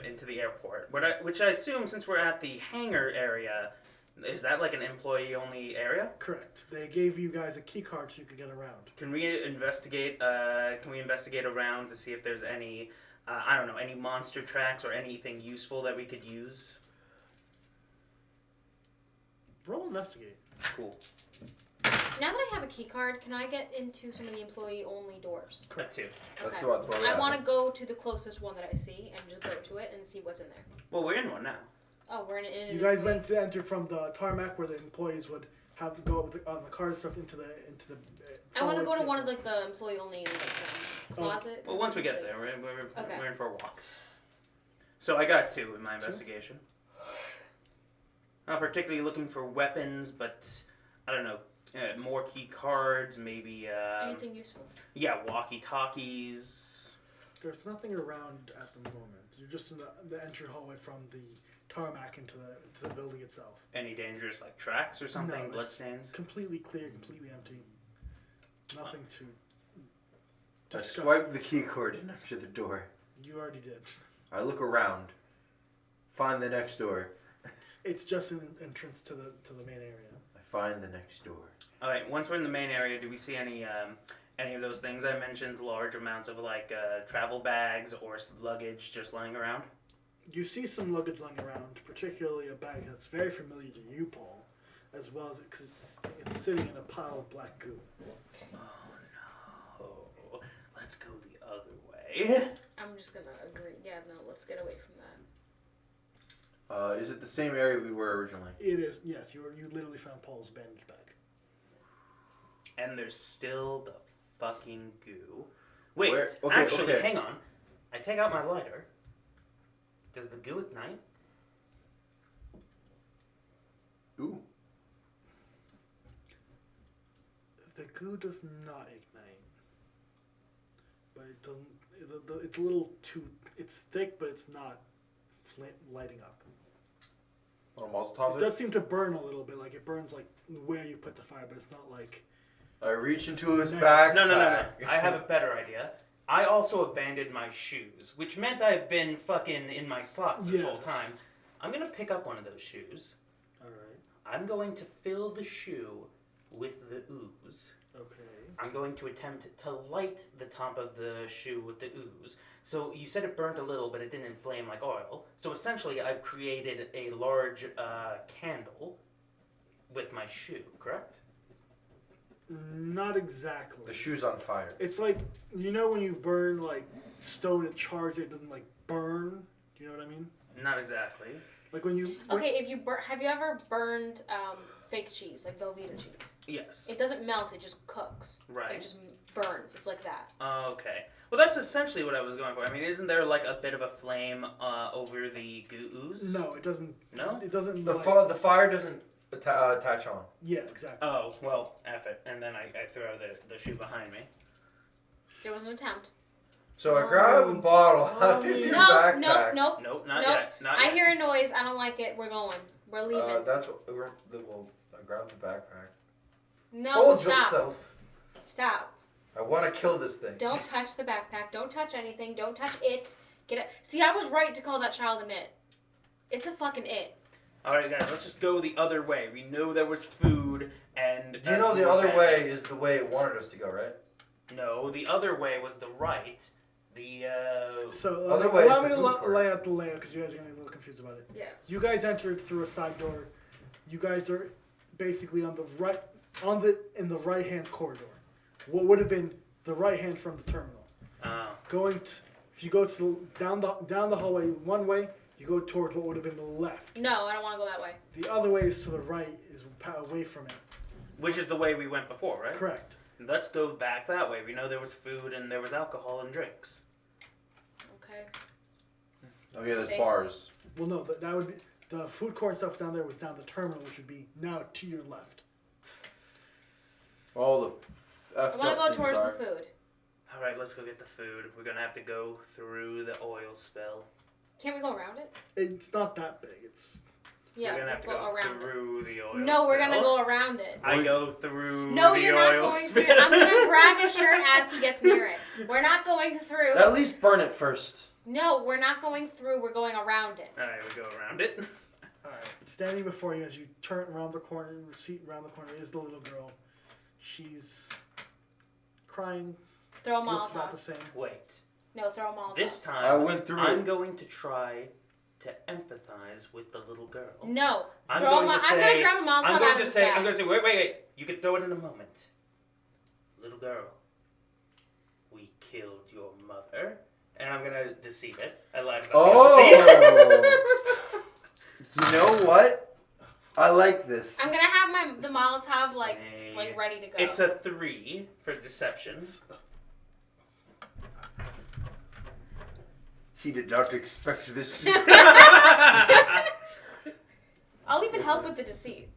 into the airport, which I assume since we're at the hangar area, Is that like an employee-only area? Correct. They gave you guys a key card so you could get around. Can we investigate? Can we investigate around to see if there's any, I don't know, any monster tracks or anything useful that we could use? Roll investigate. Cool. Now that I have a key card, can I get into some of the employee-only doors? Correct. Too. That's Okay. what I want to go to the closest one that I see and just go to it and see what's in there. Well, we're in one now. Oh, we're in an You guys went to enter from the tarmac where the employees would have to go with on the card stuff into the. I want to go to one of the. like the employee-only closet. Well, once we get there, we're in for a walk. So I got 2 in my investigation. Not particularly looking for weapons, but I don't know, more key cards, maybe. Anything useful? Yeah, walkie-talkies. There's nothing around at the moment. You're just in the entry hallway from the tarmac into the building itself. Any dangerous like tracks or something? No, it's Bloodstains? completely clear, completely empty. Nothing to I discuss. swipe the key cord and enter the door. You already did. I look around. Find the next door. It's just an entrance to the main area. I find the next door. All right. Once we're in the main area, do we see any of those things I mentioned? Large amounts of like travel bags or luggage just lying around. You see some luggage lying around, particularly a bag that's very familiar to you, Paul, as well as because it's sitting in a pile of black goo. Oh no! Let's go the other way. I'm just gonna agree. Yeah, no, let's get away from that. Is it the same area we were originally? It is. Yes, you literally found Paul's bandage bag. And there's still the fucking goo. Wait, Okay, actually, okay. hang on. I take out my lighter. Does the goo ignite? Ooh. The goo does not ignite, but it doesn't. It's a little too. It's thick, but it's not lighting up. On Molotov It does seem to burn a little bit, like it burns like where you put the fire, but it's not like. I reach into his No. backpack. No. I have a better idea. I also abandoned my shoes, which meant I've been fucking in my socks this whole Yes. time. I'm gonna pick up one of those shoes. All right. I'm going to fill the shoe with the ooze. Okay. I'm going to attempt to light the top of the shoe with the ooze. So you said it burnt a little, but it didn't inflame like oil. So essentially, I've created a large candle with my shoe, correct? Not exactly. The shoe's on fire. It's like when you burn like stone, it chars. It doesn't like burn. Do you know what I mean? Not exactly. Like when you. Okay, if you have you ever burned fake cheese, like Velveeta cheese? Yes. It doesn't melt; it just cooks. Right. It just burns. It's like that. Okay. Well, that's essentially what I was going for. I mean, isn't there like a bit of a flame over the ooze? No, it doesn't. No? It doesn't. The like, fire doesn't attach on. Yeah, exactly. Oh, well, F it. And then I throw the shoe behind me. There was an attempt. So I grab a bottle out of your No, backpack. nope. Nope, not Nope. yet. Not I yet. hear a noise. I don't like it. We're going. We're leaving. That's what I grab the backpack. No, Hold stop. yourself. Stop. I want to kill this thing. Don't touch the backpack. Don't touch anything. Don't touch it. Get it. See, I was right to call that child an it. It's a fucking it. All right, guys, let's just go the other way. We know there was food and... You know the other way is the way it wanted us to go, right? No, the other way was the right. The, So Other way is allow the me to food court. lay out the layout because you guys are going to be a little confused about it. Yeah. You guys entered through a side door. You guys are basically on the right, in the right hand corridor. What would have been the right hand from the terminal. If you go down the hallway one way, you go towards what would have been the left. No, I don't want to go that way. The other way is to the right, is away from it. which is the way we went before, right? Correct. Let's go back that way. We know there was food and there was alcohol and drinks. Okay. Oh yeah, there's Okay. bars. Well, no, that would be the food court stuff down there was down the terminal, which would be now to your left. All the I want to go towards the food. All right, let's go get the food. We're gonna have to go through the oil spill. Can't we go around it? It's not that big. It's Yeah, we're gonna have to we'll go around through the oil it. No, we're gonna spill. go around it. I go through No, the you're not oil going spill. through. I'm gonna grab his shirt as he gets near it. We're not going through. At least burn it first. No, we're not going through. We're going around it. All right, we go around it. Alright, standing before you as you turn around the corner, is the little girl. She's crying. Throw a Looks about Molotov. the same. Wait. No, throw a Molotov. This time, I went through I'm it. going to try to empathize with the little girl. No. I'm Throw going a to I'm say- gonna grab a Molotov I'm out going of to his say, bag. I'm going to say, wait. You can throw it in a moment. Little girl, we killed your mother. And I'm going to deceive it. I lied about Oh! You know what? I like this. I'm gonna have the Molotov like Hey. ready to go. It's a 3 for deception. He did not expect this. I'll even help with the deceit.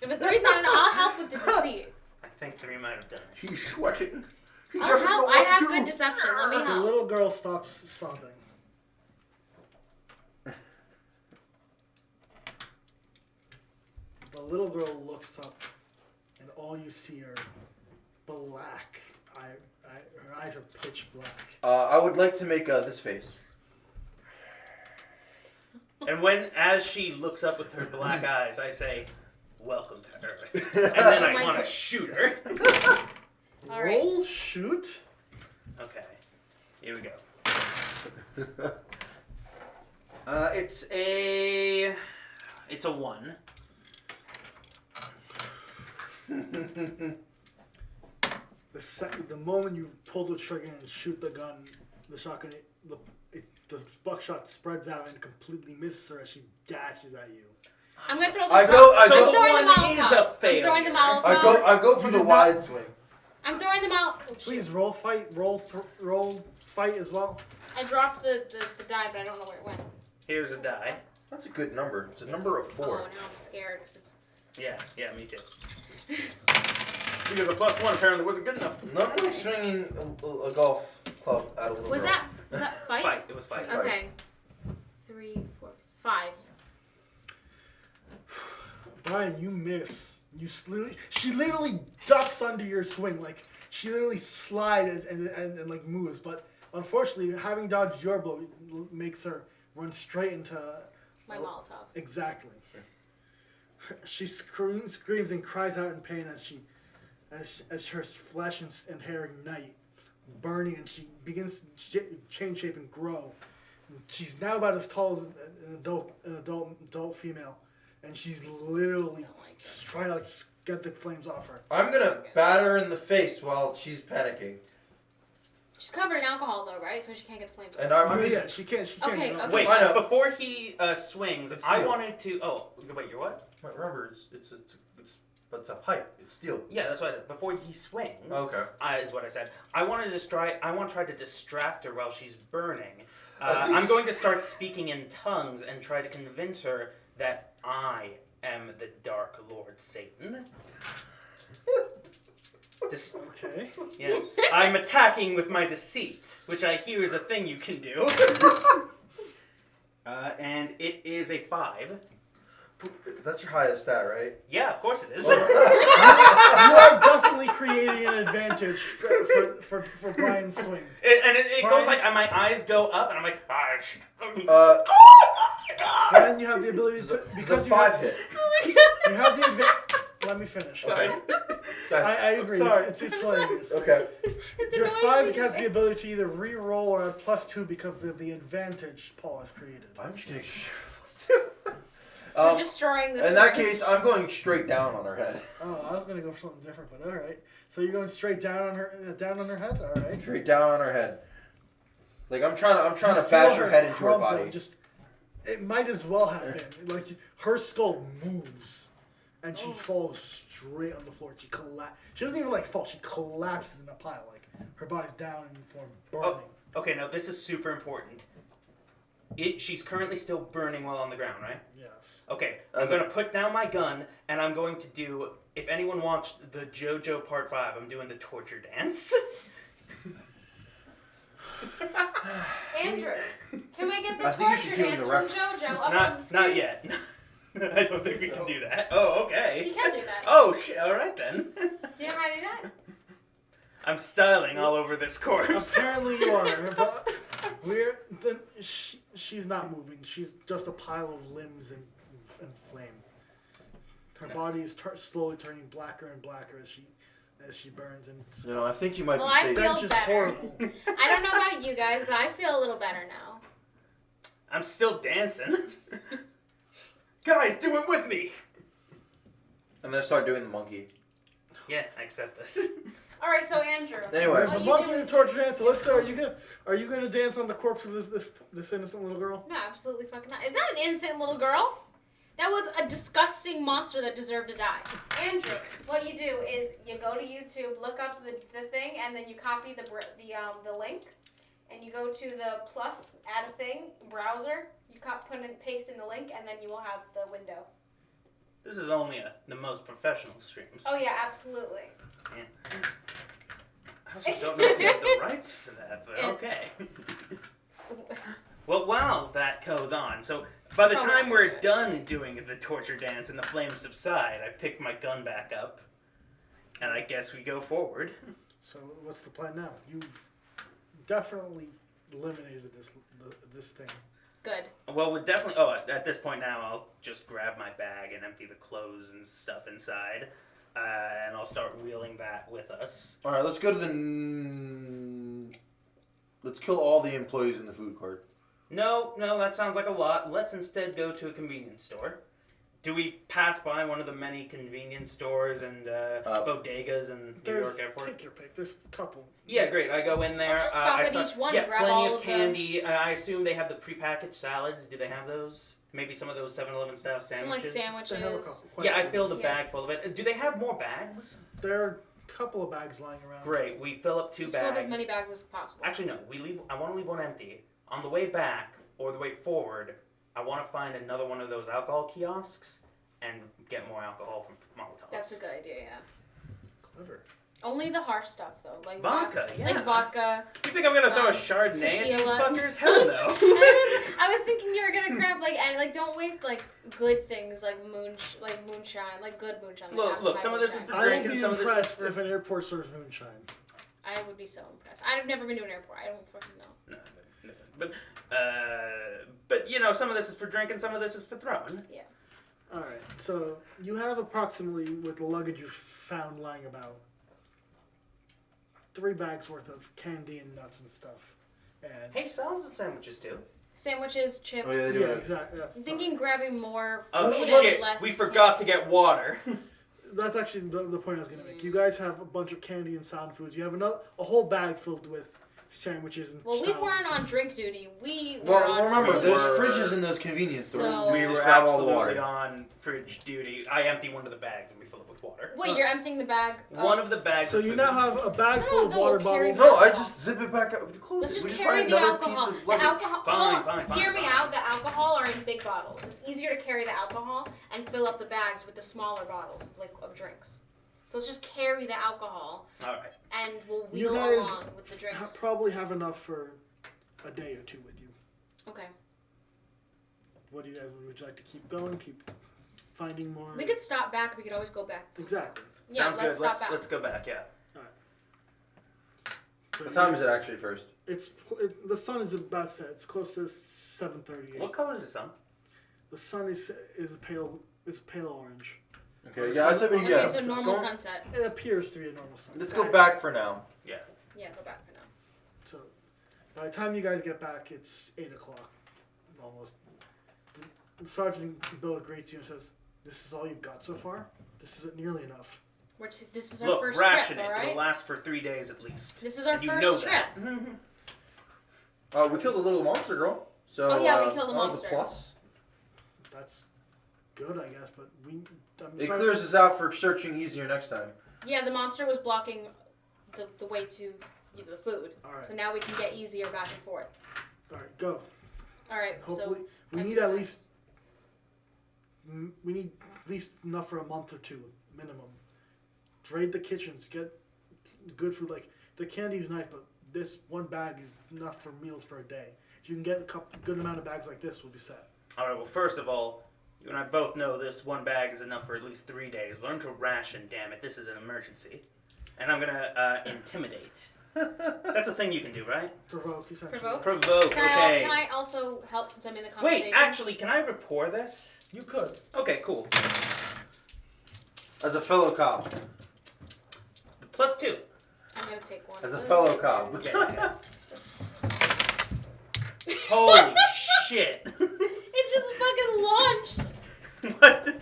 If a 3's not enough, I'll help with the deceit. I think 3 might have done it. He's sweating. He I'll doesn't know help. what I to have do. good deception. Let me The help. little girl stops sobbing. The little girl looks up, and all you see are black. Her eyes are pitch black. I would like to make this face. And as she looks up with her black eyes, I say, "Welcome to Earth." And then I my want to God. shoot her. All right. Roll shoot. Okay, here we go. It's a 1. The moment you pull the trigger and shoot the gun, the shotgun, the buckshot spreads out and completely misses her as she dashes at you. I'm gonna throw the I go- I So go- the throwing the 1 is Molotov. a I'm failure. throwing the Molotov. I go for You the did wide not- swing. I'm throwing the Molotov. Oh, Please shit. roll fight as well. I dropped the die, but I don't know where it went. Here's a die. That's a good number. It's a number of 4. Oh, now I'm scared. 'Cause it's... Yeah, me too. Because a +1 apparently wasn't good enough. Nothing like swinging a golf club at a little Was girl. that fight? Fight. It was fight. Fight. Okay. 3, 4, 5. Brian, you miss. She literally ducks under your swing. Like, she literally slides and like moves. But unfortunately, having dodged your blow makes her run straight into... My Molotov. Exactly. She screams and cries out in pain as her flesh and hair ignite, burning, and she begins to change shape and grow. She's now about as tall as an adult female, and she's literally Oh my God. trying to get the flames off her. I'm gonna bat her in the face while she's panicking. She's covered in alcohol though, right? So she can't get the flames. And I'm Oh, using- yeah, she can't. Okay, get up. okay. Wait, I know. before he swings, It's I steel. wanted to. Oh, wait, you're what? Remember, it's a pipe. It's steel. Yeah, that's what I said. Before he swings, Okay. is what I said. I want to try to distract her while she's burning. I think- I'm going to start speaking in tongues and try to convince her that I am the Dark Lord Satan. Okay. Yeah. I'm attacking with my deceit, which I hear is a thing you can do. And it is a 5. That's your highest stat, right? Yeah, of course it is. You are definitely creating an advantage for Brian's swing. It goes Brian? like, and my eyes go up, and I'm like, Brian, you have the ability It's to a because 5 hit. you have the advantage. Let me finish. Sorry. Guys, I agree. Sorry. It's hilarious. okay. The Your noise 5 is- has the ability to either re-roll or a +2 because of the advantage Paul has created. I'm just gonna We're destroying this. in that case, I'm going straight down on her head. Oh, I was gonna go for something different, but all right. So you're going straight down on her head. All right. Straight down on her head. Like I'm trying You to feel bash her head into her crumple, body. Just, it might as well have been like her skull moves, and she falls straight on the floor. She doesn't even fall. She collapses in a pile. Like her body's down in the form, burning. Okay, now this is super important. She's currently still burning while on the ground, right? Yes. Okay, I'm going to put down my gun, and I'm going to do, if anyone watched the JoJo Part 5, I'm doing the torture dance. Andrew, can we get the I think you should torture give him dance the from reference. JoJo up on the screen? Not yet. I don't think we can do that. Oh, okay. You can do that. Oh, shit, alright then. Do you know how to do that? I'm styling all over this corpse. Apparently you are, but She's not moving. She's just a pile of limbs and flame. Her body is slowly turning blacker and blacker as she burns. And I think you might Well, be I safe. feel stench is better. horrible. I don't know about you guys, but I feel a little better now. I'm still dancing. Guys, do it with me. And then start doing the monkey. Yeah, I accept this. All right, so Andrew. Anyway. what The you monkey do and is torture dance. So let's say, are you gonna dance on the corpse of this innocent little girl? No, absolutely fucking not. It's not an innocent little girl. That was a disgusting monster that deserved to die. Andrew, what you do is you go to YouTube, look up the thing, and then you copy the link, and you go to the plus, add a thing, browser, you paste in the link, and then you will have the window. This is only the most professional streams. Oh yeah, absolutely. I also don't know if we have the rights for that, but okay. Well, while that goes on, so by the time we're done doing the torture dance and the flames subside, I pick my gun back up, and I guess we go forward. So what's the plan now? You've definitely eliminated this thing. Good. Well, we're definitely... Oh, at this point now, I'll just grab my bag and empty the clothes and stuff inside, and I'll start wheeling that with us. All right, let's go to let's kill all the employees in the food court. No, that sounds like a lot. Let's instead go to a convenience store. Do we pass by one of the many convenience stores and bodegas in New York Airport? Take your pick. There's a couple. Yeah, great. I go in there. Let's just stop I at start, each one yeah, and grab plenty all of of the- candy. I assume they have the prepackaged salads. Do they have those? Maybe some of those 7-Eleven style Some like sandwiches. They have a sandwiches. couple. Quite Yeah, a I few. filled the Yeah. bag full of it. Do they have more bags? There are a couple of bags lying around. Great. We fill up 2 Just fill up bags. as many bags as possible. Actually, no. I want to leave one empty. On the way back or the way forward, I want to find another one of those alcohol kiosks and get more alcohol from Molotovs. That's a good idea, yeah. Clever. Only the harsh stuff, though. Like Vodka, yeah. Like vodka. You think I'm gonna throw a Um, Chardonnay at these tequila. fuckers? Hell no. I was thinking you were gonna grab don't waste like good things like moonshine, like good moonshine. Like Look, some of this is moonshine. for I will drinking, be some of this is impressed for... if an airport serves moonshine. I would be so impressed. I've never been to an airport. I don't fucking know. No. But some of this is for drinking, some of this is for throwing. All right. So you have approximately, with the luggage you found lying about, 3 bags worth of candy and nuts and stuff. And Hey, salads and sandwiches too. Sandwiches, chips. Oh, yeah, they do yeah, have- exactly. That's I'm thinking grabbing more food Oh and shit! less. We forgot to get water. That's actually the point I was going to make. You guys have a bunch of candy and sound foods. You have a whole bag filled with sandwiches and Well, we salads. weren't on drink duty. We were Well, on remember, food. there's We're- fridges in those convenience So- stores. We You just were grab all the absolutely water. on fridge duty. I empty one of the bags and we fill it with water. Wait, you're emptying the bag. One of the bags. So of you food. now have a bag full of No, water we'll carry bottles. No, I just zip it back up. Close Let's it. just We carry find the another alcohol. piece of The luggage. alcohol. Fine, hold on. fine, Hear me fine. out. The alcohol are in big bottles. It's easier to carry the alcohol and fill up the bags with the smaller bottles of drinks. So let's just carry the alcohol All right. and we'll You wheel guys along with the drinks. probably have enough for a day or 2 with you. Okay. What do you guys would you like to keep going? Keep finding more? We could stop back. We could always go back. Exactly. Yeah, Sounds let's good. stop back. Let's go back. Yeah. So What time is it actually first? The sun is about to set. It's close to 7:38. What color is the sun? The sun is a pale orange. Okay, yeah, I said we Okay, yeah. so normal Go- sunset. It appears to be a normal sun. Let's go back for now. Yeah, go back for now. So by the time you guys get back, it's 8 o'clock, almost. The Sergeant Bill greets you and says, "This is all you've got so far. This isn't nearly enough." This is our Look, first ration trip, it. all right? It'll last for 3 days at least. This is our And you first know trip. that. We killed a little monster girl. So Oh, yeah, we killed a that was monster. plus. That's good, I guess, but It clears us out for searching easier next time. Yeah, the monster was blocking the way to the food. All right. So now we can get easier back and forth. All right, go. All right. Hopefully, so we need at least enough for a month or 2 minimum. Raid the kitchens, get good food. Like the candy's nice, but this one bag is enough for meals for a day. If you can get a good amount of bags like this, we'll be set. All right. Well, first of all, you and I both know this one bag is enough for at least 3 days. Learn to ration. Damn it, this is an emergency. And I'm gonna intimidate. That's a thing you can do, right? Provoke, essentially. Provoke? Provoke. Okay. Can I also help since I'm in the conversation? Wait, actually, can I rapport this? You could. Okay, cool. As a fellow cop. +2. I'm gonna take one. As of a those fellow cop. and- Yeah. Holy shit. It just fucking launched. What?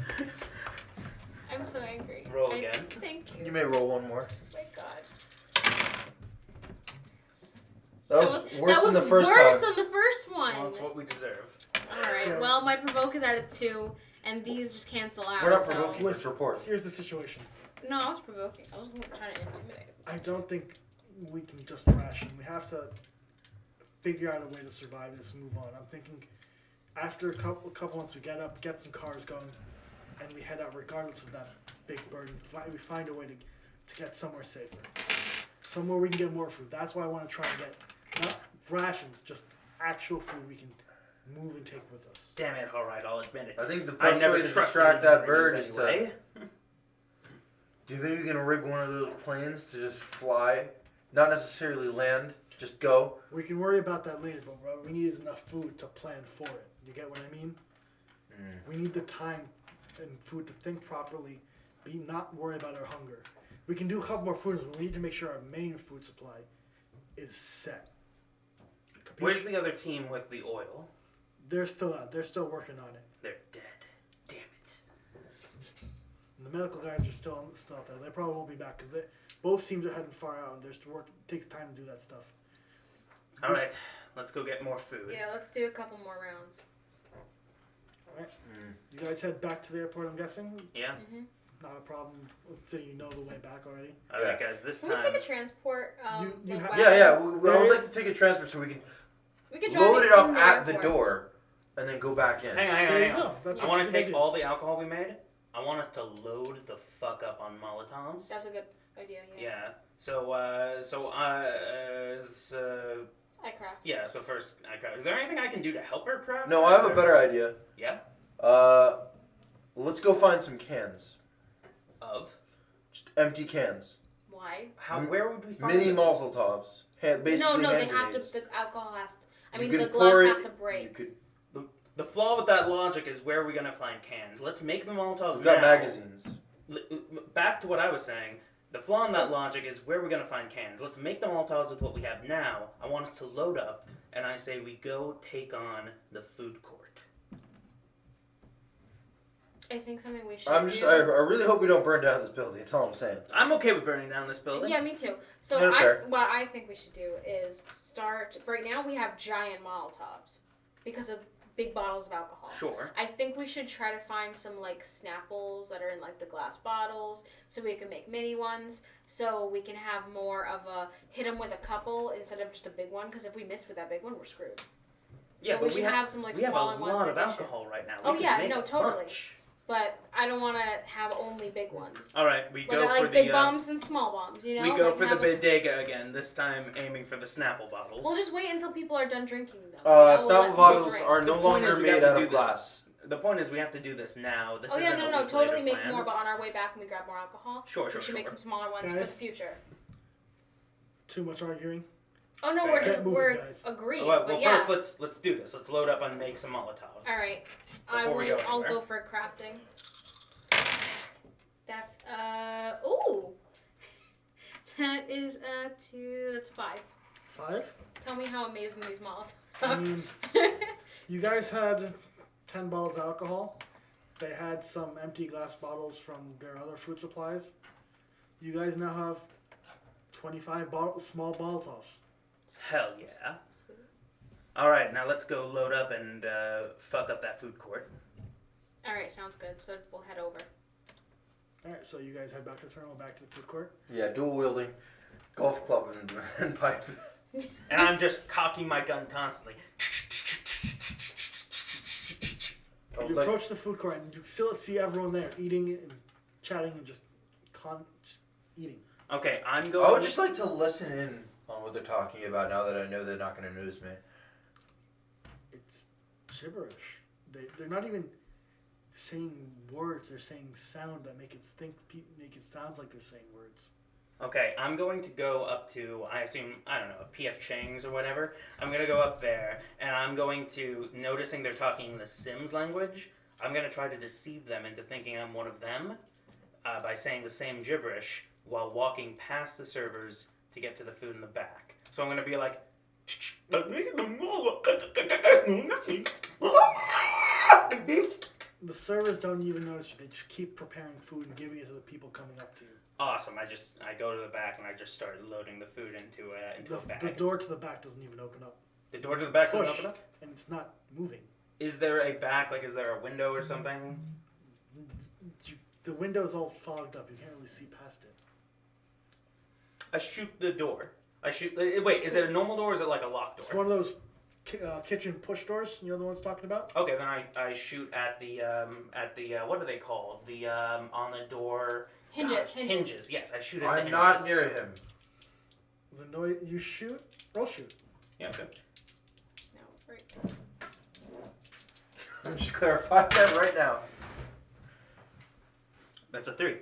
I'm so angry. Roll again. Thank you. You may roll one more. Oh my god. That was worse that was than the first worse time. than the first one. Well, that's what we deserve. Alright, well, my provoke is at a 2, and these just cancel out. We're not so. provoking, let's report. Here's the situation. No, I was provoking. I was trying to intimidate. I don't think we can just ration. We have to figure out a way to survive this and move on. I'm thinking after a couple months we get up, get some cars going, and we head out regardless of that big burden. We find a way to get somewhere safer. Somewhere we can get more food. That's why I want to try and get not rations, just actual food we can move and take with us. Damn it, alright, I'll admit it. I think the I best never way to trusted distract that Marines bird is to... anyway. Do you think you can rig one of those planes to just fly? Not necessarily land, just go? We can worry about that later, but what we need is enough food to plan for it. You get what I mean? We need the time and food to think properly, not worry about our hunger. We can do a couple more foods, but we need to make sure our main food supply is set. Capiche? Where's the other team with the oil? They're still out. They're still working on it. They're dead. Damn it. And the medical guys are still out there. They probably won't be back because both teams are heading far out, and there's work. It takes time to do that stuff. Alright, let's go get more food. Yeah, let's do a couple more rounds. Alright. You guys head back to the airport, I'm guessing? Yeah? Not a problem. Let's say you know the way back already. Alright, guys, this Can we time. take a transport? You like, have- wagon? Yeah, I would like to take a transfer so we can We could drive load it up in at the airport. door and then go back in. Hang on, There you hang on. go. That's I what want you to can take do. all the alcohol we made. I want us to load the fuck up on Molotovs. That's a good idea, yeah. Yeah. So, I craft. yeah, so first, is there anything I can do to help her craft? No, I have a better idea. Yeah? Let's go find some cans. Of? Just empty cans. Why? Where would we find Mini those? Molotovs. Basically No, they hand have grenades. to. The alcohol has to. I You mean, can the pour glass it- has to You break. could, The flaw with that logic is where are we going to find cans? Let's make the Molotovs we've got now. magazines. Back to what I was saying. The flaw in that logic is where we're going to find cans. Let's make the Molotovs with what we have now. I want us to load up, and I say we go take on the food court. I think something we should I do. really hope we don't burn down this building. That's all I'm saying. I'm okay with burning down this building. Yeah, me too. So Yeah, fair. what I think we should do is start. Right now we have giant Molotovs because of big bottles of alcohol. Sure. I think we should try to find some like Snapples that are in like the glass bottles, so we can make mini ones, so we can have more of a hit them with a couple instead of just a big one. Because if we miss with that big one, we're screwed. Yeah, So but we should have some like we have a smaller ones. lot in of addition. alcohol right now. Oh, We can yeah, make no, a totally. bunch. But I don't want to have only big ones. All right, we go Like for big the. bombs and small bombs, you know. We go Like for the have a- bodega again. This time aiming for the Snapple bottles. We'll just wait until people are done drinking them. We'll let Snapple people bottles drink. are The no point longer is we made have to out do of this. glass. The point is we have to do this now. This Oh yeah, isn't a no, week totally later make plan. more. But on our way back, when we grab more alcohol, Sure, we sure, should sure. make some smaller ones for Guys? the future. Too much arguing. Oh no, Fair. we're Get just moving, we're guys. agreeing. Well, but yeah. first let's do this. Let's load up and make some Molotovs. All right, Before we go I'll anywhere. go for crafting. That's ooh. That is 2. That's 5. 5? Tell me how amazing these Molotovs I are. mean, you guys had 10 bottles of alcohol. They had some empty glass bottles from their other food supplies. You guys now have 25 small Molotovs. Hell yeah. All right, now let's go load up and fuck up that food court. All right, sounds good. So we'll head over. Alright, so you guys head back to the terminal, back to the food court. Yeah, dual wielding, golf club and pipe. And I'm just cocking my gun constantly. I would You like- approach the food court and you still see everyone there eating and chatting and just eating. Okay, I'm going. I would just like to listen in on what they're talking about now that I know they're not going to notice me. It's gibberish. They're not even saying words. They're saying sound that make it sounds like they're saying words. Okay, I'm going to go up to, I assume, I don't know, PF Chang's or whatever. I'm going to go up there, and I'm going to, noticing they're talking the Sims language, I'm going to try to deceive them into thinking I'm one of them by saying the same gibberish while walking past the servers to get to the food in the back. So I'm going to be like... The servers don't even notice you. They just keep preparing food and giving it to the people coming up to you. Awesome. I go to the back and I just start loading the food into a bag. The door to the back doesn't even open up. The door to the back doesn't Push, open up? and it's not moving. Is there a back, like is there a window or something? The window's all fogged up. You can't really see past it. I shoot the door. Wait, is it a normal door or is it like a locked It's door? one of those kitchen push doors. You know the ones talking about? Okay, then I shoot at the what are they called? The on the door Hinges. hinges. Yes, I shoot at the I'm hinges. not near him. The noise you shoot. Roll shoot. Yeah, okay. No, right. I'm just clarifying that right now. That's a 3.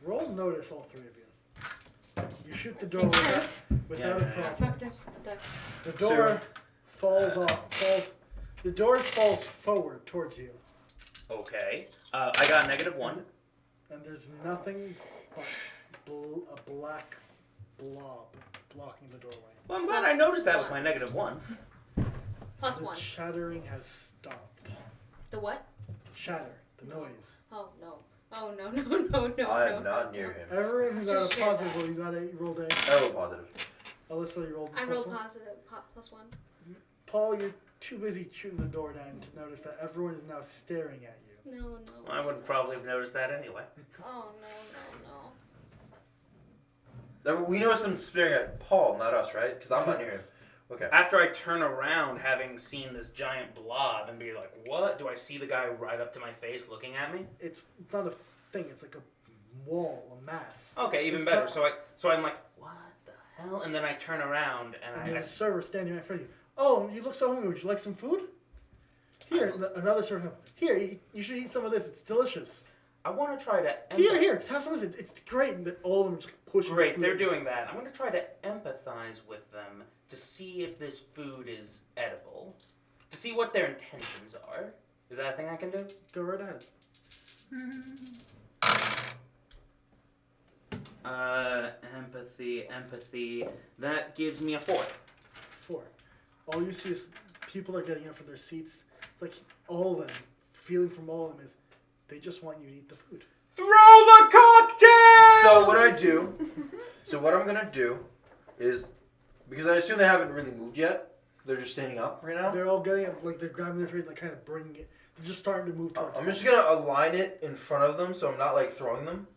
Roll notice, all three of you. You shoot the door Same time. without a Yeah. I problem. fucked up with the duck. The door falls. The door falls forward towards you, Okay. I got -1. and there's nothing but a black blob blocking the doorway. Well, I'm glad I noticed that with my -1. Plus The 1. chattering has stopped. The what? The chatter, the noise. Oh no. Oh no no no no I no. am not near him. Everyone who Let's got just a share positive that. roll, you rolled a. I roll positive. Alyssa, you rolled I plus rolled one. positive. Plus 1. Paul, you're too busy shooting the door down to notice that everyone is now staring at you. No no. I would probably have noticed that anyway. Oh no no no. We noticed them staring at Paul, not us, right? Because I'm not near him. Yes. Okay. After I turn around, having seen this giant blob, and be like, "What?" Do I see the guy right up to my face, looking at me? It's not a thing. It's like a wall, a mass. Okay, even It's better. not- So I'm like, "What the hell?" And then I turn around and And I there's a server standing right in front of you. Oh, you look so hungry. Would you like some food? Here, another server. Here, you should eat some of this. It's delicious. want to try to. Here, just have some of this. It's great. And all of them are just pushing. Great, food they're at you. doing that. I'm going to try to empathize with them to see if this food is edible, to see what their intentions are. Is that a thing I can do? Go right ahead. Empathy. That gives me a 4. 4. All you see is people are getting up from their seats. It's like all of them, feeling from all of them is they just want you to eat the food. Throw the cocktail! So what I do, what I'm gonna do is, because I assume they haven't really moved yet, they're just standing up right now. They're all getting up, like they're grabbing their trays, like kind of bringing it. They're just starting to move towards. I'm you. just gonna align it in front of them, so I'm not like throwing them.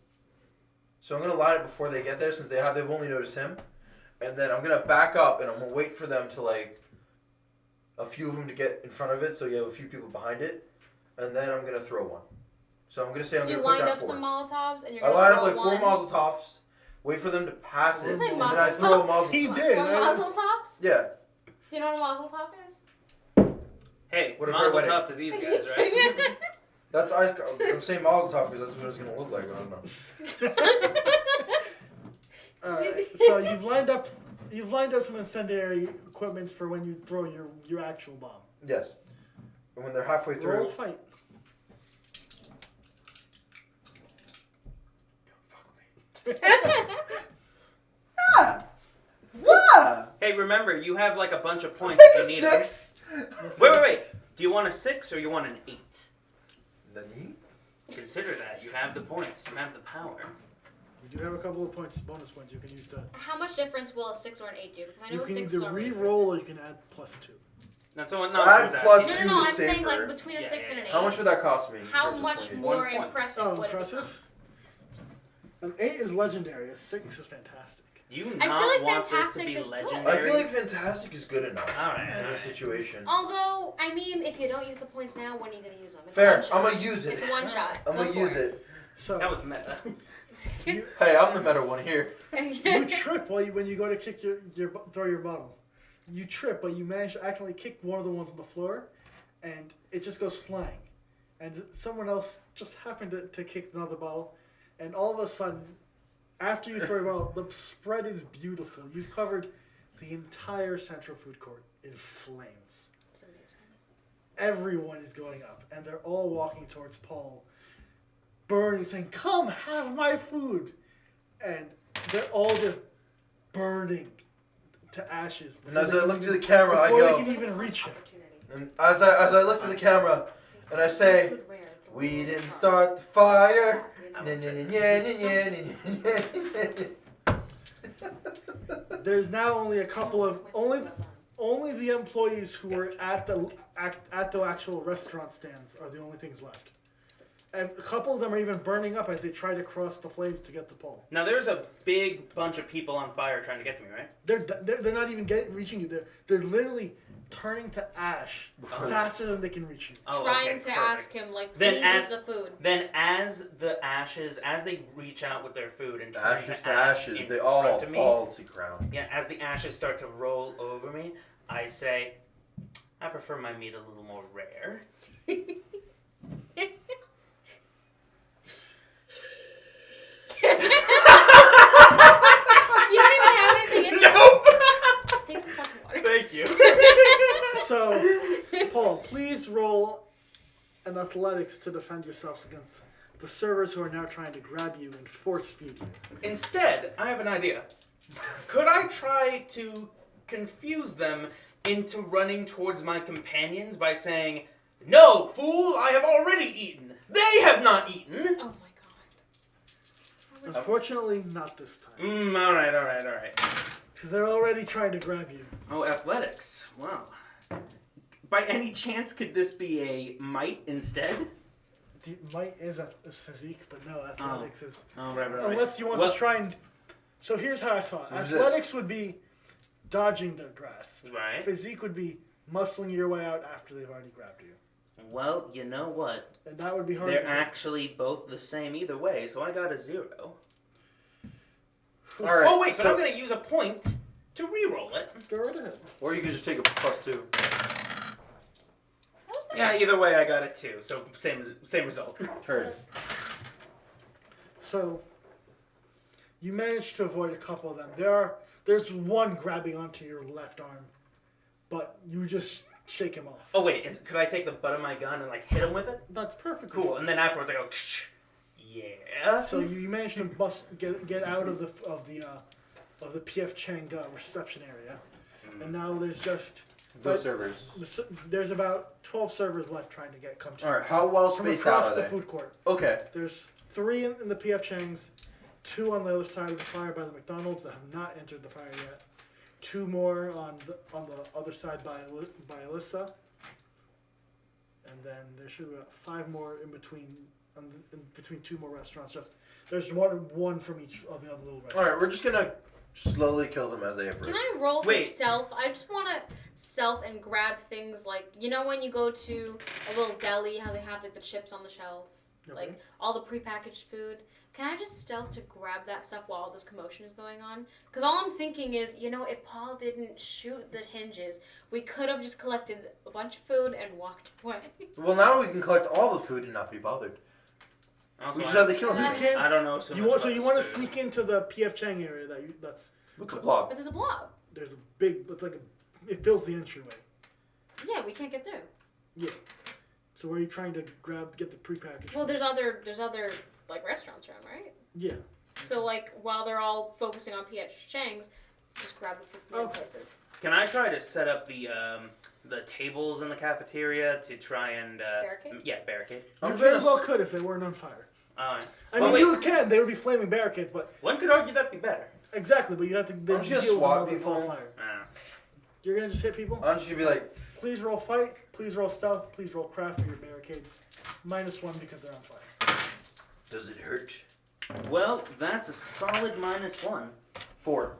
So I'm gonna line it before they get there, since they've only noticed him, and then I'm gonna back up and I'm gonna wait for them to like a few of them to get in front of it, so you have a few people behind it, and then I'm gonna throw one. So I'm gonna say I'm Do you gonna put line down up 4. some Molotovs and you're I gonna line up throw like 4 one? Mazel Tovs, wait for them to pass it, Did you say and then I Mazel throw a Tov? Mazel. He What, did. What Mazel Tovs? Yeah. Do you know what a Mazel Tov is? Hey, What a mazel great tov to these guys, right? That's I'm saying Mazel Tov because that's what it's gonna look like. I don't know. Alright, so you've lined up some incendiary equipment for when you throw your actual bomb. Yes. And when they're halfway through, Roll fight. What? Hey, remember, you have like a bunch of points Take if a you need them. 6. Wait. Do you want a 6 or you want an 8? Nani? Consider that. You have the points. You have the power. You do have a couple of points, bonus points you can use to. How much difference will a 6 or an 8 do? Because I know You a can 6 either is already. re-roll or you can add +2. That's what Add was plus asking. No, two I'm is saying safer. like between a Yeah, 6 and an 8. How much would that cost me? in How terms of much points? more 1 point. impressive Oh, would it become? impressive. An 8 is legendary. A 6 is fantastic. Do you I not feel like want this to Fantastic be is good. legendary? I feel like fantastic is good enough Alright, in this situation. Although, I mean, if you don't use the points now, when are you going to use them? It's Fair. one shot. I'm gonna use it. It's one shot. I'm Go gonna for use it. So That was meta. Hey, I'm the meta one here. you trip when you go to kick throw your bottle. You trip, but you manage to accidentally kick one of the ones on the floor, and it just goes flying. And someone else just happened to kick another bottle, and all of a sudden, After you throw your ball, the spread is beautiful. You've covered the entire Central Food Court in flames. It's amazing. Everyone is going up, and they're all walking towards Paul, burning, saying, "Come, have my food!" And they're all just burning to ashes. And as I look to the camera, I before go, they can even reach him. and as I look to the camera, and I say, "We didn't start the fire." There's now only a couple of only the employees who were at the actual restaurant stands are the only things left. And a couple of them are even burning up as they try to cross the flames to get to Paul. Now there's a big bunch of people on fire trying to get to me, right? They're not even reaching you. They're literally turning to ash faster than they can reach you. Oh, Trying okay, to perfect. ask him, like, Then please as- eat the food. Then as the ashes, as they reach out with their food and turn Ashes to ash ashes, in they front all of me, fall to ground. Yeah, as the ashes start to roll over me, I say, I prefer my meat a little more rare. You don't even have anything in there. Nope! Take some fucking water. Thank you. So, Paul, please roll an athletics to defend yourselves against the servers who are now trying to grab you and force feed you. Instead, I have an idea. Could I try to confuse them into running towards my companions by saying, "No, fool, I have already eaten. They have not eaten." Oh my god. Unfortunately, not this time. Alright. Because they're already trying to grab you. Oh, athletics. Wow. By any chance, could this be a might instead? Might is physique, but no, athletics is... Oh, right. Unless you want Well- to try and... So here's how I saw it. Who's Athletics would be dodging their grasp. Right. Physique would be muscling your way out after they've already grabbed you. Well, you know what? And that would be hard. They're because- actually both the same either way, so I got a 0. All right. Oh, wait, but so- I'm going to use a point to re-roll it. Go right ahead. Or you could just take a +2. Yeah, either way, I got a 2, so same result. Turn. So, you managed to avoid a couple of them. There's one grabbing onto your left arm, but you just shake him off. Oh, wait, could I take the butt of my gun and, like, hit him with it? That's perfect. Cool, and then afterwards I go, yeah. So you managed to get out of the PF Chang reception area, and now there's just Those servers. there's about 12 servers left trying to come to All you. right. How well From spaced out across are the they? food court. Okay. There's 3 in the PF Chang's, 2 on the other side of the fire by the McDonald's that have not entered the fire yet. 2 more on the other side by Alyssa, and then there should be about 5 more in between 2 more restaurants. Just there's one from each of the other little restaurants. All right. We're just gonna slowly kill them as they approach. Can I roll to Wait. stealth? I just want to stealth and grab things like, you know when you go to a little deli, how they have like the chips on the shelf? Okay. Like all the prepackaged food. Can I just stealth to grab that stuff while all this commotion is going on? Because all I'm thinking is, you know, if Paul didn't shoot the hinges, we could have just collected a bunch of food and walked away. Well, now we can collect all the food and not be bothered. Also, We should have the killing. You can't- I don't know so You much want about you this want to food. sneak into the PF Chang area that's Look at the blob. But there's a blob. there's a big it's like it fills the entryway. Yeah, we can't get through. Yeah. So where are you trying to get the prepackaged? Well, food? there's other like restaurants around, right? Yeah. So like while they're all focusing on P.H. Chang's, just grab the food from the other Okay. places. Can I try to set up the tables in the cafeteria to try and Barricade? Yeah, barricade. You I'm very gonna well s- could if they weren't on fire. I Oh, mean, wait. you can. They would be flaming barricades, but One could argue that'd be better. exactly. But you'd have to then just gonna deal with swat another people. fire. Uh, You're gonna just hit people. Why don't you be like, Please roll fight. Please roll stealth. Please roll craft for your barricades. -1 because they're on fire. does it hurt? well, that's a solid -1. 4.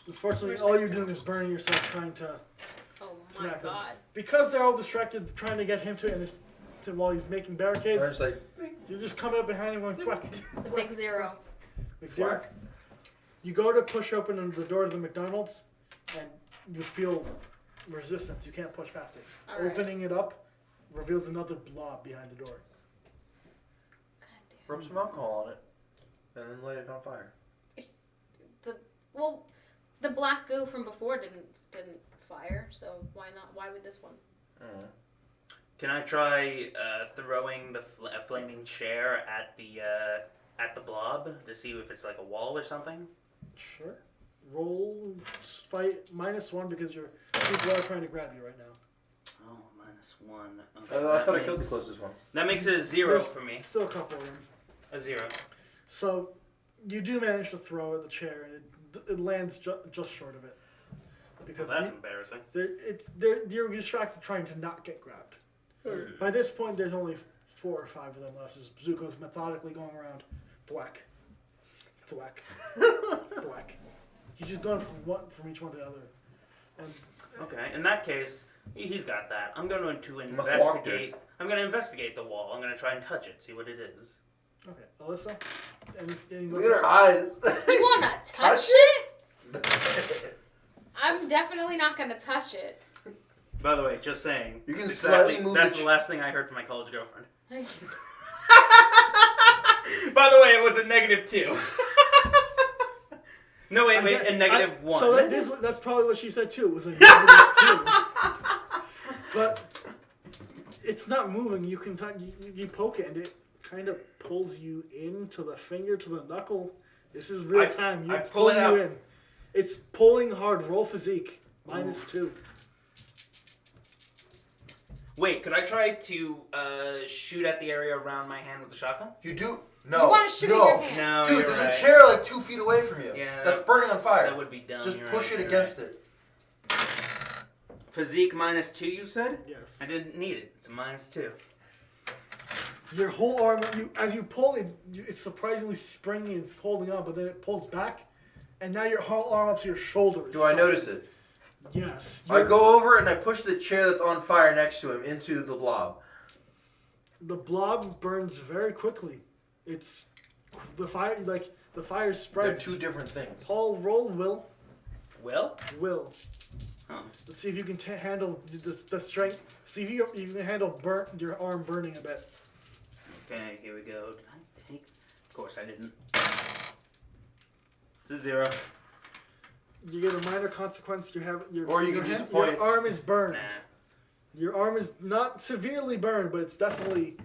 Unfortunately, Where's all my you're stealth? doing is burning yourself trying to Oh my smack them. god. Because they're all distracted trying to get him to while he's making They're barricades. just like, You just come up behind him going thwack. It's a big 0. Big zero. You go to push open the door to the McDonald's, and you feel resistance. You can't push past it. All right. Opening it up reveals another blob behind the door. God damn. rub some alcohol on it. and then light it on fire. Well, the black goo from before didn't fire, so why not? Why would this one? Oh. Can I try throwing the a flaming chair at the blob to see if it's like a wall or something? Sure. Roll fight -1 because your people are trying to grab you right now. Oh, -1. Okay, I thought I that killed the makes- closest ones. That makes it a 0 There's for me. Still a couple of them. A 0. So you do manage to throw at the chair, and it lands just short of it. Well, Because that's embarrassing. you're distracted trying to not get grabbed. By this point, there's only 4 or 5 of them left as Zuko's methodically going around. Thwack. Thwack. Thwack. He's just going from each one to the other. And Okay, in that case, he's got that. I'm going to I'm a thwactor. investigate. I'm going to investigate the wall. I'm going to try and touch it, see what it is. okay, Alyssa. And Look at her eyes. You wanna touch it? I'm definitely not gonna touch it. By the way, just saying. You can that's slightly move That's the the last thing I heard from my college girlfriend. Thank By the way, it was a -2. No, wait, a -1. So that's probably what she said too. It was a -2. But it's not moving. You can you poke it, and it kind of pulls you into the finger to the knuckle. This is real time. I It's pull it pulling you out. in. It's pulling hard. Roll physique. -2. Wait, could I try to shoot at the area around my hand with the shotgun? You do? No. You wanna shoot no. at your hand. No, Dude, you're there's right. a chair like 2 feet away from you. Yeah, That's burning on fire. That would be dumb. Just you're push right, it you're against right. it. Physique -2, you said? Yes. I didn't need it. It's a -2. Your whole arm, as you pull it, it's surprisingly springy and holding on, but then it pulls back, and now your whole arm up to your shoulder. is Do I stuck. notice it? Yes. I go over and I push the chair that's on fire next to him into the blob. The blob burns very quickly. It's the fire, the fire They're spreads. 2 different things. Paul, roll Will? will. Huh. Let's see if you can handle the strength. See if you can handle your arm burning a bit. Okay, here we go. Did I take? Of course I didn't. It's a 0. You get a minor consequence. Or you can use a point. Your arm is burned. Nah. Your arm is not severely burned, but it's definitely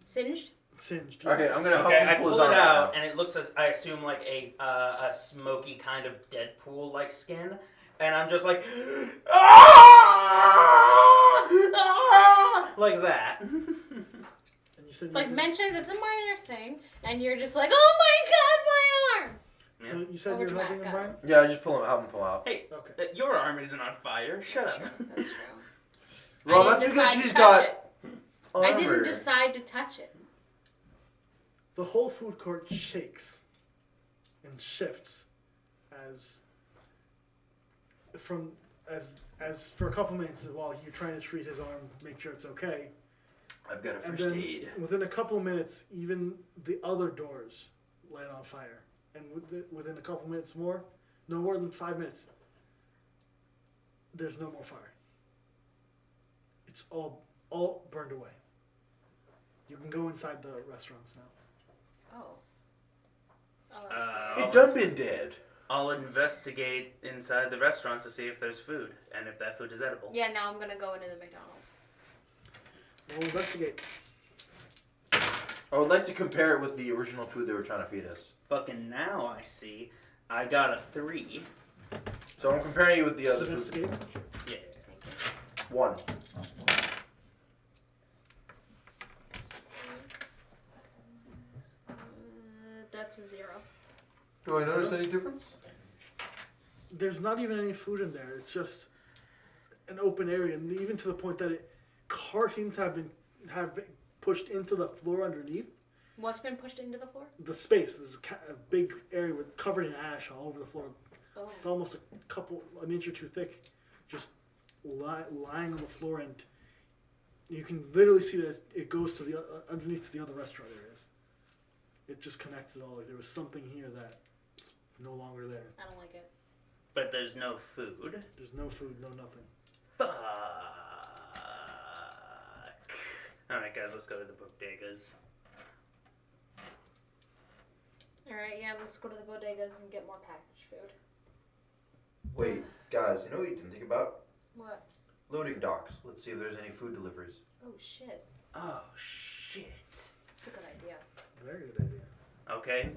Singed? singed. Okay, I'm gonna help Okay, him I pull pull his it arm out, out. and it looks as I assume like a smoky kind of Deadpool-like skin, and I'm just like, like that. And you said Like you- mentions it's a minor thing, and you're just like, oh my god, my arm! So you said Over you're helping him, dramatic. Brian? Yeah, I just pull him out and pull out. Hey, Okay. your arm isn't on fire. Shut That's up. true. That's true. Well, I that's didn't because decide to she's touch got it. armor. I didn't decide to touch it. The whole food court shakes and shifts as for a couple minutes while you're trying to treat his arm, make sure it's okay. I've got a And first then aid. within a couple of minutes, even the other doors light on fire. And within a couple minutes more, no more than 5 minutes, there's no more fire. It's all burned away. You can go inside the restaurants now. Oh. Oh, that's It done been dead. I'll investigate inside the restaurants to see if there's food and if that food is edible. Yeah, now I'm gonna go into the McDonald's. We'll investigate. I would like to compare it with the original food they were trying to feed us. Fucking now I see. I got a 3. So I'm comparing it with the other food. Investigate. Yeah. 1. That's a 0. Do I notice any difference? There's not even any food in there. It's just an open area, and even to the point that cars seem to have been pushed into the floor underneath. What's been pushed into the floor? The space. There's a big area covered in ash all over the floor. Oh. It's almost an inch or two thick, just lying on the floor, and you can literally see that it goes to the underneath to the other restaurant areas. It just connects it all. Like there was something here that's no longer there. I don't like it. But there's no food. There's no food, no nothing. Fuck. Alright, guys, let's go to the bodegas. Alright, yeah, let's go to the bodegas and get more packaged food. Wait, guys, you know what you didn't think about? What? Loading docks. Let's see if there's any food deliveries. Oh shit. Oh shit. That's a good idea. Very good idea. Okay.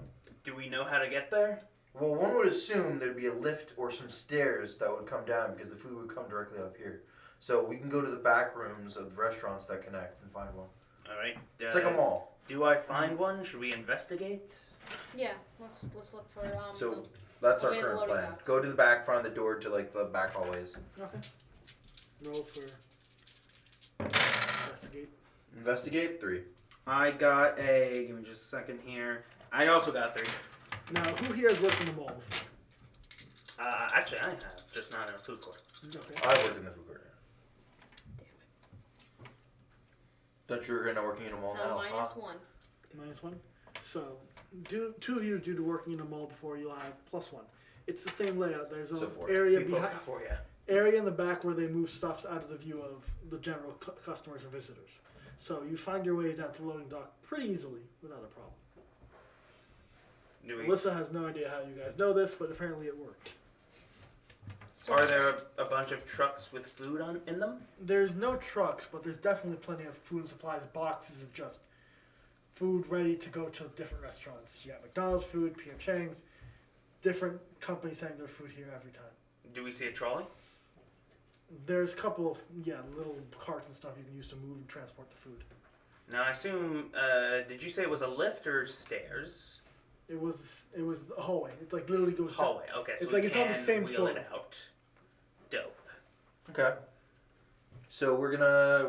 Do we know how to get there? Well, one would assume there'd be a lift or some stairs that would come down because the food would come directly up here. So we can go to the back rooms of the restaurants that connect and find one. All right. It's like a mall. Do I find one? Should we investigate? Yeah, let's look for So that's our way of current loading plan. docks. Go to the back, find the door to like the back hallways. Okay. Roll for investigate. Investigate 3. I got a. Give me just a second here. I also got 3. Now, who here has worked in the mall before? Actually, I have, just not in a food court. Okay. I work in the food court. Don't you regret not working in a mall so now? -1. -1. So, two of you due to working in a mall before, you'll have +1. It's the same layout. There's an So 4. area We both behind, got 4, yeah. area in the back where they move stuffs out of the view of the general customers or visitors. So you find your way down to loading dock pretty easily without a problem. Do we, Alyssa has no idea how you guys know this, but apparently it worked. are there a bunch of trucks with food in them? There's no trucks, but there's definitely plenty of food and supplies, boxes of just food ready to go to different restaurants. You got McDonald's food, P.F. Chang's, different companies sending their food here every time. Do we see a trolley? There's a couple of, little carts and stuff you can use to move and transport the food. Now, I assume, did you say it was a lift or stairs? It was a hallway. It's like literally goes down. Hallway, okay. So It's we like it's on the can same wheel floor. it out. Dope. Okay. So we're gonna.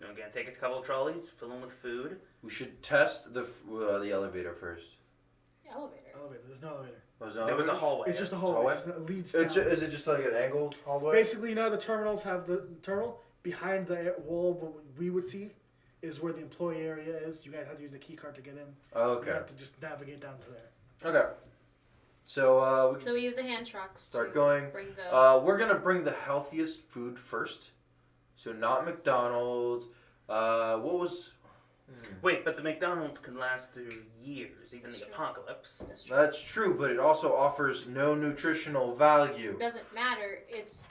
I'm gonna take a couple of trolleys, fill them with food. We should test the elevator first. Elevator. Elevator. There's no elevator. There was a hallway. It's just a hallway? hallway. It leads down. Is it just like an angled hallway? Basically, you know, the terminals have the terminal behind the wall. What we would see is where the employee area is. You guys have to use the key card to get in. Oh, You okay. have to just navigate down to there. Okay. So we can So we use the hand trucks start to going. bring the We're gonna bring the healthiest food first. So not McDonald's. What was? Wait, but the McDonald's can last through years, even That's the true. apocalypse. That's true. That's true, but it also offers no nutritional value. Doesn't matter. It's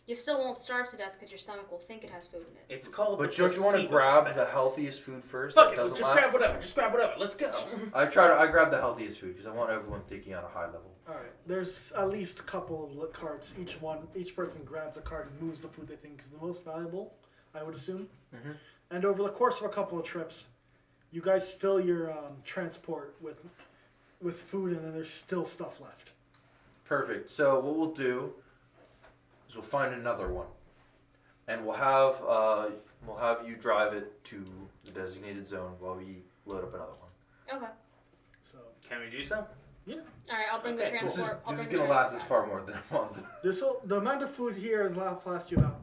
you still won't starve to death because your stomach will think it has food in it. It's called. But the don't you want to placebo grab effect. the healthiest food first? Fuck that it, doesn't just last? grab whatever. Just grab whatever. Let's go. I grab the healthiest food because I want everyone thinking at a high level. All right. There's at least a couple of carts. Each person grabs a cart and moves the food they think is the most valuable. I would assume. Mhm. And over the course of a couple of trips, you guys fill your transport with food, and then there's still stuff left. Perfect. So what we'll do is we'll find another one, and we'll have you drive it to the designated zone while we load up another one. Okay. So Can we do so? All right. I'll bring the Okay, cool. transport. I'll This is bring the gonna last us transport far more than a month. the amount of food here is last you about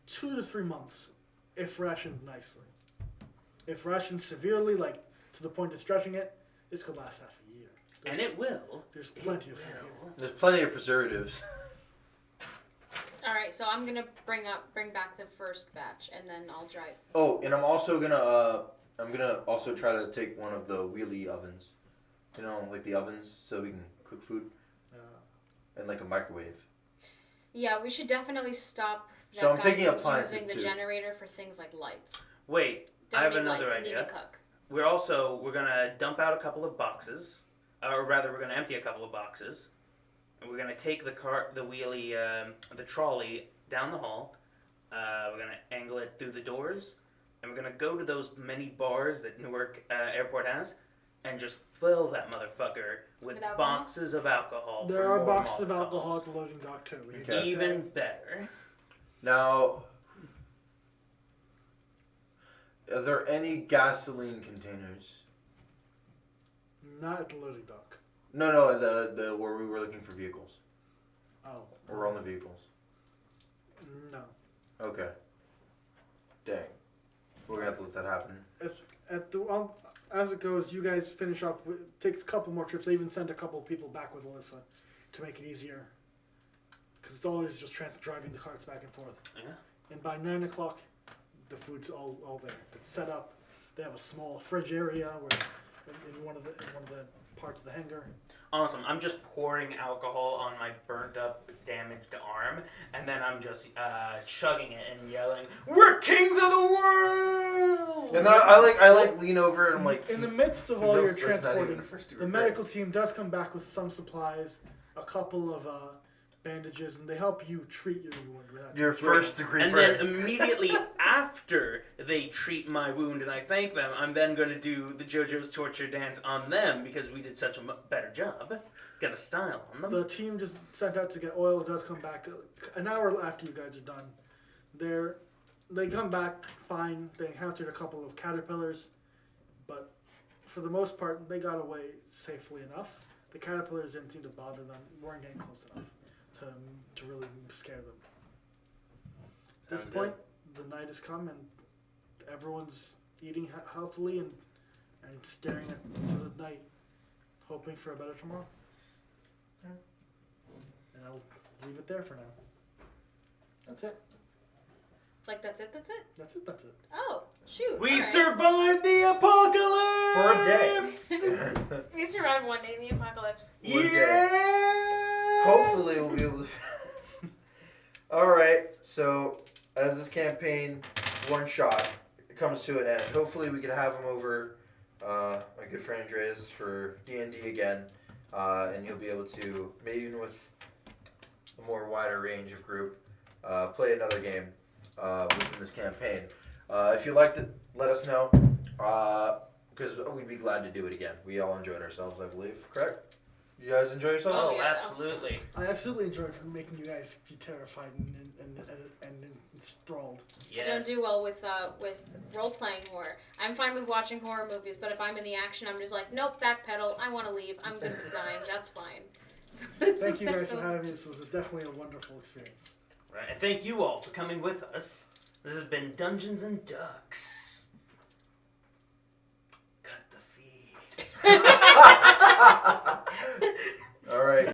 2 to 3 months, if rationed nicely. If rationed severely, like to the point of stretching it, this could last half a year. And it will. There's plenty of food here. There's plenty of preservatives. All right. So I'm gonna bring back the first batch, and then I'll drive. Oh, and I'm also gonna also try to take one of the wheelie ovens. You know, like the ovens, so we can cook food, and like a microwave. Yeah, we should definitely stop. That So I'm guy taking from appliances using the too. generator for things like lights. Wait, Don't I have need another lights, idea. Need to cook. We're gonna dump out a couple of boxes, or rather, we're gonna empty a couple of boxes, and we're gonna take the wheelie, the trolley down the hall. We're gonna angle it through the doors, and we're gonna go to those many bars that Newark Airport has, and just fill that motherfucker with alcohol? boxes of alcohol. There for are more boxes of Molotovs. alcohol at the loading dock too. You Okay. get, Even better. Now, are there any gasoline containers? not at the loading dock. No, the where we were looking for vehicles. Oh. We're on the vehicles. No. Okay. Dang. We're gonna have to let that happen. At the as it goes, you guys finish up. It takes a couple more trips. They even send a couple of people back with Alyssa to make it easier. Because it's always just driving the carts back and forth. Yeah. And by 9 o'clock, the food's all there. It's set up. They have a small fridge area where in one of the parts of the hangar. Awesome. I'm just pouring alcohol on my burnt up, damaged arm, and then I'm just chugging it and yelling, "We're kings of the world!" And then I lean over and I'm like, In the midst of he all your knows that's not even transporting, a first-degree the burn. medical team does come back with some supplies, a couple of bandages, and they help you treat your wound. Your first degree And burn. then immediately after they treat my wound and I thank them, I'm then going to do the JoJo's torture dance on them because we did such a better job. Got a style on them. The team just sent out to get oil. Does come back an hour after you guys are done. They come back fine. They encountered a couple of caterpillars, but for the most part, they got away safely enough. The caterpillars didn't seem to bother them. Weren't getting close enough to really scare them. At this Sounds point, the night has come and everyone's eating healthily and staring into the night, hoping for a better tomorrow. And I'll leave it there for now. That's it. Like, that's it? That's it. That's it. Oh, shoot. We All right. survived the apocalypse! For a day. We survived one day in the apocalypse. One day. Yeah! Hopefully we'll be able to. Alright, so as this campaign one shot comes to an end, hopefully we can have him over, my good friend Andreas, for D&D again. And he'll be able to, maybe even with a more wider range of group, play another game within this campaign. If you'd like to let us know, because we'd be glad to do it again. We all enjoyed ourselves, I believe. Correct? You guys enjoy yourselves? Oh, yeah, absolutely. I absolutely enjoyed making you guys be terrified and enthralled. Yes. I don't do well with role-playing horror. I'm fine with watching horror movies, but if I'm in the action, I'm just like, nope, backpedal. I want to leave. I'm good with dying. That's fine. So this Thank is you guys for definitely- having me. This was definitely a wonderful experience. Right, and thank you all for coming with us. This has been Dungeons and Ducks. Cut the feed. Alright.